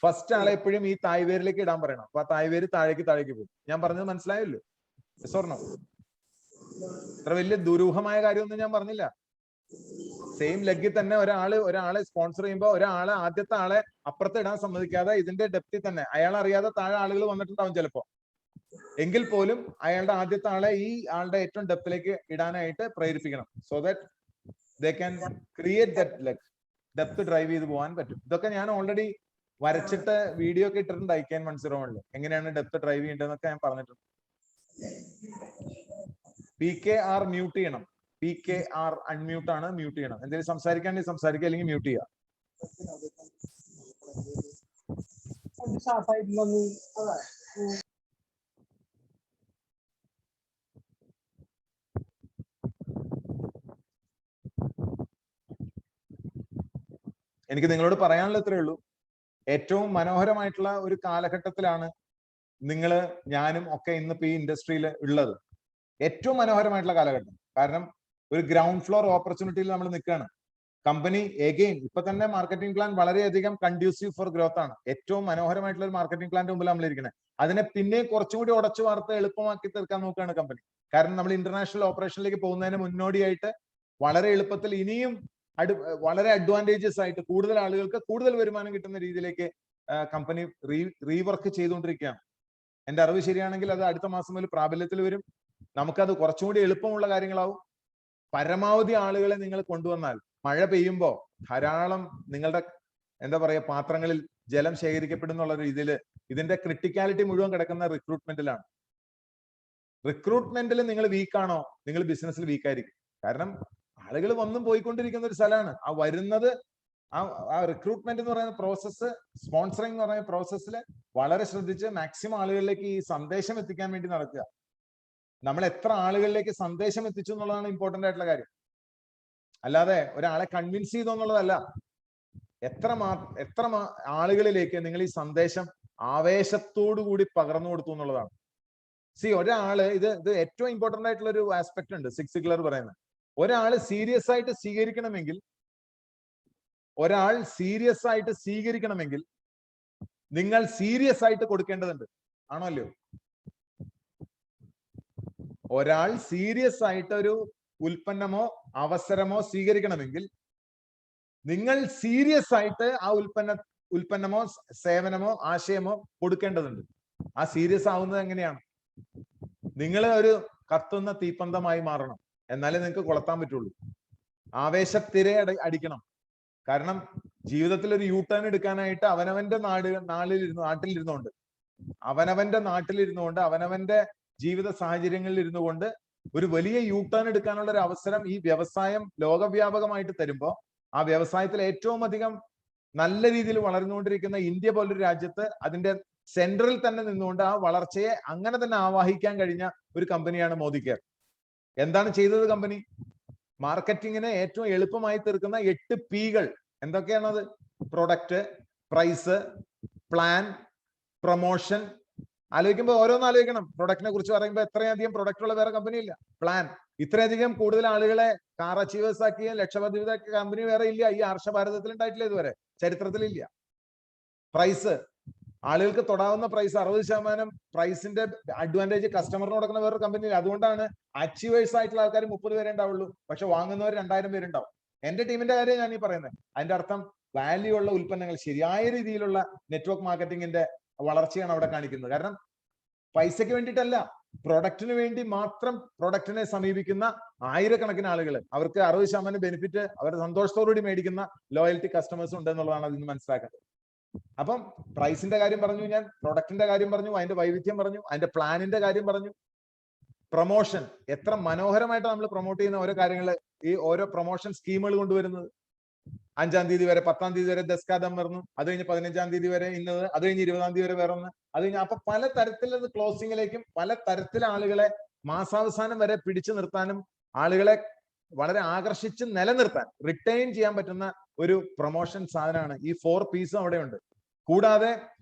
F: ഫസ്റ്റ് ആളെ എപ്പോഴും ഈ തായ്വേരിലേക്ക് ഇടാൻ പറയണം. അപ്പൊ ആ തായ്വേര് താഴേക്ക് പോകും. ഞാൻ പറഞ്ഞത് മനസ്സിലായല്ലോ? സ്വർണം ഇത്ര വലിയ ദുരൂഹമായ കാര്യമൊന്നും ഞാൻ പറഞ്ഞില്ല. സെയിം ലെഗിൽ തന്നെ ഒരാളെ സ്പോൺസർ ചെയ്യുമ്പോൾ ഒരാളെ ആദ്യത്തെ ആളെ അപ്പുറത്ത് ഇടാൻ സമ്മതിക്കാതെ ഇതിന്റെ ഡെപ്തിൽ തന്നെ അയാൾ അറിയാതെ താഴെ ആളുകൾ വന്നിട്ടുണ്ടാവും ചിലപ്പോ. എങ്കിൽ പോലും അയാളുടെ ആദ്യത്തെ ആളെ ഈ ആളുടെ ഏറ്റവും ഡെപ്തിലേക്ക് ഇടാനായിട്ട് പ്രേരിപ്പിക്കണം. So that they can create that leg, depth drive ചെയ്ത് പോകാൻ പറ്റും. ഇതൊക്കെ ഞാൻ ഓൾറെഡി വരച്ചിട്ട് വീഡിയോ ഒക്കെ ഇട്ടിട്ടുണ്ട് ICANN 101 എങ്ങനെയാണ് ഡെപ്ത് ഡ്രൈവ് ചെയ്യേണ്ടതെന്നൊക്കെ ഞാൻ പറഞ്ഞിട്ടുണ്ട്. PKR മ്യൂട്ട് ചെയ്യണം. PKR അൺമ്യൂട്ട് ആണ്, മ്യൂട്ട് ചെയ്യണം. എന്തെങ്കിലും സംസാരിക്കാണ്ടെങ്കിൽ സംസാരിക്കുക, അല്ലെങ്കിൽ മ്യൂട്ട് ചെയ്യുക. എനിക്ക് നിങ്ങളോട് പറയാനുള്ള ഇത്രയേ ഉള്ളൂ. ഏറ്റവും മനോഹരമായിട്ടുള്ള ഒരു കാലഘട്ടത്തിലാണ് നിങ്ങള് ഞാനും ഒക്കെ ഇന്നിപ്പോ ഈ ഇൻഡസ്ട്രിയിൽ ഉള്ളത്. ഏറ്റവും മനോഹരമായിട്ടുള്ള കാലഘട്ടം. കാരണം ഒരു ഗ്രൗണ്ട് ഫ്ലോർ ഓപ്പർച്യൂണിറ്റിയിൽ നമ്മൾ നിൽക്കുകയാണ്. കമ്പനി എഗെയിൻ ഇപ്പൊ തന്നെ മാർക്കറ്റിംഗ് പ്ലാൻ വളരെയധികം കൺഡ്യൂസീവ് ഫോർ ഗ്രോത്ത് ആണ്. ഏറ്റവും മനോഹരമായിട്ടുള്ള ഒരു മാർക്കറ്റിംഗ് പ്ലാന്റെ മുമ്പിൽ നമ്മൾ ഇരിക്കുന്നത്. അതിനെ പിന്നെ കുറച്ചുകൂടി ഉടച്ചു വാർത്ത് എളുപ്പമാക്കി തീർക്കാൻ നോക്കുകയാണ് കമ്പനി. കാരണം നമ്മൾ ഇന്റർനാഷണൽ ഓപ്പറേഷനിലേക്ക് പോകുന്നതിന് മുന്നോടിയായിട്ട് വളരെ എളുപ്പത്തിൽ ഇനിയും വളരെ അഡ്വാൻറ്റേജസ് ആയിട്ട് കൂടുതൽ ആളുകൾക്ക് കൂടുതൽ വരുമാനം കിട്ടുന്ന രീതിയിലേക്ക് കമ്പനി റീവർക്ക് ചെയ്തുകൊണ്ടിരിക്കുകയാണ്. എന്റെ അറിവ് ശരിയാണെങ്കിൽ അത് അടുത്ത മാസം മുതൽ പ്രാബല്യത്തിൽ വരും. നമുക്കത് കുറച്ചുകൂടി എളുപ്പമുള്ള കാര്യങ്ങളാവും. പരമാവധി ആളുകളെ നിങ്ങൾ കൊണ്ടുവന്നാൽ മഴ പെയ്യുമ്പോൾ ധാരാളം നിങ്ങളുടെ എന്താ പറയുക പാത്രങ്ങളിൽ ജലം ശേഖരിക്കപ്പെടുന്നുള്ള രീതിയിൽ ഇതിന്റെ ക്രിട്ടിക്കാലിറ്റി മുഴുവൻ കിടക്കുന്ന റിക്രൂട്ട്മെന്റിലാണ്. റിക്രൂട്ട്മെന്റിൽ നിങ്ങൾ വീക്കാണോ, നിങ്ങൾ ബിസിനസ്സിൽ വീക്കായിരിക്കും. കാരണം ആളുകൾ വന്നും പോയിക്കൊണ്ടിരിക്കുന്ന ഒരു സ്ഥലമാണ്. ആ വരുന്നത് ആ റിക്രൂട്ട്മെന്റ് എന്ന് പറയുന്ന പ്രോസസ്സ്, സ്പോൺസറിംഗ് എന്ന് പറയുന്ന പ്രോസസ്സിൽ വളരെ ശ്രദ്ധിച്ച് മാക്സിമം ആളുകളിലേക്ക് ഈ സന്ദേശം എത്തിക്കാൻ വേണ്ടി നടക്കുക. നമ്മൾ എത്ര ആളുകളിലേക്ക് സന്ദേശം എത്തിച്ചു എന്നുള്ളതാണ് ഇമ്പോർട്ടന്റ് ആയിട്ടുള്ള കാര്യം. അല്ലാതെ ഒരാളെ കൺവിൻസ് ചെയ്തു എന്നുള്ളതല്ല. എത്ര ആളുകളിലേക്ക് നിങ്ങൾ ഈ സന്ദേശം ആവേശത്തോടു കൂടി പകർന്നു കൊടുത്തു എന്നുള്ളതാണ്. ഒരാള് ഇത് ഏറ്റവും ഇമ്പോർട്ടന്റ് ആയിട്ടുള്ള ഒരു ആസ്പെക്ട് ഉണ്ട് സിക്സ് സിഗ്ലർ പറയുന്നത്. ഒരാൾ സീരിയസ് ആയിട്ട് സ്വീകരിക്കണമെങ്കിൽ നിങ്ങൾ സീരിയസ് ആയിട്ട് കൊടുക്കേണ്ടതുണ്ട്. ആണോ അല്ലയോ? ഒരാൾ സീരിയസ് ആയിട്ട് ഒരു ഉൽപ്പന്നമോ അവസരമോ സ്വീകരിക്കണമെങ്കിൽ നിങ്ങൾ സീരിയസ് ആയിട്ട് ആ ഉൽപ്പന്നമോ സേവനമോ ആശയമോ കൊടുക്കേണ്ടതുണ്ട്. ആ സീരിയസ് ആവുന്നത് എങ്ങനെയാണ്? നിങ്ങൾ ഒരു കത്തുന്ന തീപ്പന്തമായി മാറണം. എന്നാലേ നിങ്ങൾക്ക് കൊളത്താൻ പറ്റുള്ളൂ. ആവേശത്തിരെ അടിക്കണം. കാരണം ജീവിതത്തിൽ ഒരു യൂ ടേൺ എടുക്കാനായിട്ട് അവനവന്റെ നാട്ടിലിരുന്നുകൊണ്ട് അവനവന്റെ ജീവിത സാഹചര്യങ്ങളിൽ ഇരുന്നു കൊണ്ട് ഒരു വലിയ യൂ ടേൺ എടുക്കാനുള്ള ഒരു അവസരം ഈ വ്യവസായം ലോകവ്യാപകമായിട്ട് തരുമ്പോൾ ആ വ്യവസായത്തിൽ ഏറ്റവും അധികം നല്ല രീതിയിൽ വളർന്നുകൊണ്ടിരിക്കുന്ന ഇന്ത്യ പോലൊരു രാജ്യത്ത് അതിന്റെ സെന്ററിൽ തന്നെ നിന്നുകൊണ്ട് ആ വളർച്ചയെ അങ്ങനെ തന്നെ ആവാഹിക്കാൻ കഴിഞ്ഞ ഒരു കമ്പനിയാണ് മോദി കെയർ. എന്താണ് ചെയ്തത് കമ്പനി? മാർക്കറ്റിങ്ങിനെ ഏറ്റവും എളുപ്പമായി തീർക്കുന്ന 8 Pകൾ എന്തൊക്കെയാണത്? Product, price, plan, promotion. ആലോചിക്കുമ്പോൾ ഓരോന്ന് ആലോചിക്കണം. പ്രൊഡക്റ്റിനെ കുറിച്ച് പറയുമ്പോൾ എത്രയധികം പ്രൊഡക്റ്റ് ഉള്ള വേറെ കമ്പനി ഇല്ല. പ്ലാൻ, ഇത്രയധികം കൂടുതൽ ആളുകളെ കാർ അച്ചീവേഴ്സ് ആക്കിയ ലക്ഷപതിയാക്കിയ കമ്പനി വേറെ ഇല്ല. ഈ ആർഷഭാരതത്തിൽ ഉണ്ടായിട്ടില്ല, ഇതുവരെ ചരിത്രത്തിലില്ല. പ്രൈസ്, ആളുകൾക്ക് തൊടാവുന്ന പ്രൈസ് 60% പ്രൈസിന്റെ അഡ്വാൻറ്റേജ് കസ്റ്റമറിന് കൊടുക്കുന്ന വേറൊരു കമ്പനി. അതുകൊണ്ടാണ് അച്ചീവേഴ്സ് ആയിട്ടുള്ള ആൾക്കാർ 30 പേരെ ഉണ്ടാവുള്ളൂ, പക്ഷെ വാങ്ങുന്നവർ 2000 പേരുണ്ടാവും. എന്റെ ടീമിന്റെ കാര്യം ഞാൻ ഈ പറയുന്നത്. അതിന്റെ അർത്ഥം വാല്യൂ ഉള്ള ഉൽപ്പന്നങ്ങൾ, ശരിയായ രീതിയിലുള്ള നെറ്റ്വർക്ക് മാർക്കറ്റിംഗിന്റെ വളർച്ചയാണ് അവിടെ കാണിക്കുന്നത്. കാരണം പൈസയ്ക്ക് വേണ്ടിയിട്ടല്ല, പ്രൊഡക്റ്റിന് വേണ്ടി മാത്രം പ്രൊഡക്റ്റിനെ സമീപിക്കുന്ന ആയിരക്കണക്കിന് ആളുകൾ, അവർക്ക് 60% ബെനിഫിറ്റ് അവരുടെ സന്തോഷത്തോടുകൂടി മേടിക്കുന്ന ലോയൽറ്റി കസ്റ്റമേഴ്സ് ഉണ്ട് എന്നുള്ളതാണ് അതിന് മനസ്സിലാക്കേണ്ടത്. അപ്പം പ്രൈസിന്റെ കാര്യം പറഞ്ഞു, ഞാൻ പ്രൊഡക്റ്റിന്റെ കാര്യം പറഞ്ഞു, അതിന്റെ വൈവിധ്യം പറഞ്ഞു, അതിന്റെ പ്ലാനിന്റെ കാര്യം പറഞ്ഞു. പ്രൊമോഷൻ, എത്ര മനോഹരമായിട്ട് നമ്മൾ പ്രൊമോട്ട് ചെയ്യുന്ന ഓരോ കാര്യങ്ങൾ, ഈ ഓരോ പ്രൊമോഷൻ സ്കീമുകൾ കൊണ്ടുവരുന്നത്. 5-ാം തീയതി വരെ, 10-ാം തീയതി വരെ ദസ്കാദം വരുന്നു, അത് കഴിഞ്ഞ് 15-ാം തീയതി വരെ ഇന്നത്, അത് കഴിഞ്ഞ് 20-ാം തീയതി വരെ വേറെ ഒന്ന്, അത് കഴിഞ്ഞ് അപ്പൊ പല തരത്തിലുള്ള ക്ലോസിംഗിലേക്കും പല തരത്തിലെ ആളുകളെ മാസാവസാനം വരെ പിടിച്ചു നിർത്താനും ആളുകളെ വളരെ ആകർഷിച്ച് നിലനിർത്താൻ റിട്ടൈൻ ചെയ്യാൻ പറ്റുന്ന ഒരു പ്രൊമോഷൻ സാധനമാണ് ഈ 4 P's അവിടെ ഉണ്ട്. കൂടാതെ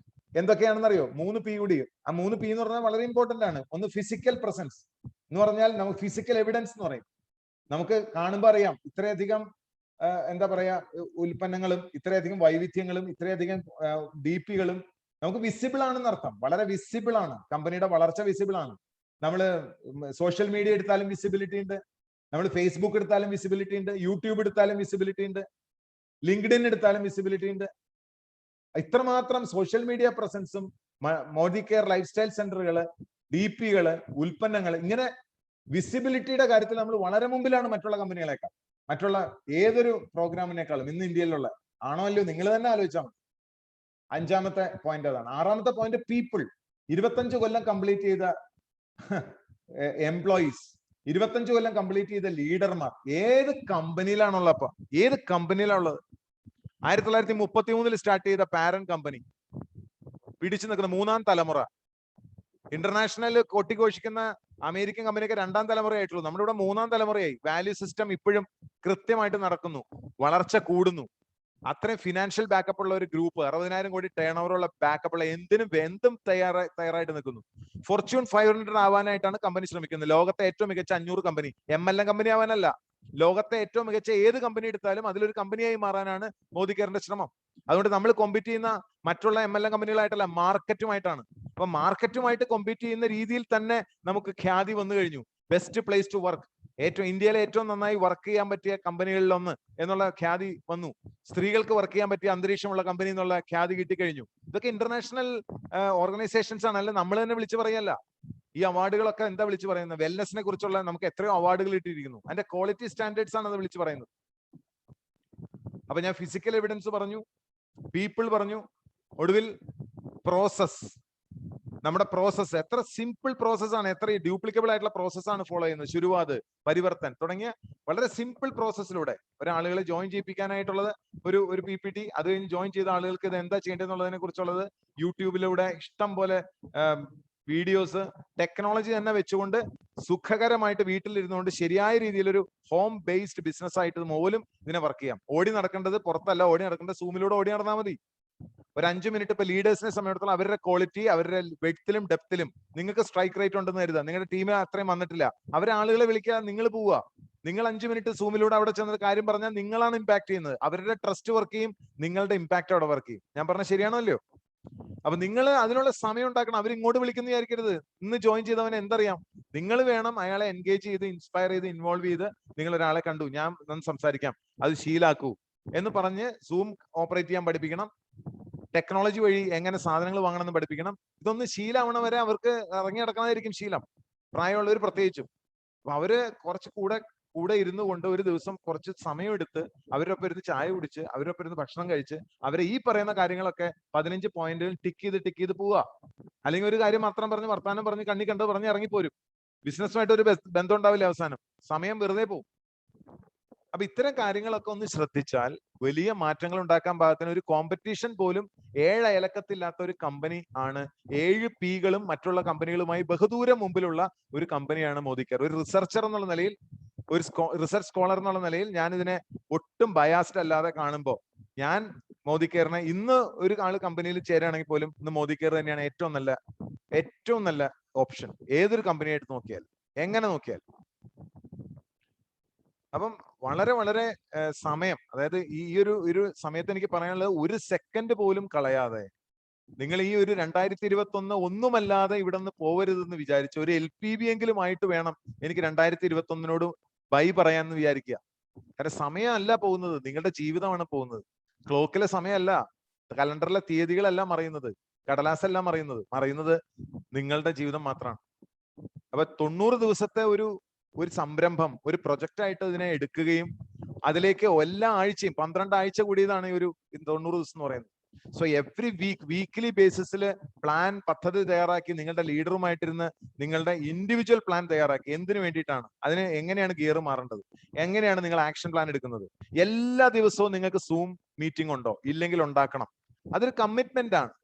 F: എന്തൊക്കെയാണെന്നറിയോ? 3 P കൂടി. ആ 3 P എന്ന് പറഞ്ഞാൽ വളരെ ഇമ്പോർട്ടന്റ് ആണ്. ഒന്ന് ഫിസിക്കൽ പ്രസൻസ് എന്ന് പറഞ്ഞാൽ നമുക്ക് ഫിസിക്കൽ എവിഡൻസ് എന്ന് പറയും. നമുക്ക് കാണുമ്പോൾ അറിയാം ഇത്രയധികം എന്താ പറയാ ഉൽപ്പന്നങ്ങളും ഇത്രയധികം വൈവിധ്യങ്ങളും ഇത്രയധികം DPകളും നമുക്ക് വിസിബിൾ ആണെന്ന് അർത്ഥം. വളരെ വിസിബിൾ ആണ്, കമ്പനിയുടെ വളർച്ച വിസിബിൾ ആണ്. നമ്മൾ സോഷ്യൽ മീഡിയ എടുത്താലും വിസിബിലിറ്റി ഉണ്ട്, നമ്മൾ ഫേസ്ബുക്ക് എടുത്താലും വിസിബിലിറ്റി ഉണ്ട്, യൂട്യൂബ് എടുത്താലും വിസിബിലിറ്റി ഉണ്ട്, ലിങ്ക്ഡിൻ എടുത്താലും വിസിബിലിറ്റി ഉണ്ട്. ഇത്രമാത്രം സോഷ്യൽ മീഡിയ പ്രസൻസും മോദി കെയർ ലൈഫ് സ്റ്റൈൽ സെന്ററുകള്, DP-കള്, ഉൽപ്പന്നങ്ങൾ, ഇങ്ങനെ വിസിബിലിറ്റിയുടെ കാര്യത്തിൽ നമ്മൾ വളരെ മുമ്പിലാണ് മറ്റുള്ള കമ്പനികളെക്കാൾ, മറ്റുള്ള ഏതൊരു പ്രോഗ്രാമിനേക്കാളും ഇന്ന് ഇന്ത്യയിലുള്ള. ആണോ അല്ലയോ നിങ്ങൾ തന്നെ ആലോചിച്ചാൽ മതി. 5ാമത്തെ പോയിന്റ് അതാണ്. 6ാമത്തെ പോയിന്റ് പീപ്പിൾ. 25 കൊല്ലം കംപ്ലീറ്റ് ചെയ്ത എംപ്ലോയീസ്, 25 കൊല്ലം കംപ്ലീറ്റ് ചെയ്ത ലീഡർമാർ ഏത് കമ്പനിയിലാണുള്ളത്? അപ്പൊ ഏത് കമ്പനിയിലാണുള്ളത്? 1933 സ്റ്റാർട്ട് ചെയ്ത പാരന്റ് കമ്പനി, പിടിച്ചു നിൽക്കുന്ന 3ാം തലമുറ. ഇന്റർനാഷണൽ കൊട്ടിഘോഷിക്കുന്ന അമേരിക്കൻ കമ്പനിയൊക്കെ 2ാം തലമുറയായിട്ടുള്ളൂ. നമ്മുടെ ഇവിടെ 3ാം തലമുറയായി. വാല്യൂ സിസ്റ്റം ഇപ്പോഴും കൃത്യമായിട്ട് നടക്കുന്നു, വളർച്ച കൂടുന്നു. അത്രയും ഫിനാൻഷ്യൽ ബാക്കപ്പ് ഉള്ള ഒരു ഗ്രൂപ്പ്, 60,000 കോടി ടേൺ ഓവർ ഉള്ള ബാക്കപ്പ് ഉള്ള എന്തും തയ്യാറായിട്ട് നിൽക്കുന്നു. ഫോർച്യൂൺ 500 ആവാനായിട്ടാണ് കമ്പനി ശ്രമിക്കുന്നത്. ലോകത്തെ ഏറ്റവും മികച്ച 500 കമ്പനി, MLM കമ്പനി ആവാനല്ല. ലോകത്തെ ഏറ്റവും മികച്ച ഏത് കമ്പനി എടുത്താലും അതിലൊരു കമ്പനിയായി മാറാനാണ് മോദി കെയറിന്റെ ശ്രമം. അതുകൊണ്ട് നമ്മൾ കോമ്പീറ്റ് ചെയ്യുന്ന മറ്റുള്ള MLM കമ്പനികളായിട്ടല്ല, മാർക്കറ്റുമായിട്ടാണ്. അപ്പൊ മാർക്കറ്റുമായിട്ട് കോമ്പീറ്റ് ചെയ്യുന്ന രീതിയിൽ തന്നെ നമുക്ക് ഖ്യാതി വന്നു കഴിഞ്ഞു. ബെസ്റ്റ് പ്ലേസ് ടു വർക്ക്, ഇന്ത്യയിലെ ഏറ്റവും നന്നായി വർക്ക് ചെയ്യാൻ പറ്റിയ കമ്പനികളിലൊന്ന് എന്നുള്ള ഖ്യാതി വന്നു. സ്ത്രീകൾക്ക് വർക്ക് ചെയ്യാൻ പറ്റിയ അന്തരീക്ഷമുള്ള കമ്പനി എന്നുള്ള ഖ്യാതി കിട്ടിക്കഴിഞ്ഞു. ഇതൊക്കെ ഇന്റർനാഷണൽ ഓർഗനൈസേഷൻസ് ആണ്, അല്ല നമ്മൾ തന്നെ വിളിച്ചു പറയല്ല. ഈ അവാർഡുകളൊക്കെ എന്താ വിളിച്ചു പറയുന്നത്? വെൽനെസിനെ കുറിച്ചുള്ള നമുക്ക് എത്രയോ അവാർഡുകൾ ഇട്ടിരിക്കുന്നു. അതിന്റെ ക്വാളിറ്റി സ്റ്റാൻഡേർഡ്സ് ആണ് അത് വിളിച്ചു പറയുന്നത്. അപ്പൊ ഞാൻ ഫിസിക്കൽ എവിഡൻസ് പറഞ്ഞു, പീപ്പിൾ പറഞ്ഞു, ഒടുവിൽ പ്രോസസ്. നമ്മുടെ പ്രോസസ്സ് എത്ര സിമ്പിൾ പ്രോസസ്സാണ്, എത്ര ഡ്യൂപ്ലിക്കബിൾ ആയിട്ടുള്ള പ്രോസസ്സാണ് ഫോളോ ചെയ്യുന്നത്. ശുരുവാത്, പരിവർത്തൻ തുടങ്ങിയ വളരെ സിമ്പിൾ പ്രോസസ്സിലൂടെ ഒരാളുകളെ ജോയിൻ ചെയ്യിപ്പിക്കാനായിട്ടുള്ളത് ഒരു PPT. അത് കഴിഞ്ഞ് ജോയിൻ ചെയ്ത ആളുകൾക്ക് ഇത് എന്താ ചെയ്യേണ്ടതെന്നുള്ളതിനെ കുറിച്ചുള്ളത് യൂട്യൂബിലൂടെ ഇഷ്ടം പോലെ വീഡിയോസ്, ടെക്നോളജി തന്നെ വെച്ചുകൊണ്ട് സുഖകരമായിട്ട് വീട്ടിലിരുന്നുകൊണ്ട് ശരിയായ രീതിയിൽ ഒരു ഹോം ബേസ്ഡ് ബിസിനസ് ആയിട്ട് പോലും ഇതിനെ വർക്ക് ചെയ്യാം. ഓടി നടക്കേണ്ടത് പുറത്തല്ല, ഓടി നടക്കേണ്ടത് സൂമിലൂടെ ഓടി നടന്നാൽ മതി. ഒരു 5 മിനിറ്റ് ഇപ്പൊ ലീഡേഴ്സിനെ സമയത്തോളം അവരുടെ ക്വാളിറ്റി, അവരുടെ വെഡ്ത്തിലും ഡെപ്തിലും നിങ്ങൾക്ക് സ്ട്രൈക്ക് റേറ്റ് ഉണ്ടെന്ന് കരുതാം. നിങ്ങളുടെ ടീമിൽ അത്രയും വന്നിട്ടില്ല, അവരെ ആളുകളെ വിളിക്കുക, നിങ്ങൾ പോവുക. നിങ്ങൾ 5 മിനിറ്റ് സൂമിലൂടെ അവിടെ ചെന്നത് കാര്യം പറഞ്ഞാൽ നിങ്ങളാണ് ഇമ്പാക്ട് ചെയ്യുന്നത്. അവരുടെ ട്രസ്റ്റ് വർക്ക് ചെയ്യും, നിങ്ങളുടെ ഇമ്പാക്ട് അവിടെ വർക്ക് ചെയ്യും. ഞാൻ പറഞ്ഞ ശരിയാണോ അല്ലയോ? അപ്പൊ നിങ്ങൾ അതിനുള്ള സമയം ഉണ്ടാക്കണം. അവർ ഇങ്ങോട്ട് വിളിക്കുന്ന വിചാരിക്കരുത്. ഇന്ന് ജോയിൻ ചെയ്തവനെ എന്തറിയാം? നിങ്ങൾ വേണം അയാളെ എൻഗേജ് ചെയ്ത്, ഇൻസ്പയർ ചെയ്ത്, ഇൻവോൾവ് ചെയ്ത്, നിങ്ങൾ ഒരാളെ കണ്ടു, ഞാൻ സംസാരിക്കാം, അത് ശീലാക്കൂ എന്ന് പറഞ്ഞ് സൂം ഓപ്പറേറ്റ് ചെയ്യാൻ പഠിപ്പിക്കണം. ടെക്നോളജി വഴി എങ്ങനെ സാധനങ്ങൾ വാങ്ങണമെന്ന് പഠിപ്പിക്കണം. ഇതൊന്ന് ശീലമാവണ വരെ അവർക്ക് ഇറങ്ങി നടക്കാതായിരിക്കും ശീലം, പ്രായമുള്ളവർ പ്രത്യേകിച്ചും. അപ്പൊ അവര് കുറച്ച് കൂടെ ഇരുന്നു കൊണ്ട് ഒരു ദിവസം കുറച്ച് സമയം എടുത്ത് അവരൊപ്പം ഇരുന്ന് ചായ കുടിച്ച്, അവരൊപ്പം ഇരുന്ന് ഭക്ഷണം കഴിച്ച്, അവരെ ഈ പറയുന്ന കാര്യങ്ങളൊക്കെ 15 പോയിന്റുകൾ ടിക്ക് ചെയ്ത് പോവുക. അല്ലെങ്കിൽ ഒരു കാര്യം മാത്രം പറഞ്ഞ് വർത്താനം പറഞ്ഞ് കണ്ണി കണ്ടത് പറഞ്ഞ് ഇറങ്ങിപ്പോരും. ബിസിനസ്സുമായിട്ട് ഒരു ബന്ധം ഉണ്ടാവില്ല, അവസാനം സമയം വെറുതെ പോകും. അപ്പൊ ഇത്തരം കാര്യങ്ങളൊക്കെ ഒന്ന് ശ്രദ്ധിച്ചാൽ വലിയ മാറ്റങ്ങൾ ഉണ്ടാക്കാൻ പാകത്തിന് ഒരു കോമ്പറ്റീഷൻ പോലും 7 അയലക്കത്തില്ലാത്ത ഒരു കമ്പനി ആണ്. 7 Pകളും മറ്റുള്ള കമ്പനികളുമായി ബഹുദൂരം മുമ്പിലുള്ള ഒരു കമ്പനിയാണ് മോദി കെയർ. ഒരു റിസർച്ചർ എന്നുള്ള നിലയിൽ, ഒരു റിസർച്ച് സ്കോളർ എന്നുള്ള നിലയിൽ ഞാൻ ഇതിനെ ഒട്ടും ബയാസ്ഡ് അല്ലാതെ കാണുമ്പോൾ, ഞാൻ മോദി കെയറിനെ ഇന്ന് ഒരു ആള് കമ്പനിയിൽ ചേരുകയാണെങ്കിൽ പോലും ഇന്ന് മോദി കെയർ തന്നെയാണ് ഏറ്റവും നല്ല ഓപ്ഷൻ. ഏതൊരു കമ്പനിയായിട്ട് നോക്കിയാൽ, എങ്ങനെ നോക്കിയാൽ. അപ്പം വളരെ സമയം, അതായത് ഈ ഒരു സമയത്ത് എനിക്ക് പറയാനുള്ളത്, ഒരു സെക്കൻഡ് പോലും കളയാതെ നിങ്ങൾ ഈ ഒരു 2021 ഒന്നുമല്ലാതെ ഇവിടെ നിന്ന് പോവരുതെന്ന് വിചാരിച്ച് ഒരു LPB എങ്കിലും ആയിട്ട് വേണം എനിക്ക് 2021 ബൈ പറയാന്ന് വിചാരിക്കുക. കാരണം സമയമല്ല പോകുന്നത്, നിങ്ങളുടെ ജീവിതമാണ് പോകുന്നത്. ക്ലോക്കിലെ സമയമല്ല, കലണ്ടറിലെ തീയതികളല്ല മറിയുന്നത്, കടലാസല്ല മറിയുന്നത് നിങ്ങളുടെ ജീവിതം മാത്രമാണ്. അപ്പൊ 90 ദിവസത്തെ ഒരു സംരംഭം, ഒരു പ്രൊജക്റ്റ് ആയിട്ട് ഇതിനെ എടുക്കുകയും അതിലേക്ക് എല്ലാ ആഴ്ചയും 12 ആഴ്ച കൂടിയതാണ് ഈ ഒരു 90 ദിവസം എന്ന് പറയുന്നത്. സോ എവറി വീക്ക്ലി ബേസിസിൽ പദ്ധതി തയ്യാറാക്കി നിങ്ങളുടെ ലീഡറുമായിട്ടിരുന്ന് നിങ്ങളുടെ ഇൻഡിവിജ്വൽ പ്ലാൻ തയ്യാറാക്കി. എന്തിനു വേണ്ടിയിട്ടാണ്, അതിന് എങ്ങനെയാണ് ഗിയർ മാറേണ്ടത്, എങ്ങനെയാണ് നിങ്ങൾ ആക്ഷൻ പ്ലാൻ എടുക്കുന്നത്. എല്ലാ ദിവസവും നിങ്ങൾക്ക് സൂം മീറ്റിംഗ് ഉണ്ടോ? ഇല്ലെങ്കിൽ ഉണ്ടാക്കണം. അതൊരു കമ്മിറ്റ്മെന്റ് ആണ്,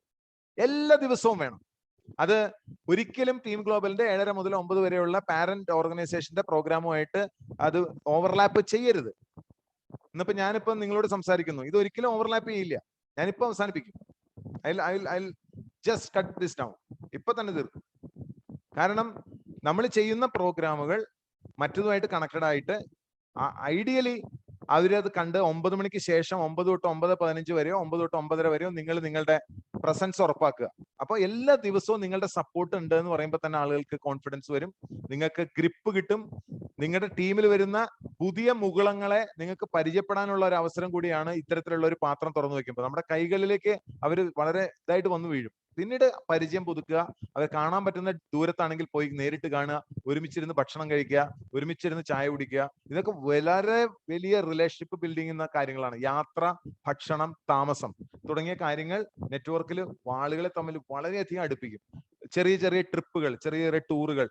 F: എല്ലാ ദിവസവും വേണം. അത് ഒരിക്കലും ടീം ഗ്ലോബലിന്റെ 7:30 മുതൽ 9 വരെയുള്ള പാരന്റ് ഓർഗനൈസേഷന്റെ പ്രോഗ്രാമുമായിട്ട് അത് ഓവർലാപ്പ് ചെയ്യരുത്. ഇന്നിപ്പോ ഞാനിപ്പോ നിങ്ങളോട് സംസാരിക്കുന്നു, ഇത് ഒരിക്കലും ഓവർലാപ്പ് ചെയ്യില്ല. ഞാനിപ്പോ അവസാനിപ്പിക്കും. I just cut this down, ഇപ്പൊ തന്നെ തീർക്കും. കാരണം നമ്മൾ ചെയ്യുന്ന പ്രോഗ്രാമുകൾ മറ്റതുമായിട്ട് കണക്റ്റഡ് ആയിട്ട് ഐഡിയലി അവരത് കണ്ട് 9 മണിക്ക് ശേഷം 9 തൊട്ട് 9:15 വരെയോ 9 തൊട്ട് 9:30 വരെയോ നിങ്ങൾ നിങ്ങളുടെ പ്രസൻസ് ഉറപ്പാക്കുക. അപ്പൊ എല്ലാ ദിവസവും നിങ്ങളുടെ സപ്പോർട്ട് ഉണ്ട് എന്ന് പറയുമ്പോൾ തന്നെ ആളുകൾക്ക് കോൺഫിഡൻസ് വരും, നിങ്ങൾക്ക് ഗ്രിപ്പ് കിട്ടും, നിങ്ങളുടെ ടീമിൽ വരുന്ന പുതിയ മുകുളങ്ങളെ നിങ്ങൾക്ക് പരിചയപ്പെടാനുള്ള ഒരു അവസരം കൂടിയാണ് ഇത്തരത്തിലുള്ള ഒരു പാത്രം തുറന്നു വെക്കുമ്പോൾ. നമ്മുടെ കൈകളിലേക്ക് അവർ വളരെ ഇതായിട്ട് വന്നു വീഴും. പിന്നീട് പരിചയം പുതുക്കുക, അവർ കാണാൻ പറ്റുന്ന ദൂരത്താണെങ്കിൽ പോയി നേരിട്ട് കാണുക, ഒരുമിച്ചിരുന്ന് ഭക്ഷണം കഴിക്കുക, ഒരുമിച്ചിരുന്ന് ചായ കുടിക്കുക. ഇതൊക്കെ വളരെ വലിയ റിലേഷൻഷിപ്പ് ബിൽഡിംഗ് എന്ന കാര്യങ്ങളാണ്. യാത്ര, ഭക്ഷണം, താമസം തുടങ്ങിയ കാര്യങ്ങൾ നെറ്റ്വർക്കിൽ ആളുകളെ തമ്മിൽ വളരെയധികം അടുപ്പിക്കും. ചെറിയ ചെറിയ ട്രിപ്പുകൾ, ചെറിയ ചെറിയ ടൂറുകൾ,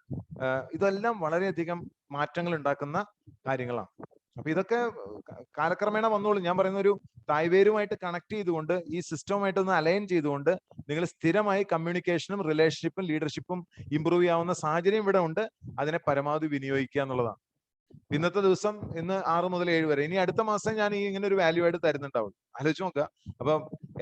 F: ഇതെല്ലാം വളരെയധികം മാറ്റങ്ങൾ ഉണ്ടാക്കുന്ന കാര്യങ്ങളാണ്. അപ്പൊ ഇതൊക്കെ കാലക്രമേണ വന്നോളൂ. ഞാൻ പറയുന്ന ഒരു തായ്വേരുമായിട്ട് കണക്ട് ചെയ്തുകൊണ്ട്, ഈ സിസ്റ്റവുമായിട്ട് ഒന്ന് അലൈൻ ചെയ്തുകൊണ്ട് നിങ്ങൾ സ്ഥിരമായി കമ്മ്യൂണിക്കേഷനും റിലേഷൻഷിപ്പും ലീഡർഷിപ്പും ഇമ്പ്രൂവ് ചെയ്യാവുന്ന സാഹചര്യം ഇവിടെ ഉണ്ട്. അതിനെ പരമാവധി വിനിയോഗിക്കുക എന്നുള്ളതാണ്. ഇന്നത്തെ ദിവസം ഇന്ന് 6 മുതൽ 7 വരെ. ഇനി അടുത്ത മാസം ഞാൻ ഇങ്ങനെ ഒരു വാല്യൂ ആയിട്ട് തരുന്നുണ്ടാവും. ആലോചിച്ച് നോക്കുക. അപ്പൊ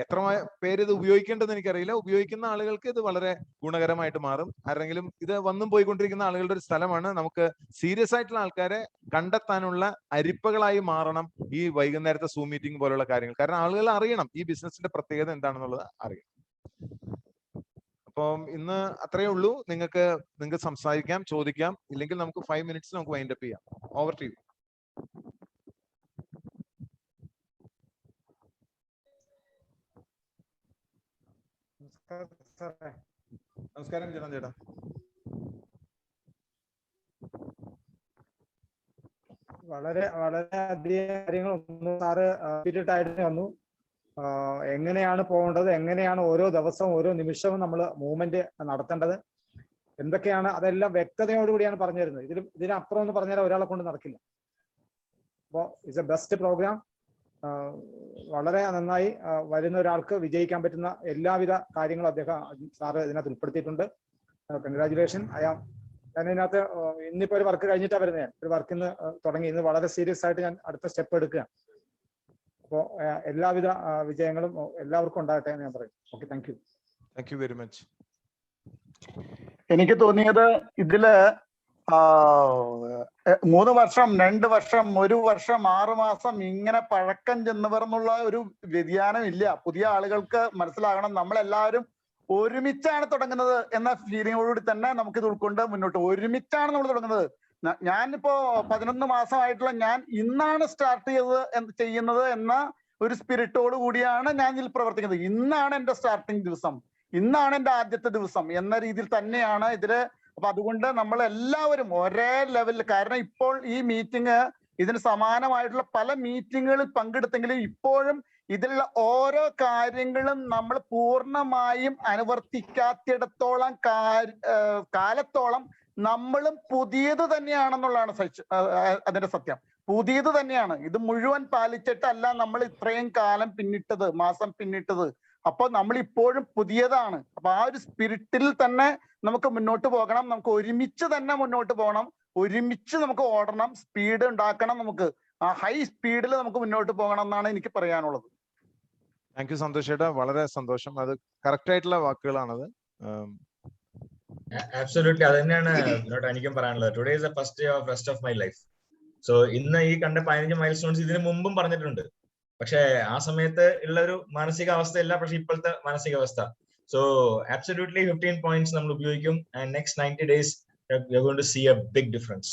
F: എത്ര പേര് ഇത് ഉപയോഗിക്കേണ്ടതെന്ന് എനിക്കറിയില്ല. ഉപയോഗിക്കുന്ന ആളുകൾക്ക് ഇത് വളരെ ഗുണകരമായിട്ട് മാറും. ആരെങ്കിലും ഇത് വന്നും പോയിക്കൊണ്ടിരിക്കുന്ന ആളുകളുടെ ഒരു സ്ഥലമാണ്. നമുക്ക് സീരിയസ് ആയിട്ടുള്ള ആൾക്കാരെ കണ്ടെത്താനുള്ള അരിപ്പകളായി മാറണം ഈ വൈകുന്നേരത്തെ സൂം മീറ്റിംഗ് പോലുള്ള കാര്യങ്ങൾ. കാരണം ആളുകൾ അറിയണം ഈ ബിസിനസിന്റെ പ്രത്യേകത എന്താണെന്നുള്ളത് അറിയണം. അപ്പം ഇന്ന് അത്രയേ ഉള്ളൂ. നിങ്ങൾക്ക് സംസാരിക്കാം, ചോദിക്കാം. ഇല്ലെങ്കിൽ നമുക്ക് 5 മിനിറ്റ്സ് നമുക്ക് വൈൻഡ് അപ്പ് ചെയ്യാം. Over to you. നമസ്കാരം ചേട്ടൻ. ചേട്ടാ
H: വളരെ അധികം കാര്യങ്ങളൊന്നും സാറ് ആയിട്ട് വന്നു. എങ്ങനെയാണ് പോകേണ്ടത്, എങ്ങനെയാണ് ഓരോ ദിവസവും ഓരോ നിമിഷവും നമ്മൾ മൂവ്മെന്റ് നടത്തേണ്ടത്, എന്തൊക്കെയാണ്, അതെല്ലാം വ്യക്തതയോടുകൂടിയാണ് പറഞ്ഞു തരുന്നത്. ഇതിനപ്പുറം ഒന്ന് പറഞ്ഞാൽ ഒരാളെ കൊണ്ട് നടക്കില്ല. അപ്പോൾ ഇറ്റ്സ് എ ബെസ്റ്റ് പ്രോഗ്രാം. വളരെ നന്നായി വരുന്ന ഒരാൾക്ക് വിജയിക്കാൻ പറ്റുന്ന എല്ലാവിധ കാര്യങ്ങളും സാറ് ഇതിനകത്ത് ഉൾപ്പെടുത്തിയിട്ടുണ്ട്. കൺഗ്രാജുലേഷൻ. ഞാൻ ഇതിനകത്ത് ഇന്നിപ്പോ ഒരു വർക്ക് കഴിഞ്ഞിട്ടാണ് വരുന്നത്. ഞാൻ ഒരു വർക്ക് ഇന്ന് തുടങ്ങി. ഇന്ന് വളരെ സീരിയസ് ആയിട്ട് ഞാൻ അടുത്ത സ്റ്റെപ്പ് എടുക്കുകയാണ്. അപ്പോൾ എല്ലാവിധ വിജയങ്ങളും എല്ലാവർക്കും ഉണ്ടാകട്ടെ എന്ന് ഞാൻ പറയും. Okay, thank you.
F: Thank you very much.
I: എനിക്ക് തോന്നിയത് ഇതില് 3 വർഷം, 2 വർഷം, 1 വർഷം, 6 മാസം ഇങ്ങനെ പഴക്കം ചെന്നവർ എന്നുള്ള ഒരു വ്യതിയാനം ഇല്ല. പുതിയ ആളുകൾക്ക് മനസ്സിലാകണം, നമ്മളെല്ലാവരും ഒരുമിച്ചാണ് തുടങ്ങുന്നത് എന്ന ഫീലിങ്ങോടുകൂടി തന്നെ നമുക്കിത് ഉൾക്കൊണ്ട് മുന്നോട്ട് ഒരുമിച്ചാണ് നമ്മൾ തുടങ്ങുന്നത്. ഞാനിപ്പോ 11 മാസമായിട്ടുള്ള ഞാൻ ഇന്നാണ് സ്റ്റാർട്ട് ചെയ്യുന്നത് എന്ന ഒരു സ്പിരിറ്റോട് കൂടിയാണ് ഞാൻ ഇതിൽ പ്രവർത്തിക്കുന്നത്. ഇന്നാണ് എന്റെ സ്റ്റാർട്ടിങ് ദിവസം, ഇന്നാണ് എന്റെ ആദ്യത്തെ ദിവസം എന്ന രീതിയിൽ തന്നെയാണ് ഇതില്. അപ്പൊ അതുകൊണ്ട് നമ്മൾ എല്ലാവരും ഒരേ ലെവലിൽ, കാരണം ഇപ്പോൾ ഈ മീറ്റിംഗ് ഇതിന് സമാനമായിട്ടുള്ള പല മീറ്റിങ്ങുകളിൽ പങ്കെടുത്തെങ്കിലും ഇപ്പോഴും ഇതിലുള്ള ഓരോ കാര്യങ്ങളും നമ്മൾ പൂർണ്ണമായും അനുവർത്തിക്കാത്തിടത്തോളം കാലത്തോളം നമ്മളും പുതിയത് തന്നെയാണെന്നുള്ളതാണ് അതിന്റെ സത്യം. പുതിയത് തന്നെയാണ്. ഇത് മുഴുവൻ പാലിച്ചിട്ടല്ല നമ്മൾ ഇത്രയും കാലം പിന്നിട്ടത്, മാസം പിന്നിട്ടത്. അപ്പൊ നമ്മൾ ഇപ്പോഴും പുതിയതാണ്. അപ്പൊ ആ ഒരു സ്പിരിറ്റിൽ തന്നെ നമുക്ക് മുന്നോട്ട് പോകണം. നമുക്ക് ഒരുമിച്ച് തന്നെ മുന്നോട്ട് പോകണം, ഒരുമിച്ച് നമുക്ക് ഓടണം, സ്പീഡ് ഉണ്ടാക്കണം. നമുക്ക് ആ ഹൈ സ്പീഡിൽ നമുക്ക് മുന്നോട്ട് പോകണം എന്നാണ് എനിക്ക് പറയാനുള്ളത്.
F: താങ്ക് യു സന്തോഷ് ചേട്ടാ, വളരെ സന്തോഷം. അത് കറക്റ്റ് ആയിട്ടുള്ള വാക്കുകളാണത്.
J: ആബ്സല്യൂട്ട്ലി അത് തന്നെയാണ് എനിക്കും പറയാനുള്ളത്. Today is the first day of rest of my life. So ഇന്ന് ഈ കണ്ട 15 മൈൽ സ്റ്റോൺസ് ഇതിനു മുമ്പും പറഞ്ഞിട്ടുണ്ട്. പക്ഷെ ആ സമയത്ത് ഉള്ള ഒരു മാനസികാവസ്ഥയല്ല പക്ഷെ ഇപ്പോഴത്തെ മാനസികാവസ്ഥ. സോ ആബ്സല്യൂട്ട്ലി 15 പോയിന്റ്സ് നമ്മൾ ഉപയോഗിക്കും. And next 90 days we are going to see a big difference.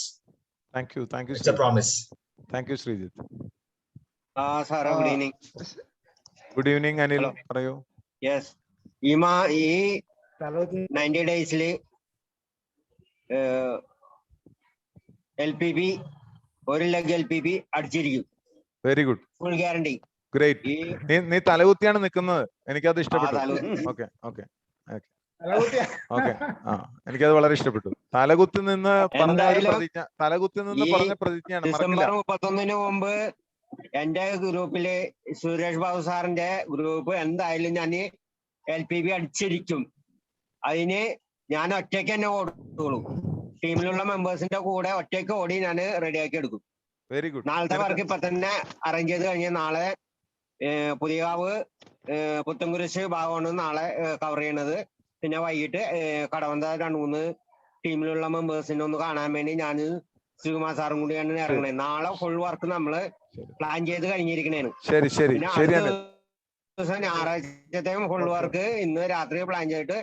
F: Thank you.
J: It's a promise.
F: Thank you Srijit.
K: Sir, good evening.
F: Good evening Anil. പറയൂ.
K: Yes, ഈ 90 days LPP 1 lakh LPP അടിച്ചിരിക്കും.
F: Very good,
K: full guarantee.
F: Great. നീ തലകുത്തിയാണ് നിൽക്കുന്നത്, എനിക്കത് ഇഷ്ടപ്പെട്ടു. Okay okay okay, ആ എനിക്കത് വളരെ ഇഷ്ടപ്പെട്ടു. തലകുത്തി നിന്ന് പറഞ്ഞ പ്രതിജ്ഞയാണ്.
K: ഡിസംബർ 31 മുമ്പ് എന്റെ ഗ്രൂപ്പില് സുരേഷ് ബാബു സാറിന്റെ ഗ്രൂപ്പ് എന്തായാലും ഞാൻ LPP അടിച്ചിരിക്കും. അതിന് ഞാൻ ഒറ്റയ്ക്ക് തന്നെ ഓടുള്ളൂ. ടീമിലുള്ള മെമ്പേഴ്സിന്റെ കൂടെ ഒറ്റയ്ക്ക് ഓടി ഞാൻ റെഡിയാക്കി എടുക്കും.
F: Very good.
K: നാളത്തെ വർക്ക് ഇപ്പൊ തന്നെ അറേഞ്ച് ചെയ്ത് കഴിഞ്ഞ് നാളെ പുതിയകാവ് പുത്തൻകുരിശ് ഭാഗമാണ് നാളെ കവർ ചെയ്യണത്. പിന്നെ വൈകിട്ട് കടവന്ത 2-3 ടീമിലുള്ള മെമ്പേഴ്സിനെ ഒന്ന് കാണാൻ വേണ്ടി ഞാൻ ശ്രീകുമാർ സാറും കൂടിയാണ് ഇറങ്ങണേ. നാളെ ഫുൾ വർക്ക് നമ്മള് പ്ലാൻ ചെയ്ത് കഴിഞ്ഞിരിക്കണേണ്.
F: ശരി ശരി ശരി.
K: ദിവസം ഞായറാഴ്ചത്തേക്കും ഫുൾ വർക്ക് ഇന്ന് രാത്രി പ്ലാൻ ചെയ്തിട്ട്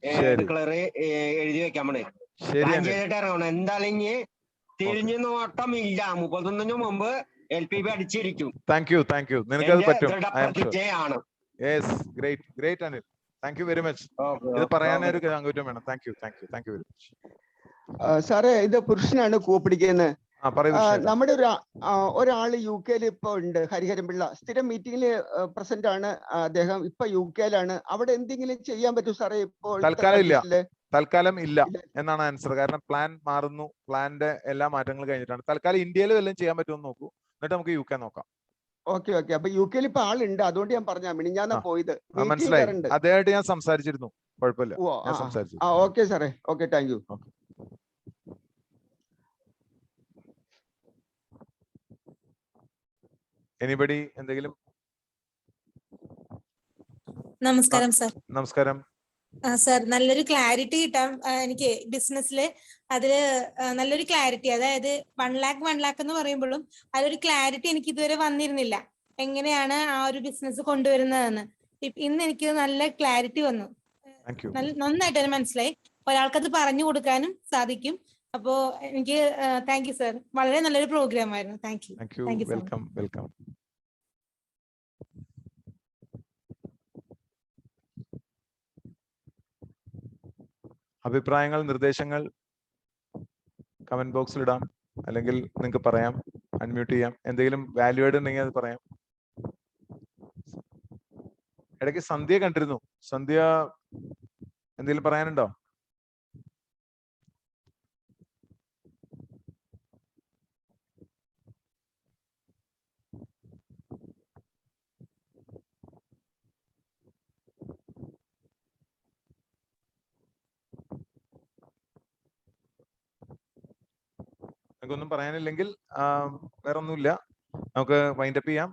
F: ശരി
K: ഡിക്ലർ എഴുതി വെക്കാൻ പോണേ.
F: ശരി
K: പ്ലാൻ
F: അനിൽ.
K: ചെയ്തിട്ട് ഇറങ്ങണം. എന്തായാലും ഇനി തിരിഞ്ഞു നോട്ടം ഇല്ല. 31 മുമ്പ് LPB അടിച്ചിരിക്കും.
F: താങ്ക് യു നിനക്കത്
K: എന്റെ
F: പറ്റും. I am sure.
K: ദൃഢപ്രതിജ്ഞയാണ്.
F: Yes, great Anil. Thank you very much. ഇത് പറയാനൊരു അംഗൂറ്റം വേണം. Thank you very much.
L: സാറേ, ഇത് പുരുഷനാണ് കൂപ്പിടിക്കുന്നത്.
F: പറയൂ.
L: നമ്മുടെ ഒരാള് UK ഇപ്പൊ ഉണ്ട്, ഹരിഹരൻ പിള്ള. സ്ഥിരം മീറ്റിംഗിൽ പ്രസന്റ് ആണ് അദ്ദേഹം. ഇപ്പൊ UK അവിടെ എന്തെങ്കിലും ചെയ്യാൻ പറ്റും സാറേ? ഇപ്പോൾ
F: തൽക്കാലം ഇല്ല എന്നാണ് ആൻസർ. കാരണം പ്ലാൻ മാറുന്നു, പ്ലാന്റെ എല്ലാ മാറ്റങ്ങളും കഴിഞ്ഞിട്ടാണ്. തൽക്കാലം ഇന്ത്യയിൽ വല്ലതും ചെയ്യാൻ പറ്റുമെന്ന് നോക്കൂ, എന്നിട്ട് നമുക്ക് UK നോക്കാം.
L: ഓക്കെ. അപ്പൊ UK ഇപ്പൊ ആളുണ്ട്, അതുകൊണ്ട് ഞാൻ പറഞ്ഞ മിനിഞ്ഞാന്നാ പോയത്.
F: മനസ്സിലായി. അദ്ദേഹമായിട്ട് ഞാൻ സംസാരിച്ചിരുന്നു. കുഴപ്പമില്ല, ഞാൻ സംസാരിച്ചു.
L: ഓക്കെ സാറേ, ഓക്കെ, താങ്ക് യു.
F: എനിബഡി എന്തെങ്കിലും?
M: നമസ്കാരം സർ.
F: നമസ്കാരം
M: സർ. നല്ലൊരു ക്ലാരിറ്റി കിട്ടാൻ എനിക്ക് ബിസിനസ്സില് അതില് നല്ലൊരു ക്ലാരിറ്റി, അതായത് 1 lakh എന്ന് പറയുമ്പോഴും അതിലൊരു ക്ലാരിറ്റി എനിക്ക് ഇതുവരെ വന്നിരുന്നില്ല, എങ്ങനെയാണ് ആ ഒരു ബിസിനസ് കൊണ്ടുവരുന്നതെന്ന്. ഇന്ന് എനിക്ക് നല്ല ക്ലാരിറ്റി വന്നു. നന്നായിട്ട് തന്നെ മനസ്സിലായി. ഒരാൾക്കത് പറഞ്ഞു കൊടുക്കാനും സാധിക്കും. അപ്പോ എനിക്ക് താങ്ക് യു സർ. വളരെ നല്ലൊരു പ്രോഗ്രാം ആയിരുന്നു. Thank you.
F: വെൽക്കം. അഭിപ്രായങ്ങൾ, നിർദ്ദേശങ്ങൾ കമന്റ് ബോക്സിൽ ഇടാം, അല്ലെങ്കിൽ നിങ്ങൾക്ക് പറയാം, അൺമ്യൂട്ട് ചെയ്യാം. എന്തെങ്കിലും വാല്യൂ ആഡ് ഉണ്ടെങ്കിൽ അത് പറയാം. ഇടയ്ക്ക് സന്ധ്യ കണ്ടിരുന്നു. സന്ധ്യ എന്തെങ്കിലും പറയാനുണ്ടോ? നിങ്ങൾക്കൊന്നും പറയാനില്ലെങ്കിൽ വേറെ ഒന്നുമില്ല, നമുക്ക് വൈൻഡപ്പ് ചെയ്യാം.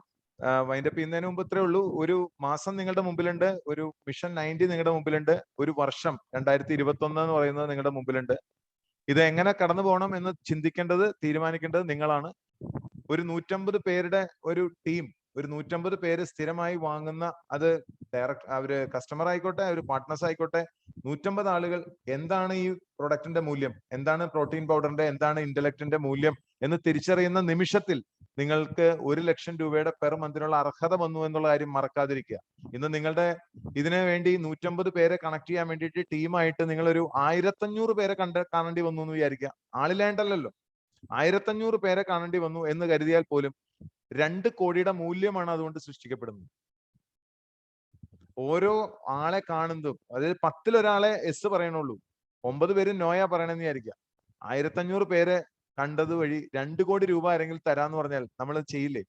F: വൈൻഡപ്പ് ചെയ്യുന്നതിന് മുമ്പ് ഇത്രേ ഉള്ളൂ. ഒരു മാസം നിങ്ങളുടെ മുമ്പിലുണ്ട്, ഒരു മിഷൻ 90 നിങ്ങളുടെ മുമ്പിലുണ്ട്, ഒരു വർഷം 2021 എന്ന് പറയുന്നത് നിങ്ങളുടെ മുമ്പിലുണ്ട്. ഇത് എങ്ങനെ കടന്നു പോകണം എന്ന് ചിന്തിക്കേണ്ടത്, തീരുമാനിക്കേണ്ടത് നിങ്ങളാണ്. ഒരു 150 പേരുടെ ഒരു ടീം, ഒരു 150 പേര് സ്ഥിരമായി വാങ്ങുന്ന, അത് അവര് കസ്റ്റമർ ആയിക്കോട്ടെ, അവര് പാർട്ട്നേഴ്സ് ആയിക്കോട്ടെ, 150 ആളുകൾ എന്താണ് ഈ പ്രൊഡക്റ്റിന്റെ മൂല്യം, എന്താണ് പ്രോട്ടീൻ പൗഡറിന്റെ, എന്താണ് ഇന്റലക്റ്റിന്റെ മൂല്യം എന്ന് തിരിച്ചറിയുന്ന നിമിഷത്തിൽ നിങ്ങൾക്ക് 1 ലക്ഷം രൂപയുടെ പെർ മന്തിനുള്ള അർഹത വന്നു എന്നുള്ള കാര്യം മറക്കാതിരിക്കുക. ഇന്ന് നിങ്ങളുടെ ഇതിനു വേണ്ടി 150 പേരെ കണക്ട് ചെയ്യാൻ വേണ്ടിയിട്ട് ടീമായിട്ട് നിങ്ങൾ ഒരു 1500 പേരെ കാണേണ്ടി വന്നു എന്ന് വിചാരിക്കുക. ആളില്ലാണ്ടല്ലോ, 1500 പേരെ കാണേണ്ടി വന്നു എന്ന് കരുതിയാൽ പോലും 2 കോടിയുടെ മൂല്യമാണ് അതുകൊണ്ട് സൃഷ്ടിക്കപ്പെടുന്നത്. ഓരോ ആളെ കാണുന്നതും, അതായത് 10-ൽ ഒരാളെ എസ് പറയണുള്ളൂ, 9 പേര് നോയാ പറയണെന്ന് വിചാരിക്കുക. 1500 പേരെ കണ്ടത് വഴി 2 കോടി രൂപ ആരെങ്കിലും തരാന്ന് പറഞ്ഞാൽ നമ്മൾ ചെയ്യില്ലേ?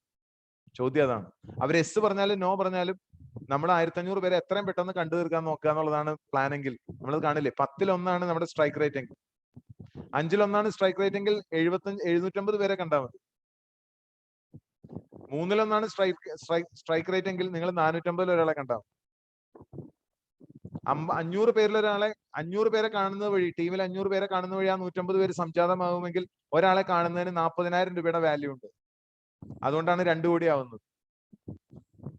F: ചോദ്യം അതാണ്. അവർ എസ് പറഞ്ഞാലും നോ പറഞ്ഞാലും നമ്മൾ 1500 പേരെ എത്രയും പെട്ടെന്ന് കണ്ടു തീർക്കാൻ നോക്കുക എന്നുള്ളതാണ് പ്ലാനെങ്കിൽ നമ്മൾ കാണില്ലേ. 10-ൽ 1 നമ്മുടെ സ്ട്രൈക്ക് റേറ്റ് എങ്കിൽ, 5-ൽ 1 സ്ട്രൈക്ക് റേറ്റ് എങ്കിൽ 750 പേരെ കണ്ടാൽ മതി. 3-ൽ 1 സ്ട്രൈക്ക് റേറ്റ് എങ്കിൽ നിങ്ങൾ 450 ഒരാളെ കണ്ടാൽ 500 പേരിൽ ഒരാളെ 500 പേരെ കാണുന്നത് വഴി, ടീമിൽ 500 പേരെ കാണുന്ന വഴി ആ 150 പേര് സംജാതമാകുമെങ്കിൽ ഒരാളെ കാണുന്നതിന് 40,000 രൂപയുടെ വാല്യൂ ഉണ്ട്. അതുകൊണ്ടാണ് 2 കോടി ആവുന്നത്.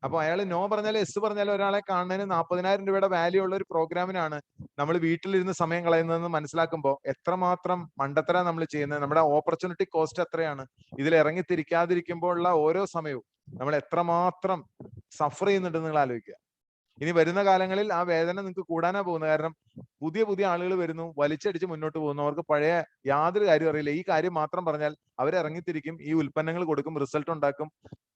F: അപ്പൊ അയാൾ നോ പറഞ്ഞാലും എസ് പറഞ്ഞാലും ഒരാളെ കാണുന്നതിന് 40,000 രൂപയുടെ വാല്യൂ ഉള്ള ഒരു പ്രോഗ്രാമിനാണ് നമ്മൾ വീട്ടിലിരുന്ന് സമയം കളയുന്നതെന്ന് മനസ്സിലാക്കുമ്പോൾ എത്രമാത്രം മണ്ടത്തര നമ്മൾ ചെയ്യുന്നത്. നമ്മുടെ ഓപ്പർച്യൂണിറ്റി കോസ്റ്റ് എത്രയാണ്. ഇതിൽ ഇറങ്ങിത്തിരിക്കാതിരിക്കുമ്പോൾ ഉള്ള ഓരോ സമയവും നമ്മൾ എത്രമാത്രം സഫർ ചെയ്യുന്നുണ്ടെന്ന് നിങ്ങൾ ആലോചിക്കുക. ഇനി വരുന്ന കാലങ്ങളിൽ ആ വേദന നിങ്ങൾക്ക് കൂടാനാ പോകുന്നത്. കാരണം പുതിയ ആളുകൾ വരുന്നു, വലിച്ചടിച്ച് മുന്നോട്ട് പോകുന്നു. അവർക്ക് പഴയ യാതൊരു കാര്യം അറിയില്ല. ഈ കാര്യം മാത്രം പറഞ്ഞാൽ അവർ ഇറങ്ങിത്തിരിക്കും, ഈ ഉൽപ്പന്നങ്ങൾ കൊടുക്കും, റിസൾട്ട് ഉണ്ടാക്കും.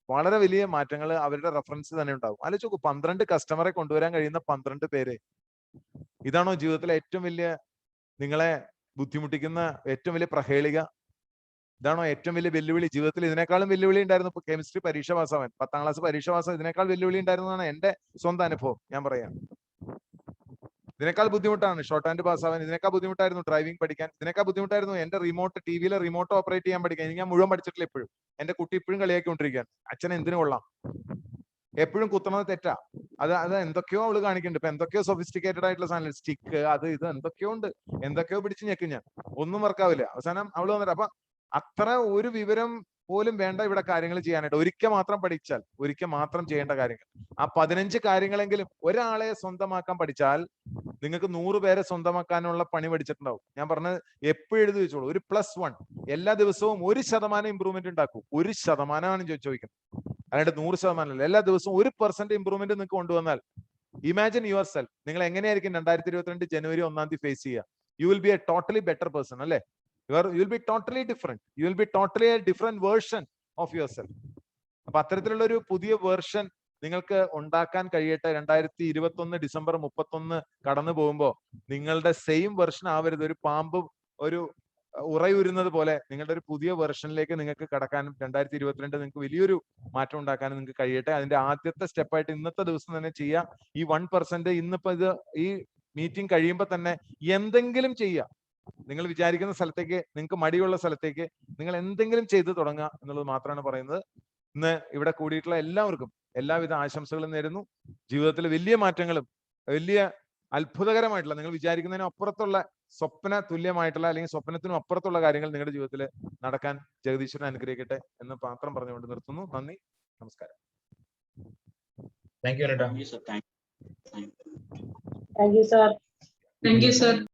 F: വളരെ വലിയ മാറ്റങ്ങൾ അവരുടെ റെഫറൻസ് തന്നെ ഉണ്ടാകും. ആലോചിച്ച് നോക്കൂ, 12 കസ്റ്റമറെ കൊണ്ടുവരാൻ കഴിയുന്ന 12 പേര്. ഇതാണോ ജീവിതത്തിലെ ഏറ്റവും വലിയ, നിങ്ങളെ ബുദ്ധിമുട്ടിക്കുന്ന ഏറ്റവും വലിയ പ്രഹേളിക? ഇതാണോ ഏറ്റവും വലിയ വെല്ലുവിളി? ജീവിതത്തിൽ ഇതിനേക്കാളും വെല്ലുവിളി ഉണ്ടായിരുന്നു. ഇപ്പൊ കെമിസ്ട്രി പരീക്ഷ പാസ്സാവാൻ, 10ാം ക്ലാസ് പരീക്ഷ പാസ്സാവാൻ ഇതിനേക്കാൾ വെല്ലുവിളി ഉണ്ടായിരുന്നതാണ് എന്റെ സ്വന്തം അനുഭവം. ഞാൻ പറയാം, ഇതിനേക്കാൾ ബുദ്ധിമുട്ടാണ് ഷോർട്ട് ഹാൻഡ് പാസ്സാവാൻ. ഇതിനേക്കാൾ ബുദ്ധിമുട്ടായിരുന്നു ഡ്രൈവിംഗ് പഠിക്കാൻ. ഇതിനേക്കാൾ ബുദ്ധിമുട്ടായിരുന്നു എന്റെ ടിവിയിലെ റിമോട്ട് ഓപ്പറേറ്റ് ചെയ്യാൻ പഠിക്കാൻ. ഞാൻ മുഴുവൻ പഠിച്ചിട്ടില്ല ഇപ്പോഴും. എന്റെ കുട്ടി ഇപ്പോഴും കളിയാക്കിക്കൊണ്ടിരിക്കുകയാണ്, അച്ഛൻ എന്തിനു കൊള്ളാം, എപ്പോഴും കുത്തണത് തെറ്റാ. അത് എന്തൊക്കെയോ അവള് കാണിക്കുന്നുണ്ട്. ഇപ്പൊ എന്തൊക്കെയോ സൊഫിസ്റ്റിക്കേറ്റഡ് ആയിട്ടുള്ള സാധനം, സ്റ്റിക്ക്, അത് ഇത് എന്തൊക്കെയോ ഉണ്ട്. എന്തൊക്കെയോ പിടിച്ച് ഞെക്കും ഞാൻ, ഒന്നും വർക്കാവില്ല. അവസാനം അവള് വന്നിട്ട്, അപ്പൊ അത്ര ഒരു വിവരം പോലും വേണ്ട ഇവിടെ കാര്യങ്ങൾ ചെയ്യാനായിട്ട്. ഒരിക്കൽ മാത്രം പഠിച്ചാൽ, ഒരിക്കൽ മാത്രം ചെയ്യേണ്ട കാര്യങ്ങൾ, ആ 15 കാര്യങ്ങളെങ്കിലും ഒരാളെ സ്വന്തമാക്കാൻ പഠിച്ചാൽ നിങ്ങൾക്ക് 100 പേരെ സ്വന്തമാക്കാനുള്ള പണി പഠിച്ചിട്ടുണ്ടാവും. ഞാൻ പറഞ്ഞത് എപ്പോഴും എഴുതി വെച്ചോളൂ. ഒരു +1 എല്ലാ ദിവസവും 1% ഇമ്പ്രൂവ്മെന്റ് ഉണ്ടാക്കൂ. 1% ചോദിക്കുന്നത്, അല്ലാണ്ട് 100% അല്ല. എല്ലാ ദിവസവും 1% ഇമ്പ്രൂവ്മെന്റ് നിങ്ങൾക്ക് കൊണ്ടുവന്നാൽ ഇമാജിൻ യുവർ സെൽഫ്, നിങ്ങൾ എങ്ങനെയായിരിക്കും 2022 ജനുവരി 1 ഫേസ് ചെയ്യുക? You will be a totally better person, അല്ലേ? You will be totally different. You will be totally a different version of your self. അപ്പൊ അത്തരത്തിലുള്ള ഒരു പുതിയ വേർഷൻ നിങ്ങൾക്ക് ഉണ്ടാക്കാൻ കഴിയട്ടെ. 2021 ഡിസംബർ 31 കടന്നു പോകുമ്പോൾ നിങ്ങളുടെ സെയിം വെർഷൻ ആവരുത്. ഒരു പാമ്പ് ഒരു ഉറയുരുന്നത് പോലെ നിങ്ങളുടെ ഒരു പുതിയ വെർഷനിലേക്ക് നിങ്ങൾക്ക് കടക്കാനും 2022 നിങ്ങൾക്ക് വലിയൊരു മാറ്റം ഉണ്ടാക്കാനും നിങ്ങൾക്ക് കഴിയട്ടെ. അതിന്റെ ആദ്യത്തെ സ്റ്റെപ്പായിട്ട് ഇന്നത്തെ ദിവസം തന്നെ ചെയ്യുക. ഈ 1% ഇന്നിപ്പോ ഇത് ഈ മീറ്റിംഗ് കഴിയുമ്പോൾ തന്നെ എന്തെങ്കിലും ചെയ്യുക. നിങ്ങൾ വിചാരിക്കുന്ന സ്ഥലത്തേക്ക്, നിങ്ങൾക്ക് മടിയുള്ള സ്ഥലത്തേക്ക് നിങ്ങൾ എന്തെങ്കിലും ചെയ്തു തുടങ്ങുക എന്നുള്ളത് മാത്രമാണ് പറയുന്നത്. ഇന്ന് ഇവിടെ കൂടിയിട്ടുള്ള എല്ലാവർക്കും എല്ലാവിധ ആശംസകളും നേരുന്നു. ജീവിതത്തിൽ വലിയ മാറ്റങ്ങളും വലിയ അത്ഭുതകരമായിട്ടുള്ള, നിങ്ങൾ വിചാരിക്കുന്നതിനും അപ്പുറത്തുള്ള, സ്വപ്ന തുല്യമായിട്ടുള്ള അല്ലെങ്കിൽ സ്വപ്നത്തിനും അപ്പുറത്തുള്ള കാര്യങ്ങൾ നിങ്ങളുടെ ജീവിതത്തിൽ നടക്കാൻ ജഗദീശ്വരൻ അനുഗ്രഹിക്കട്ടെ എന്ന് മാത്രം പറഞ്ഞുകൊണ്ട് നിർത്തുന്നു. നന്ദി, നമസ്കാരം.
J: Thank you,
N: Thank you, sir. Thank you, sir.